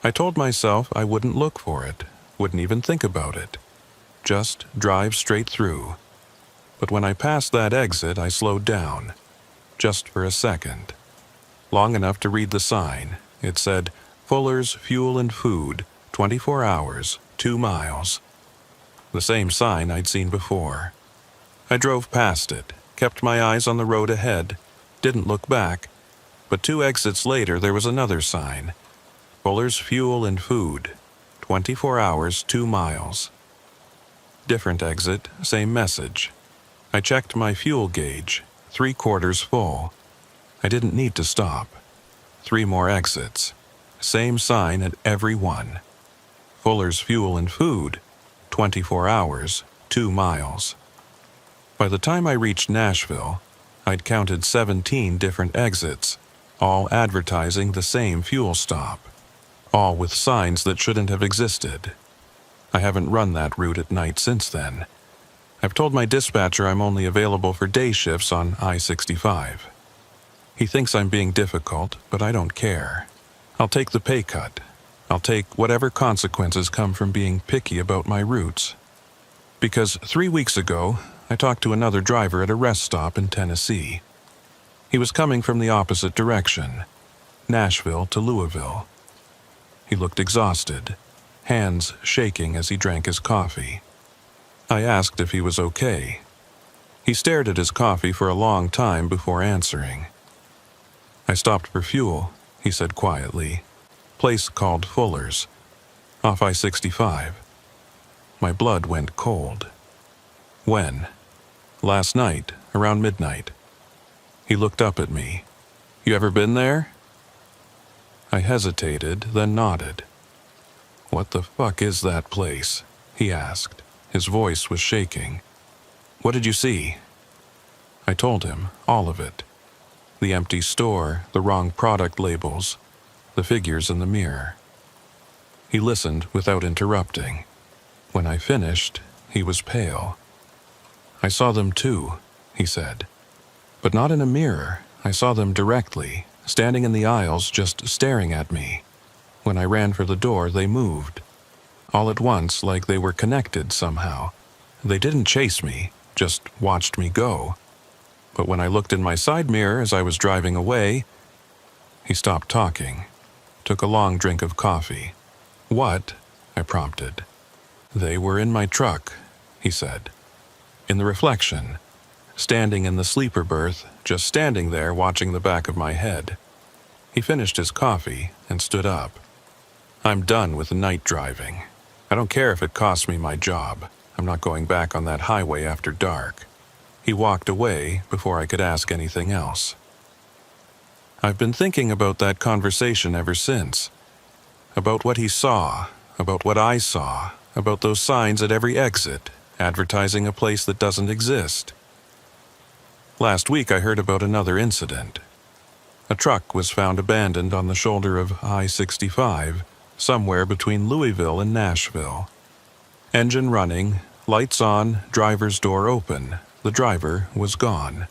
I told myself I wouldn't look for it, wouldn't even think about it. Just drive straight through. But when I passed that exit, I slowed down. Just for a second. Long enough to read the sign. It said, Fuller's Fuel and Food, 24 hours, 2 miles. The same sign I'd seen before. I drove past it, kept my eyes on the road ahead, didn't look back, but 2 exits later there was another sign. Fuller's Fuel and Food, 24 hours, 2 miles. Different exit, same message. I checked my fuel gauge, 3/4 full. I didn't need to stop. 3 more exits. Same sign at every one. Fuller's Fuel and Food, 24 hours, 2 miles. By the time I reached Nashville, I'd counted 17 different exits, all advertising the same fuel stop. All with signs that shouldn't have existed. I haven't run that route at night since then. I've told my dispatcher I'm only available for day shifts on I-65. He thinks I'm being difficult, but I don't care. I'll take the pay cut. I'll take whatever consequences come from being picky about my routes. Because 3 weeks ago, I talked to another driver at a rest stop in Tennessee. He was coming from the opposite direction, Nashville to Louisville. He looked exhausted, hands shaking as he drank his coffee. I asked if he was okay. He stared at his coffee for a long time before answering. I stopped for fuel, he said quietly. Place called Fuller's, off I-65. My blood went cold. When? Last night, around midnight. He looked up at me. You ever been there? I hesitated, then nodded. What the fuck is that place? He asked. His voice was shaking. What did you see? I told him, all of it. The empty store, the wrong product labels, the figures in the mirror. He listened without interrupting. When I finished, he was pale. I saw them too, he said. But not in a mirror. I saw them directly, standing in the aisles just staring at me. When I ran for the door, they moved. All at once, like they were connected somehow. They didn't chase me, just watched me go. But when I looked in my side mirror as I was driving away, he stopped talking, took a long drink of coffee. What? I prompted. They were in my truck, he said. In the reflection, standing in the sleeper berth, just standing there watching the back of my head. He finished his coffee and stood up. I'm done with night driving. I don't care if it costs me my job. I'm not going back on that highway after dark. He walked away before I could ask anything else. I've been thinking about that conversation ever since. About what he saw, about what I saw, about those signs at every exit, advertising a place that doesn't exist. Last week I heard about another incident. A truck was found abandoned on the shoulder of I-65, somewhere between Louisville and Nashville. Engine running, lights on, driver's door open. The driver was gone.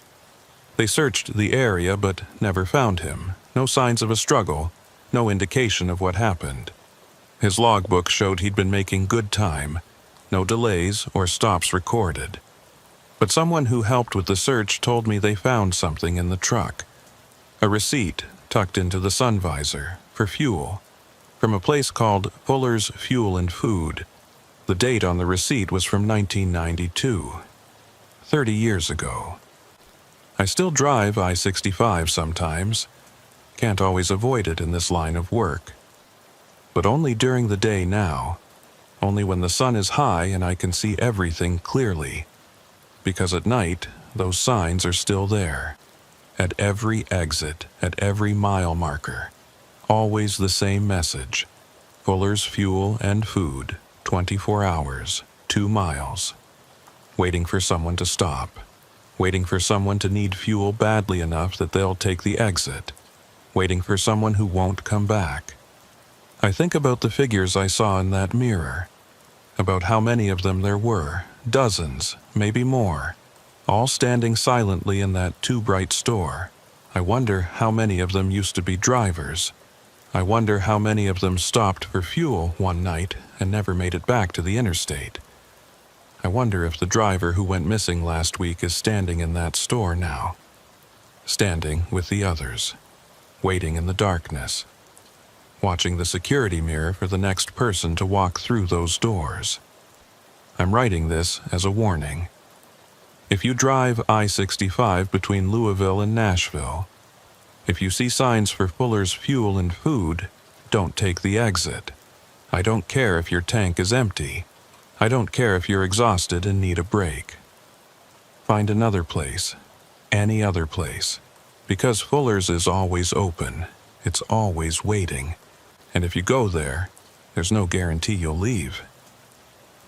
They searched the area but never found him. No signs of a struggle, no indication of what happened. His logbook showed he'd been making good time, no delays or stops recorded. But someone who helped with the search told me they found something in the truck. A receipt tucked into the sun visor for fuel from a place called Fuller's Fuel and Food. The date on the receipt was from 1992, 30 years ago. I still drive I-65 sometimes. Can't always avoid it in this line of work. But only during the day now. Only when the sun is high and I can see everything clearly. Because at night, those signs are still there. At every exit, at every mile marker. Always the same message. Fuller's Fuel and Food, 24 hours, 2 miles. Waiting for someone to stop. Waiting for someone to need fuel badly enough that they'll take the exit. Waiting for someone who won't come back. I think about the figures I saw in that mirror. About how many of them there were, dozens, maybe more, all standing silently in that too bright store. I wonder how many of them used to be drivers. I wonder how many of them stopped for fuel one night and never made it back to the interstate. I wonder if the driver who went missing last week is standing in that store now. Standing with the others. Waiting in the darkness. Watching the security mirror for the next person to walk through those doors. I'm writing this as a warning. If you drive I-65 between Louisville and Nashville, if you see signs for Fuller's Fuel and Food, don't take the exit. I don't care if your tank is empty. I don't care if you're exhausted and need a break. Find another place. Any other place. Because Fuller's is always open. It's always waiting. And if you go there, there's no guarantee you'll leave.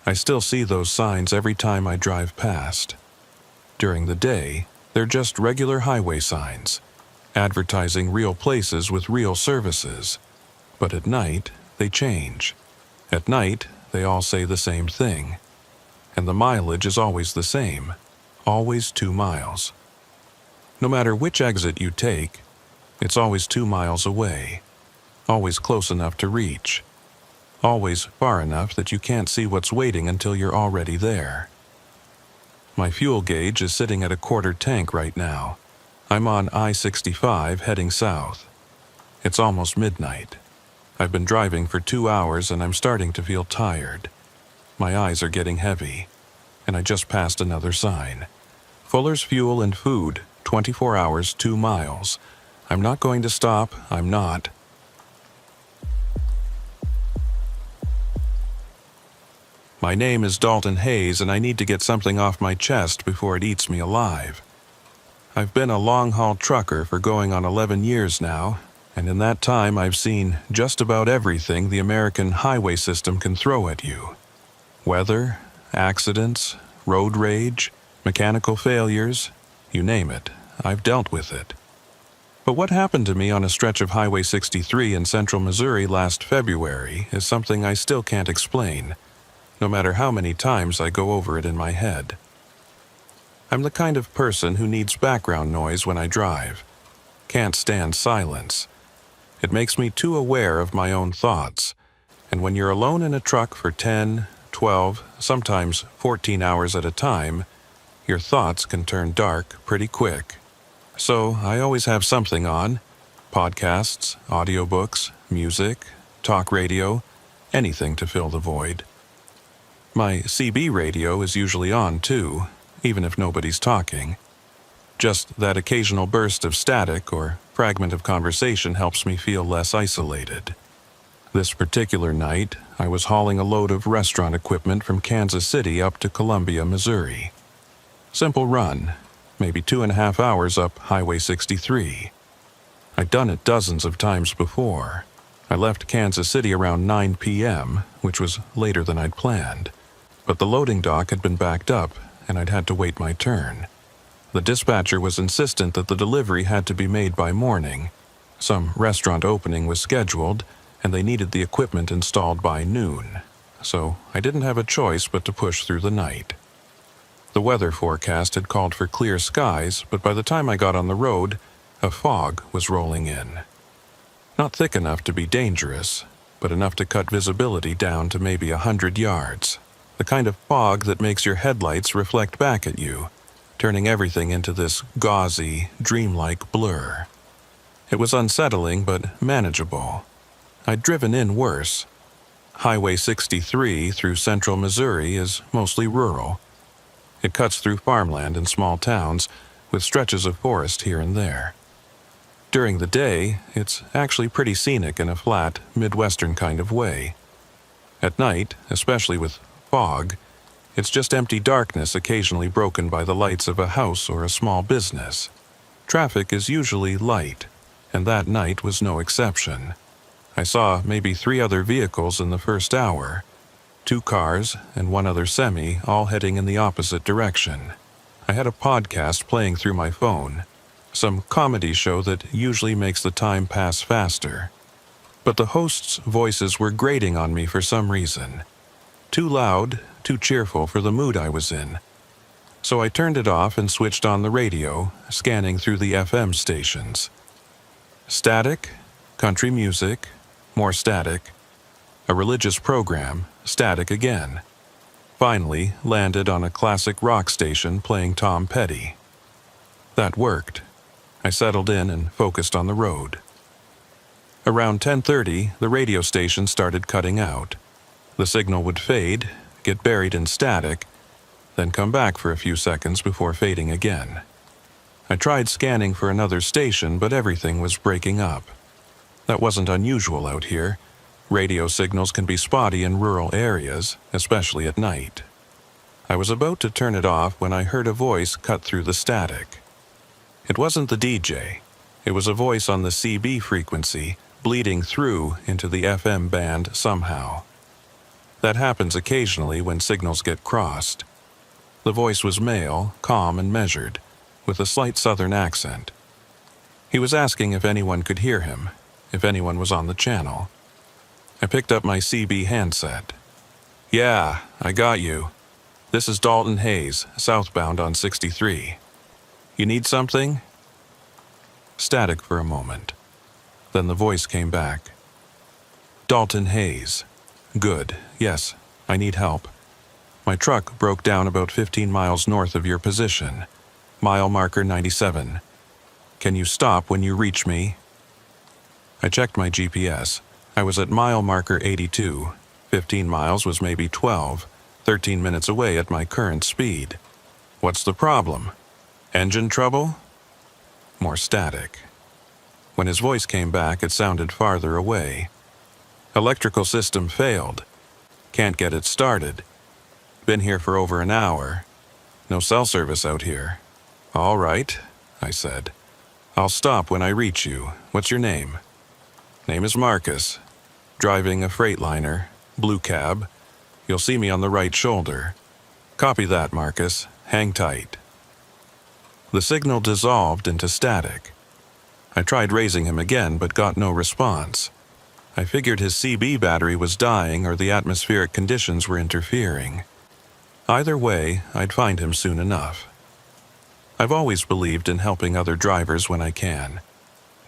I still see those signs every time I drive past. During the day, they're just regular highway signs, advertising real places with real services. But at night, they change. At night, they all say the same thing. And the mileage is always the same, always 2 miles. No matter which exit you take, it's always 2 miles away, always close enough to reach, always far enough that you can't see what's waiting until you're already there. My fuel gauge is sitting at a quarter tank right now. I'm on I-65 heading south. It's almost midnight. I've been driving for 2 hours and I'm starting to feel tired. My eyes are getting heavy, and I just passed another sign. Fuller's Fuel and Food, 24 hours, 2 miles. I'm not going to stop, I'm not. My name is Dalton Hayes, and I need to get something off my chest before it eats me alive. I've been a long-haul trucker for going on 11 years now, and in that time I've seen just about everything the American highway system can throw at you. Weather, accidents, road rage, mechanical failures, you name it, I've dealt with it. But what happened to me on a stretch of Highway 63 in central Missouri last February is something I still can't explain, no matter how many times I go over it in my head. I'm the kind of person who needs background noise when I drive. Can't stand silence. It makes me too aware of my own thoughts, and when you're alone in a truck for 10, 12, sometimes 14 hours at a time, your thoughts can turn dark pretty quick. So I always have something on: podcasts, audiobooks, music, talk radio, anything to fill the void. My CB radio is usually on too, even if nobody's talking. Just that occasional burst of static or fragment of conversation helps me feel less isolated. This particular night, I was hauling a load of restaurant equipment from Kansas City up to Columbia, Missouri. Simple run, maybe 2.5 hours up Highway 63. I'd done it dozens of times before. I left Kansas City around 9 p.m., which was later than I'd planned. But the loading dock had been backed up, and I'd had to wait my turn. The dispatcher was insistent that the delivery had to be made by morning. Some restaurant opening was scheduled, and they needed the equipment installed by noon. So I didn't have a choice but to push through the night. The weather forecast had called for clear skies, but by the time I got on the road, a fog was rolling in. Not thick enough to be dangerous, but enough to cut visibility down to maybe 100 yards. The kind of fog that makes your headlights reflect back at you, turning everything into this gauzy, dreamlike blur. It was unsettling but manageable. I'd driven in worse. Highway 63 through central Missouri is mostly rural. It cuts through farmland and small towns, with stretches of forest here and there. During the day, it's actually pretty scenic in a flat, Midwestern kind of way. At night, especially with fog, it's just empty darkness occasionally broken by the lights of a house or a small business. Traffic is usually light, and that night was no exception. I saw maybe 3 other vehicles in the first hour, 2 cars and 1 other semi, all heading in the opposite direction. I had a podcast playing through my phone, some comedy show that usually makes the time pass faster. But the hosts' voices were grating on me for some reason. Too loud, too cheerful for the mood I was in. So I turned it off and switched on the radio, scanning through the FM stations. Static, country music, more static. A religious program, static again. Finally landed on a classic rock station playing Tom Petty. That worked. I settled in and focused on the road. Around 10:30, the radio station started cutting out. The signal would fade, get buried in static, then come back for a few seconds before fading again. I tried scanning for another station, but everything was breaking up. That wasn't unusual out here. Radio signals can be spotty in rural areas, especially at night. I was about to turn it off when I heard a voice cut through the static. It wasn't the DJ. It was a voice on the CB frequency, bleeding through into the FM band somehow. That happens occasionally when signals get crossed. The voice was male, calm and measured, with a slight southern accent. He was asking if anyone could hear him, if anyone was on the channel. I picked up my CB handset. "Yeah, I got you. This is Dalton Hayes, southbound on 63. You need something?" Static for a moment. Then the voice came back. "Dalton Hayes. Good. Yes, I need help. My truck broke down about 15 miles north of your position. Mile marker 97. Can you stop when you reach me?" I checked my GPS. I was at mile marker 82. 15 miles was maybe 12, 13 minutes away at my current speed. "What's the problem? Engine trouble?" More static. When his voice came back, it sounded farther away. "Electrical system failed. Can't get it started. Been here for over an hour. No cell service out here." "All right," I said. "I'll stop when I reach you. What's your name?" "Name is Marcus. Driving a Freightliner, blue cab. You'll see me on the right shoulder." "Copy that, Marcus. Hang tight." The signal dissolved into static. I tried raising him again, but got no response. I figured his CB battery was dying or the atmospheric conditions were interfering. Either way, I'd find him soon enough. I've always believed in helping other drivers when I can.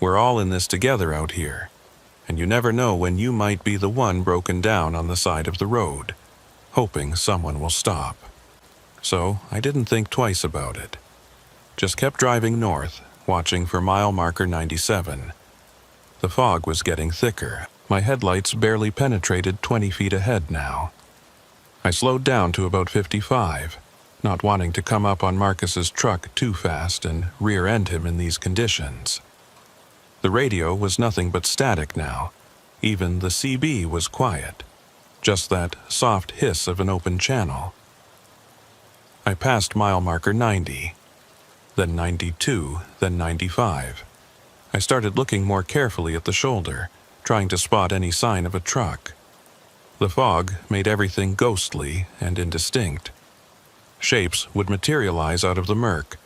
We're all in this together out here, and you never know when you might be the one broken down on the side of the road, hoping someone will stop. So I didn't think twice about it. Just kept driving north, watching for mile marker 97. The fog was getting thicker. My headlights barely penetrated 20 feet ahead now. I slowed down to about 55, not wanting to come up on Marcus's truck too fast and rear-end him in these conditions. The radio was nothing but static now. Even the CB was quiet. Just that soft hiss of an open channel. I passed mile marker 90. Then 92, then 95. I started looking more carefully at the shoulder, trying to spot any sign of a truck. The fog made everything ghostly and indistinct. Shapes would materialize out of the murk.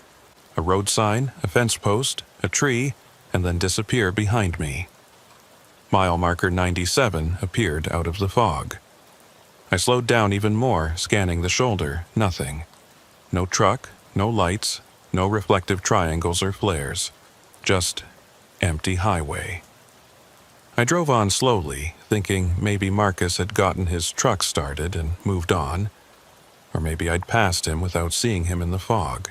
A road sign, a fence post, a tree, and then disappear behind me. Mile marker 97 appeared out of the fog. I slowed down even more, scanning the shoulder. Nothing. No truck, no lights, no reflective triangles or flares. Just empty highway. I drove on slowly, thinking maybe Marcus had gotten his truck started and moved on, or maybe I'd passed him without seeing him in the fog.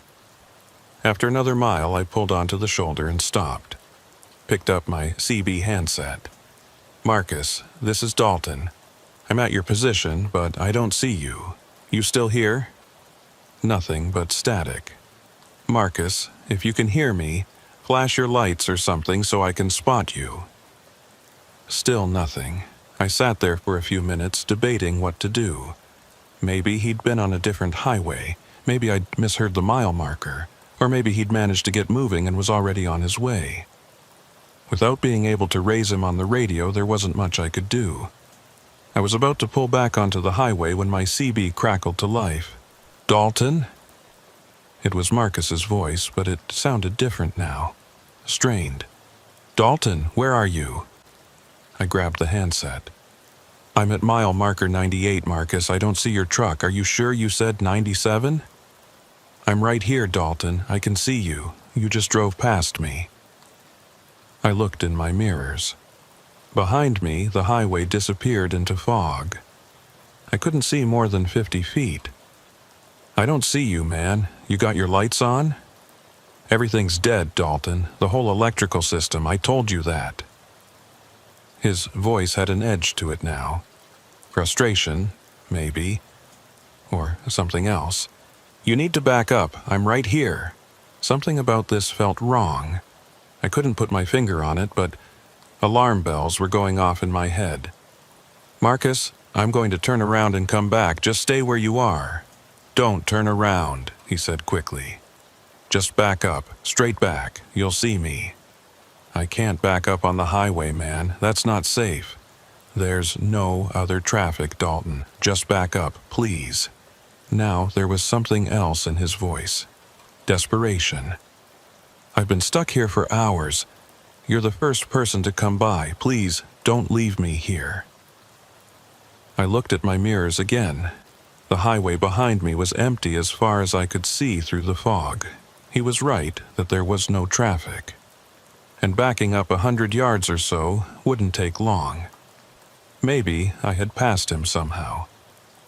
After another mile, I pulled onto the shoulder and stopped. Picked up my CB handset. "Marcus, this is Dalton. I'm at your position, but I don't see you. You still here?" Nothing but static. "Marcus, if you can hear me, flash your lights or something so I can spot you." Still nothing. I sat there for a few minutes debating what to do. Maybe he'd been on a different highway. Maybe I'd misheard the mile marker. Or maybe he'd managed to get moving and was already on his way. Without being able to raise him on the radio, there wasn't much I could do. I was about to pull back onto the highway when my CB crackled to life. "Dalton?" It was Marcus's voice, but it sounded different now. Strained. "Dalton, where are you?" I grabbed the handset. "I'm at mile marker 98, Marcus. I don't see your truck. Are you sure you said 97? "I'm right here, Dalton. I can see you. You just drove past me." I looked in my mirrors. Behind me, the highway disappeared into fog. I couldn't see more than 50 feet. "I don't see you, man. You got your lights on?" "Everything's dead, Dalton. The whole electrical system. I told you that." His voice had an edge to it now. Frustration, maybe. Or something else. "You need to back up. I'm right here." Something about this felt wrong. I couldn't put my finger on it, but alarm bells were going off in my head. "Marcus, I'm going to turn around and come back. Just stay where you are." "Don't turn around," he said quickly. "Just back up, straight back. You'll see me." "I can't back up on the highway, man. That's not safe." "There's no other traffic, Dalton. Just back up, please." Now there was something else in his voice. Desperation. "I've been stuck here for hours. You're the first person to come by. Please, don't leave me here." I looked at my mirrors again. The highway behind me was empty as far as I could see through the fog. He was right that there was no traffic. And backing up 100 yards or so wouldn't take long. Maybe I had passed him somehow.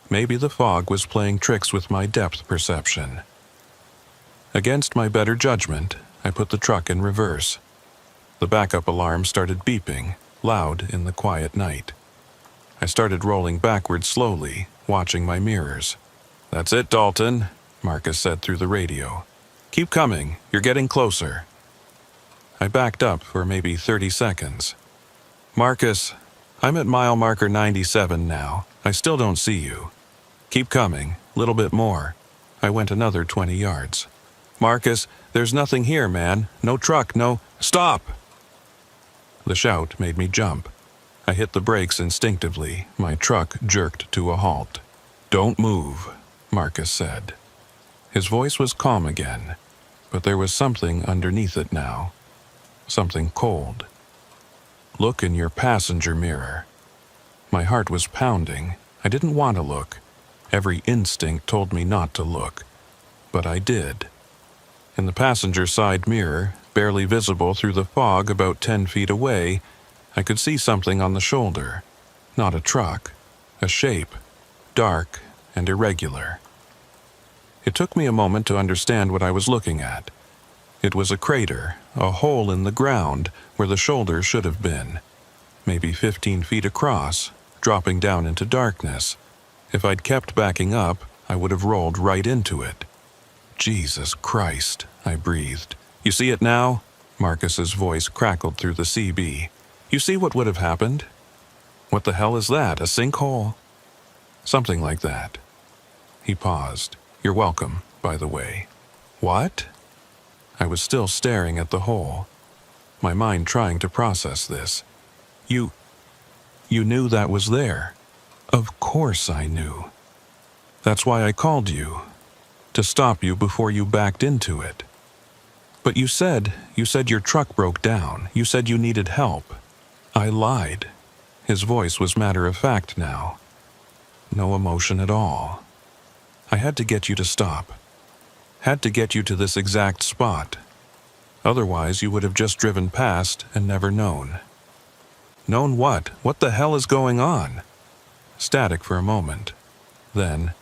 Maybe the fog was playing tricks with my depth perception. Against my better judgment, I put the truck in reverse. The backup alarm started beeping, loud in the quiet night. I started rolling backwards slowly, watching my mirrors. "That's it, Dalton," Marcus said through the radio. "Keep coming. You're getting closer." I backed up for maybe 30 seconds. "Marcus, I'm at mile marker 97 now. I still don't see you." "Keep coming. Little bit more." I went another 20 yards. "Marcus, there's nothing here, man. No truck, no—" "Stop!" The shout made me jump. I hit the brakes instinctively. My truck jerked to a halt. "Don't move," Marcus said. His voice was calm again, but there was something underneath it now. Something cold. "Look in your passenger mirror." My heart was pounding. I didn't want to look. Every instinct told me not to look. But I did. In the passenger side mirror, barely visible through the fog about 10 feet away, I could see something on the shoulder. Not a truck. A shape. Dark and irregular. It took me a moment to understand what I was looking at. It was a crater, a hole in the ground where the shoulder should have been. Maybe 15 feet across, dropping down into darkness. If I'd kept backing up, I would have rolled right into it. "Jesus Christ," I breathed. "You see it now?" Marcus's voice crackled through the CB. "You see what would have happened?" "What the hell is that, a sinkhole?" "Something like that." He paused. "You're welcome, by the way." "What?" I was still staring at the hole, my mind trying to process this. You knew that was there." "Of course I knew. That's why I called you, to stop you before you backed into it." "But you said your truck broke down. You said you needed help." I lied. His voice was matter-of-fact now. No emotion at all. "I had to get you to stop. Had to get you to this exact spot. Otherwise you would have just driven past and never known." Known what? What the hell is going on? Static for a moment. Then,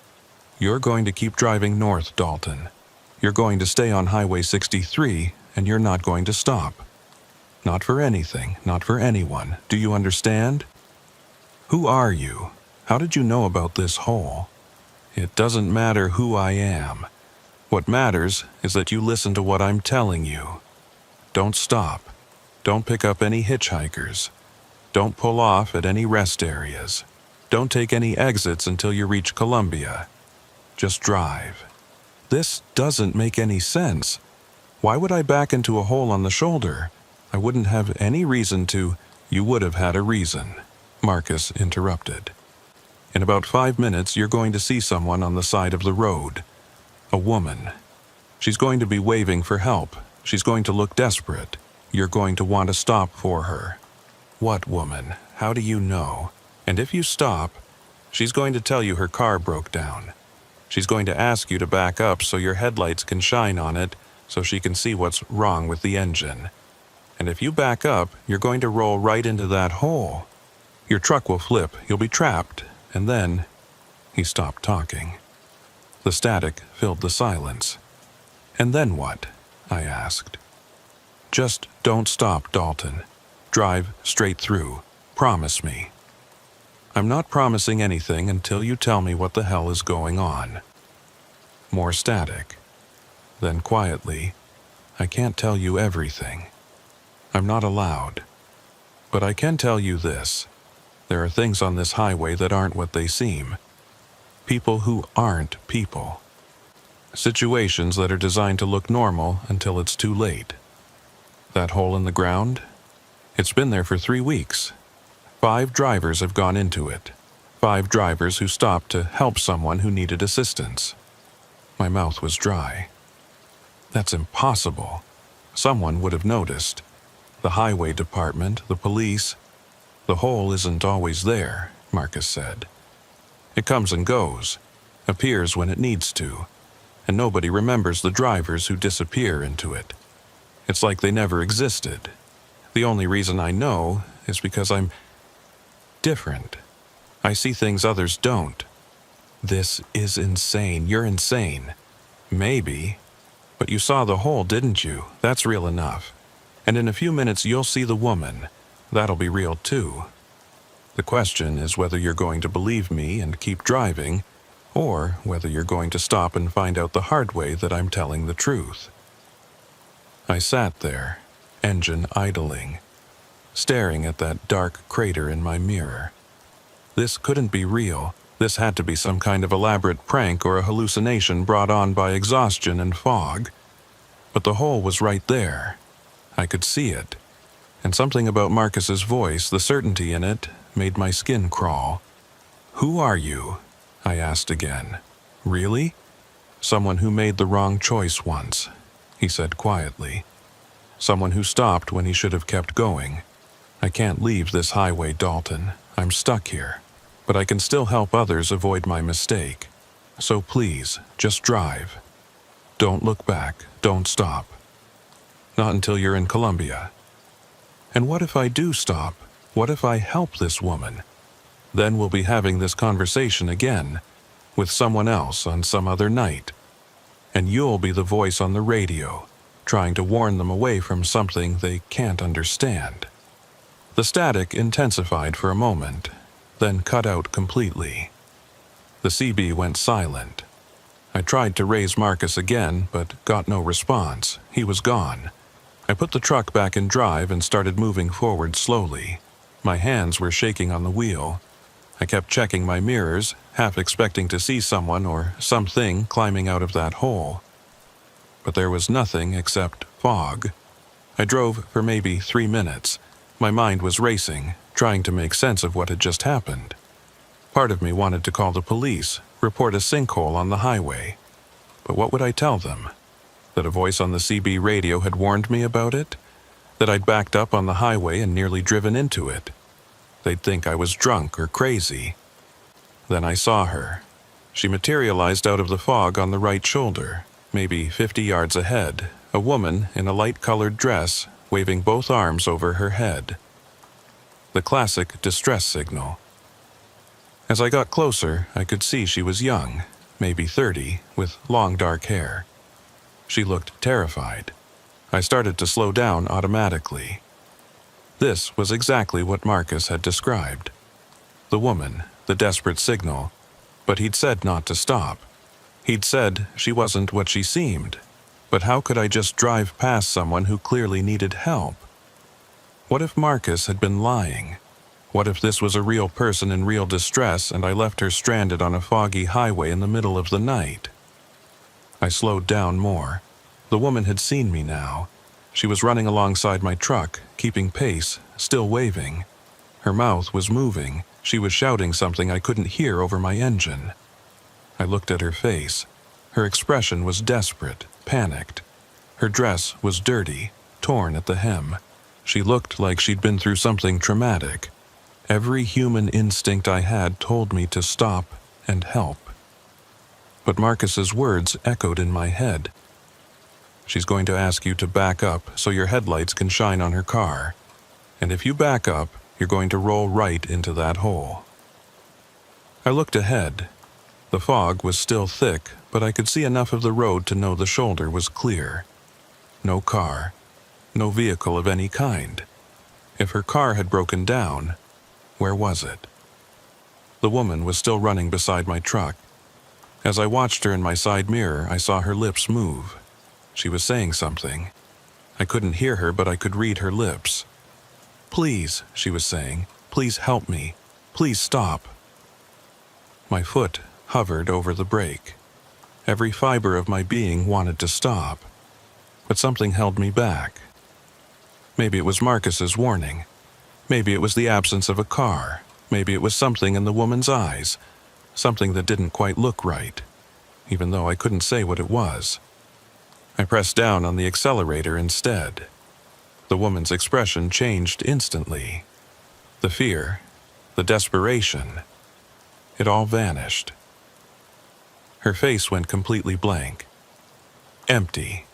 you're going to keep driving north, Dalton. You're going to stay on Highway 63, and you're not going to stop. Not for anything, not for anyone. Do you understand? Who are you? How did you know about this hole? It doesn't matter who I am. What matters is that you listen to what I'm telling you. Don't stop. Don't pick up any hitchhikers. Don't pull off at any rest areas. Don't take any exits until you reach Columbia. Just drive. This doesn't make any sense. Why would I back into a hole on the shoulder? I wouldn't have any reason to. You would have had a reason, Marcus interrupted. In about 5 minutes, you're going to see someone on the side of the road. A woman. She's going to be waving for help. She's going to look desperate. You're going to want to stop for her. What woman? How do you know? And if you stop, she's going to tell you her car broke down. She's going to ask you to back up so your headlights can shine on it so she can see what's wrong with the engine. And if you back up, you're going to roll right into that hole. Your truck will flip, you'll be trapped, and then... He stopped talking. The static filled the silence. And then what? I asked. Just don't stop, Dalton. Drive straight through. Promise me. I'm not promising anything until you tell me what the hell is going on. More static. Then quietly, I can't tell you everything. I'm not allowed. But I can tell you this. There are things on this highway that aren't what they seem. People who aren't people. Situations that are designed to look normal until it's too late. That hole in the ground? It's been there for 3 weeks. 5 drivers have gone into it. 5 drivers who stopped to help someone who needed assistance. My mouth was dry. That's impossible. Someone would have noticed. The highway department, the police. The hole isn't always there, Marcus said. It comes and goes, appears when it needs to, and nobody remembers the drivers who disappear into it. It's like they never existed. The only reason I know is because I'm different. I see things others don't. This is insane. You're insane. Maybe. But you saw the hole, didn't you? That's real enough. And in a few minutes you'll see the woman. That'll be real too. The question is whether you're going to believe me and keep driving, or whether you're going to stop and find out the hard way that I'm telling the truth. I sat there, engine idling, staring at that dark crater in my mirror. This couldn't be real. This had to be some kind of elaborate prank or a hallucination brought on by exhaustion and fog. But the hole was right there. I could see it. And something about Marcus's voice, the certainty in it, made my skin crawl. Who are you? I asked again. Really? Someone who made the wrong choice once, he said quietly. Someone who stopped when he should have kept going. I can't leave this highway, Dalton. I'm stuck here. But I can still help others avoid my mistake. So please, just drive. Don't look back. Don't stop. Not until you're in Columbia. And what if I do stop? What if I help this woman? Then we'll be having this conversation again, with someone else on some other night. And you'll be the voice on the radio, trying to warn them away from something they can't understand. The static intensified for a moment, then cut out completely. The CB went silent. I tried to raise Marcus again, but got no response. He was gone. I put the truck back in drive and started moving forward slowly. My hands were shaking on the wheel. I kept checking my mirrors, half expecting to see someone or something climbing out of that hole. But there was nothing except fog. I drove for maybe 3 minutes. My mind was racing, trying to make sense of what had just happened. Part of me wanted to call the police, report a sinkhole on the highway. But what would I tell them? That a voice on the CB radio had warned me about it? That I'd backed up on the highway and nearly driven into it? They'd think I was drunk or crazy. Then I saw her. She materialized out of the fog on the right shoulder, maybe 50 yards ahead, a woman in a light-colored dress, waving both arms over her head. the classic distress signal. As I got closer, I could see she was young, maybe 30, with long dark hair. She looked terrified. I started to slow down automatically. This was exactly what Marcus had described. The woman, the desperate signal, but he'd said not to stop. He'd said she wasn't what she seemed, but how could I just drive past someone who clearly needed help? What if Marcus had been lying? What if this was a real person in real distress and I left her stranded on a foggy highway in the middle of the night? I slowed down more. The woman had seen me now. She was running alongside my truck, keeping pace, still waving. Her mouth was moving. She was shouting something I couldn't hear over my engine. I looked at her face. Her expression was desperate, panicked. Her dress was dirty, torn at the hem. She looked like she'd been through something traumatic. Every human instinct I had told me to stop and help. But Marcus's words echoed in my head. She's going to ask you to back up so your headlights can shine on her car. And if you back up, you're going to roll right into that hole. I looked ahead. The fog was still thick, but I could see enough of the road to know the shoulder was clear. No car. No vehicle of any kind. If her car had broken down, where was it? The woman was still running beside my truck. As I watched her in my side mirror, I saw her lips move. She was saying something. I couldn't hear her, but I could read her lips. "Please," she was saying, "please help me. Please stop." My foot hovered over the brake. Every fiber of my being wanted to stop, but something held me back. Maybe it was Marcus's warning. Maybe it was the absence of a car. Maybe it was something in the woman's eyes, something that didn't quite look right, even though I couldn't say what it was. I pressed down on the accelerator instead. The woman's expression changed instantly. The fear, the desperation, it all vanished. Her face went completely blank. Empty.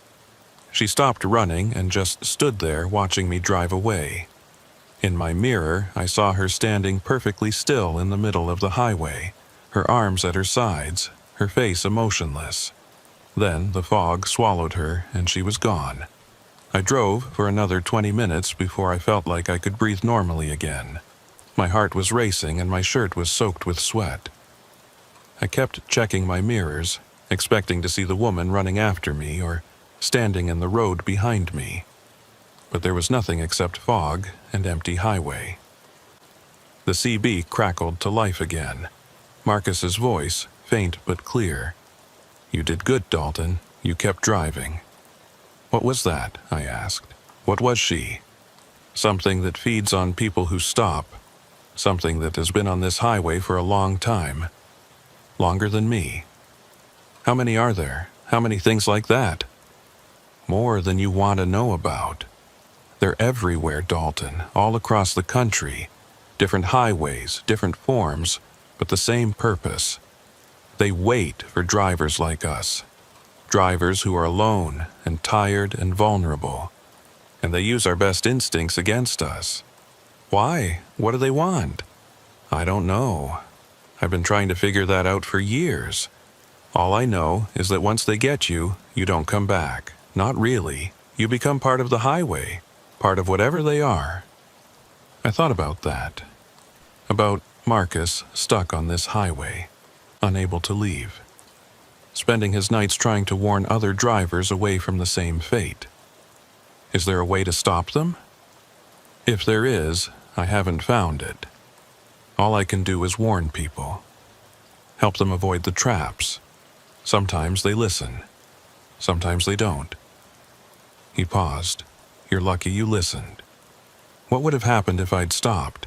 She stopped running and just stood there watching me drive away. In my mirror, I saw her standing perfectly still in the middle of the highway, her arms at her sides, her face emotionless. Then the fog swallowed her and she was gone. I drove for another 20 minutes before I felt like I could breathe normally again. My heart was racing and my shirt was soaked with sweat. I kept checking my mirrors, expecting to see the woman running after me or standing in the road behind me. But there was nothing except fog and empty highway. The CB crackled to life again. Marcus's voice, faint but clear. "You did good, Dalton. You kept driving." "What was that?" I asked. "What was she?" "Something that feeds on people who stop. Something that has been on this highway for a long time. Longer than me." "How many are there? How many things like that?" "More than you want to know about. They're everywhere, Dalton, all across the country. Different highways, different forms, but the same purpose. They wait for drivers like us. Drivers who are alone and tired and vulnerable. And they use our best instincts against us. Why? What do they want? I don't know. I've been trying to figure that out for years. All I know is that once they get you, you don't come back. Not really. You become part of the highway, part of whatever they are." I thought about that. About Marcus stuck on this highway, unable to leave. Spending his nights trying to warn other drivers away from the same fate. Is there a way to stop them? If there is, I haven't found it. All I can do is warn people. Help them avoid the traps. Sometimes they listen. Sometimes they don't. He paused. "You're lucky you listened. What would have happened if I'd stopped?"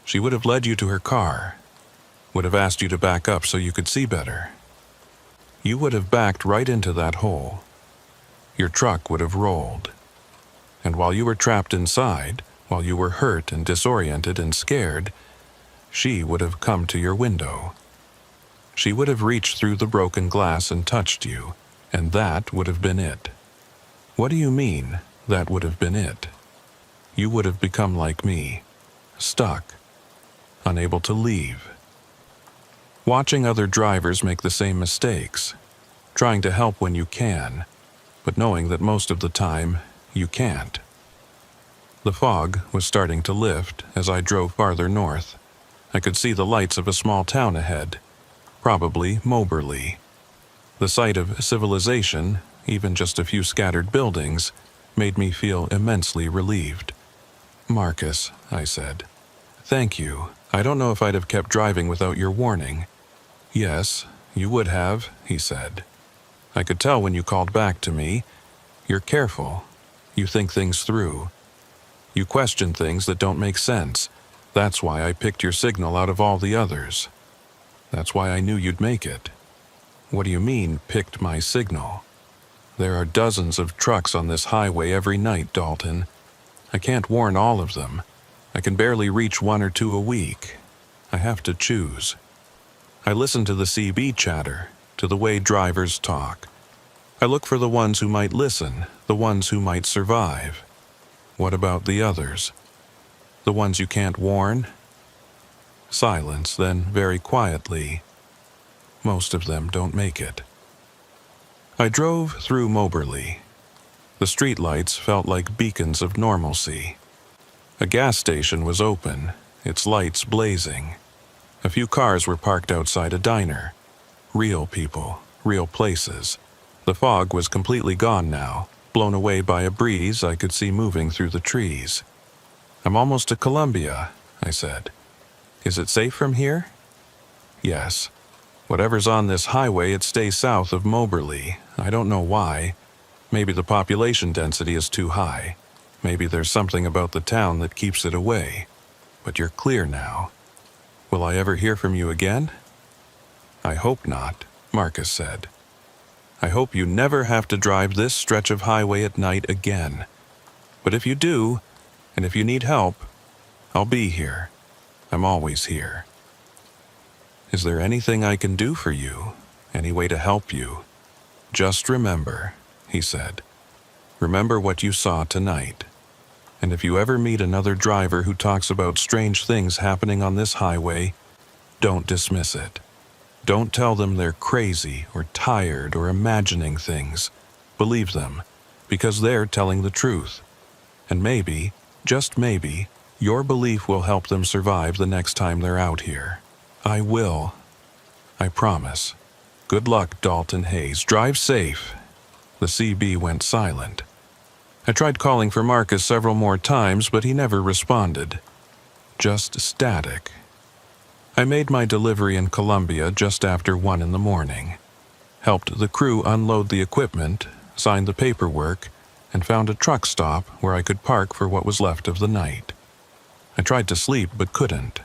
"She would have led you to her car. Would have asked you to back up so you could see better. You would have backed right into that hole. Your truck would have rolled. And while you were trapped inside, while you were hurt and disoriented and scared, she would have come to your window. She would have reached through the broken glass and touched you, and that would have been it." "What do you mean, that would have been it?" "You would have become like me, stuck, unable to leave. Watching other drivers make the same mistakes, trying to help when you can, but knowing that most of the time you can't. The fog was starting to lift as I drove farther north. I could see the lights of a small town ahead, probably Moberly. The sight of civilization, even just a few scattered buildings, made me feel immensely relieved. "Marcus," I said, "thank you. I don't know if I'd have kept driving without your warning." "Yes, you would have," he said. "I could tell when you called back to me. You're careful. You think things through. You question things that don't make sense. That's why I picked your signal out of all the others. That's why I knew you'd make it." "What do you mean, picked my signal?" "There are dozens of trucks on this highway every night, Dalton. I can't warn all of them. I can barely reach 1 or 2 a week. I have to choose. I listen to the CB chatter, to the way drivers talk. I look for the ones who might listen, the ones who might survive. What about the others? The ones you can't warn?" Silence, then very quietly, "Most of them don't make it." I drove through Moberly. The streetlights felt like beacons of normalcy. A gas station was open, its lights blazing. A few cars were parked outside a diner. Real people, real places. The fog was completely gone now, blown away by a breeze I could see moving through the trees. "I'm almost to Columbia," I said. "Is it safe from here?" "Yes. Whatever's on this highway, it stays south of Moberly. I don't know why. Maybe the population density is too high. Maybe there's something about the town that keeps it away. But you're clear now. Will I ever hear from you again?" "I hope not," Marcus said. "I hope you never have to drive this stretch of highway at night again. But if you do, and if you need help, I'll be here. I'm always here." "Is there anything I can do for you? Any way to help you?" "Just remember," he said. "Remember what you saw tonight. And if you ever meet another driver who talks about strange things happening on this highway, don't dismiss it. Don't tell them they're crazy or tired or imagining things. Believe them, because they're telling the truth. And maybe, just maybe, your belief will help them survive the next time they're out here. I will. I promise. Good luck, Dalton Hayes. Drive safe." The CB went silent. I tried calling for Marcus several more times, but he never responded. Just static. I made my delivery in Columbia just after 1 in the morning. Helped the crew unload the equipment, signed the paperwork, and found a truck stop where I could park for what was left of the night. I tried to sleep but couldn't.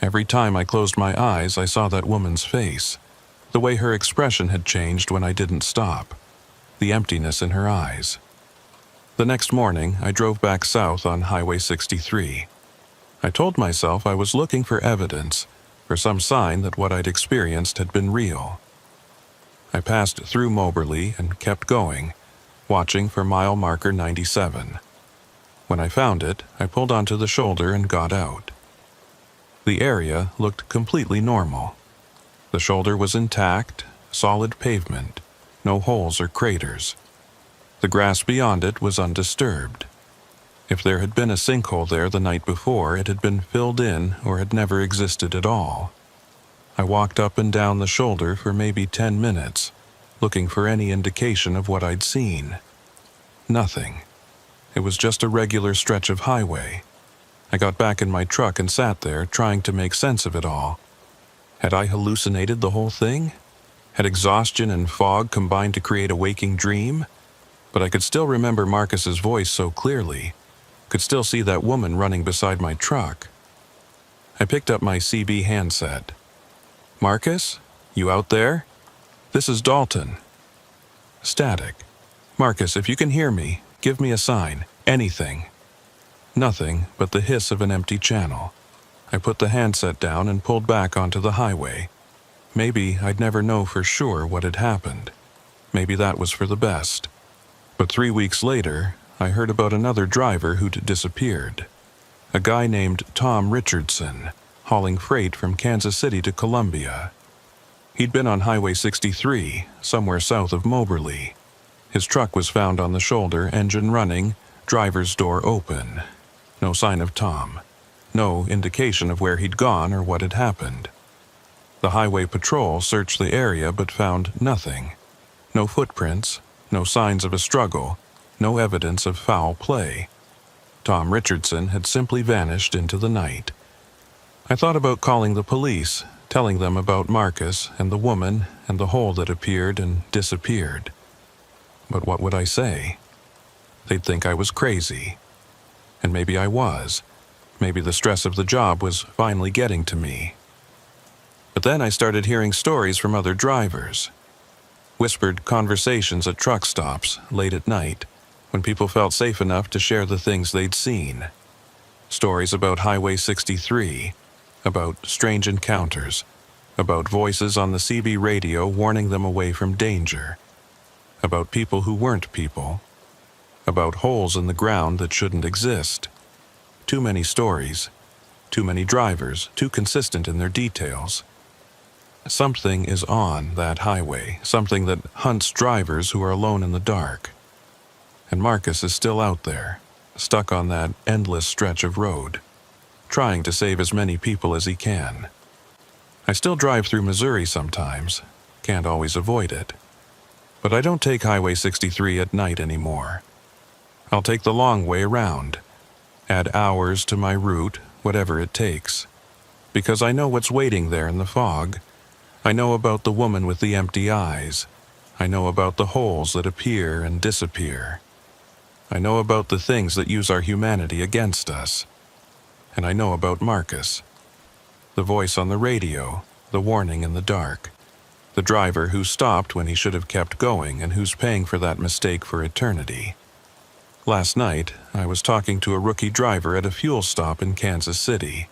Every time I closed my eyes, I saw that woman's face. The way her expression had changed when I didn't stop. The emptiness in her eyes. The next morning, I drove back south on Highway 63. I told myself I was looking for evidence, for some sign that what I'd experienced had been real. I passed through Moberly and kept going, watching for mile marker 97. When I found it, I pulled onto the shoulder and got out. The area looked completely normal. The shoulder was intact, solid pavement, no holes or craters. The grass beyond it was undisturbed. If there had been a sinkhole there the night before, it had been filled in or had never existed at all. I walked up and down the shoulder for maybe 10 minutes, looking for any indication of what I'd seen. Nothing. It was just a regular stretch of highway. I got back in my truck and sat there, trying to make sense of it all. Had I hallucinated the whole thing? Had exhaustion and fog combined to create a waking dream? But I could still remember Marcus's voice so clearly. Could still see that woman running beside my truck. I picked up my CB handset. "Marcus? You out there? This is Dalton." Static. "Marcus, if you can hear me, give me a sign. Anything." Nothing but the hiss of an empty channel. I put the handset down and pulled back onto the highway. Maybe I'd never know for sure what had happened. Maybe that was for the best. But 3 weeks later, I heard about another driver who'd disappeared. A guy named Tom Richardson, hauling freight from Kansas City to Columbia. He'd been on Highway 63, somewhere south of Moberly. His truck was found on the shoulder, engine running, driver's door open. No sign of Tom. No indication of where he'd gone or what had happened. The highway patrol searched the area but found nothing. No footprints, no signs of a struggle, no evidence of foul play. Tom Richardson had simply vanished into the night. I thought about calling the police, telling them about Marcus and the woman and the hole that appeared and disappeared. But what would I say? They'd think I was crazy. And maybe I was. Maybe the stress of the job was finally getting to me. But then I started hearing stories from other drivers. Whispered conversations at truck stops late at night, when people felt safe enough to share the things they'd seen. Stories about Highway 63, about strange encounters, about voices on the CB radio warning them away from danger, about people who weren't people, about holes in the ground that shouldn't exist. Too many stories, too many drivers, too consistent in their details. Something is on that highway, something that hunts drivers who are alone in the dark. And Marcus is still out there, stuck on that endless stretch of road, trying to save as many people as he can. I still drive through Missouri sometimes, can't always avoid it. But I don't take Highway 63 at night anymore. I'll take the long way around, add hours to my route, whatever it takes. Because I know what's waiting there in the fog. I know about the woman with the empty eyes. I know about the holes that appear and disappear. I know about the things that use our humanity against us. And I know about Marcus. The voice on the radio, the warning in the dark. The driver who stopped when he should have kept going and who's paying for that mistake for eternity. Last night, I was talking to a rookie driver at a fuel stop in Kansas City.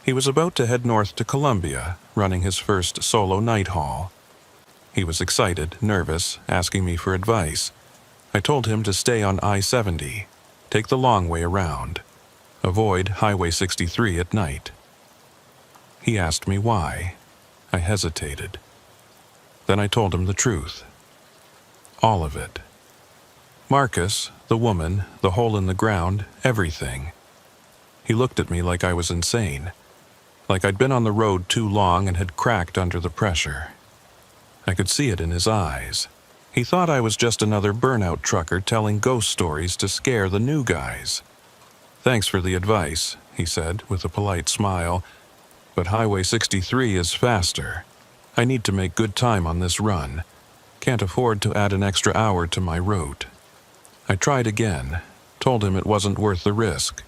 He was about to head north to Columbia, running his first solo night haul. He was excited, nervous, asking me for advice. I told him to stay on I-70, take the long way around, avoid Highway 63 at night. He asked me why. I hesitated. Then I told him the truth. All of it. Marcus, the woman, the hole in the ground, everything. He looked at me like I was insane, like I'd been on the road too long and had cracked under the pressure. I could see it in his eyes. He thought I was just another burnout trucker telling ghost stories to scare the new guys. "Thanks for the advice," he said with a polite smile, "but Highway 63 is faster. I need to make good time on this run. Can't afford to add an extra hour to my route." I tried again, told him it wasn't worth the risk,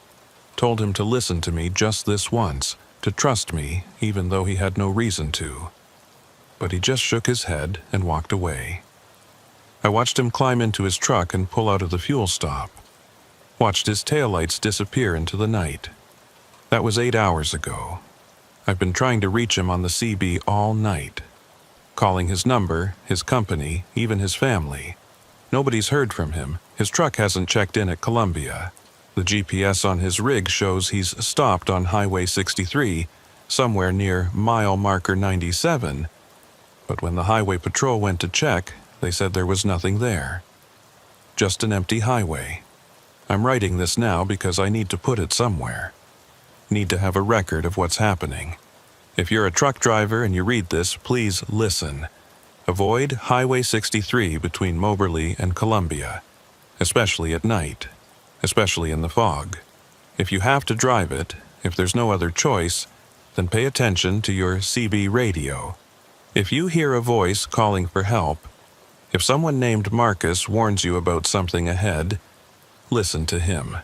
told him to listen to me just this once, to trust me even though he had no reason to. But he just shook his head and walked away. I watched him climb into his truck and pull out of the fuel stop. Watched his taillights disappear into the night. That was 8 hours ago. I've been trying to reach him on the CB all night. Calling his number, his company, even his family. Nobody's heard from him. His truck hasn't checked in at Columbia. The GPS on his rig shows he's stopped on Highway 63, somewhere near mile marker 97. But when the highway patrol went to check, they said there was nothing there. Just an empty highway. I'm writing this now because I need to put it somewhere. Need to have a record of what's happening. If you're a truck driver and you read this, please listen. Avoid Highway 63 between Moberly and Columbia, especially at night, especially in the fog. If you have to drive it, if there's no other choice, then pay attention to your CB radio. If you hear a voice calling for help, if someone named Marcus warns you about something ahead, listen to him.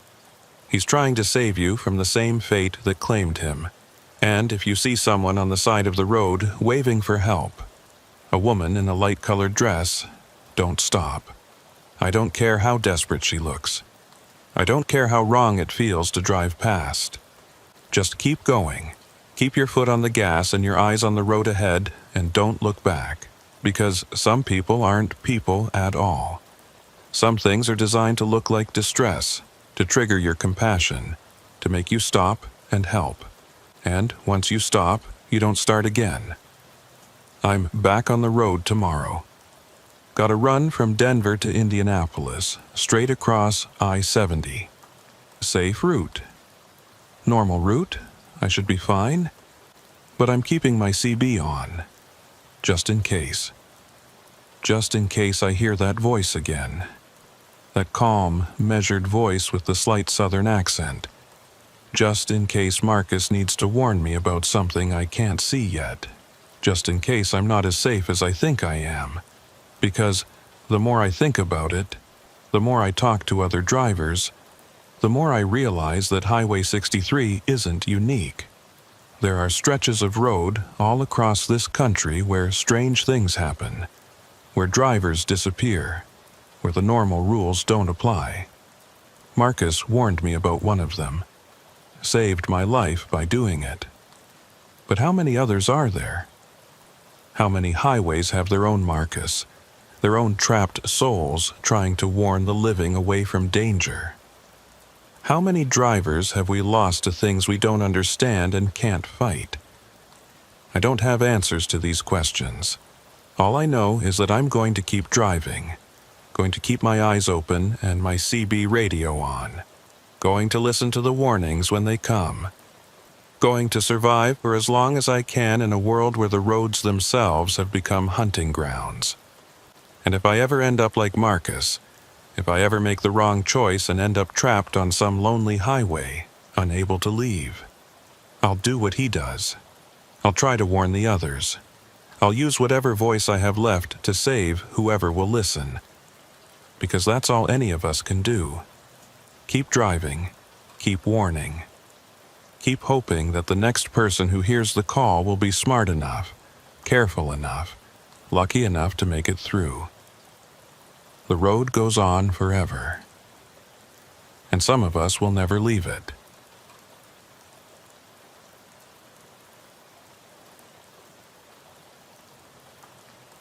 He's trying to save you from the same fate that claimed him. And if you see someone on the side of the road waving for help, a woman in a light-colored dress, don't stop. I don't care how desperate she looks. I don't care how wrong it feels to drive past. Just keep going. Keep your foot on the gas and your eyes on the road ahead, and don't look back. Because some people aren't people at all. Some things are designed to look like distress, to trigger your compassion, to make you stop and help. And once you stop, you don't start again. I'm back on the road tomorrow. Got a run from Denver to Indianapolis, straight across I-70. Safe route. Normal route, I should be fine. But I'm keeping my CB on. Just in case. Just in case I hear that voice again. That calm, measured voice with the slight southern accent. Just in case Marcus needs to warn me about something I can't see yet. Just in case I'm not as safe as I think I am. Because the more I think about it, the more I talk to other drivers, the more I realize that Highway 63 isn't unique. There are stretches of road all across this country where strange things happen, where drivers disappear, where the normal rules don't apply. Marcus warned me about one of them, saved my life by doing it. But how many others are there? How many highways have their own Marcus, their own trapped souls trying to warn the living away from danger? How many drivers have we lost to things we don't understand and can't fight? I don't have answers to these questions. All I know is that I'm going to keep driving, going to keep my eyes open and my CB radio on, going to listen to the warnings when they come, going to survive for as long as I can in a world where the roads themselves have become hunting grounds. And if I ever end up like Marcus, if I ever make the wrong choice and end up trapped on some lonely highway, unable to leave, I'll do what he does. I'll try to warn the others. I'll use whatever voice I have left to save whoever will listen. Because that's all any of us can do. Keep driving. Keep warning. Keep hoping that the next person who hears the call will be smart enough, careful enough, lucky enough to make it through. The road goes on forever. And some of us will never leave it.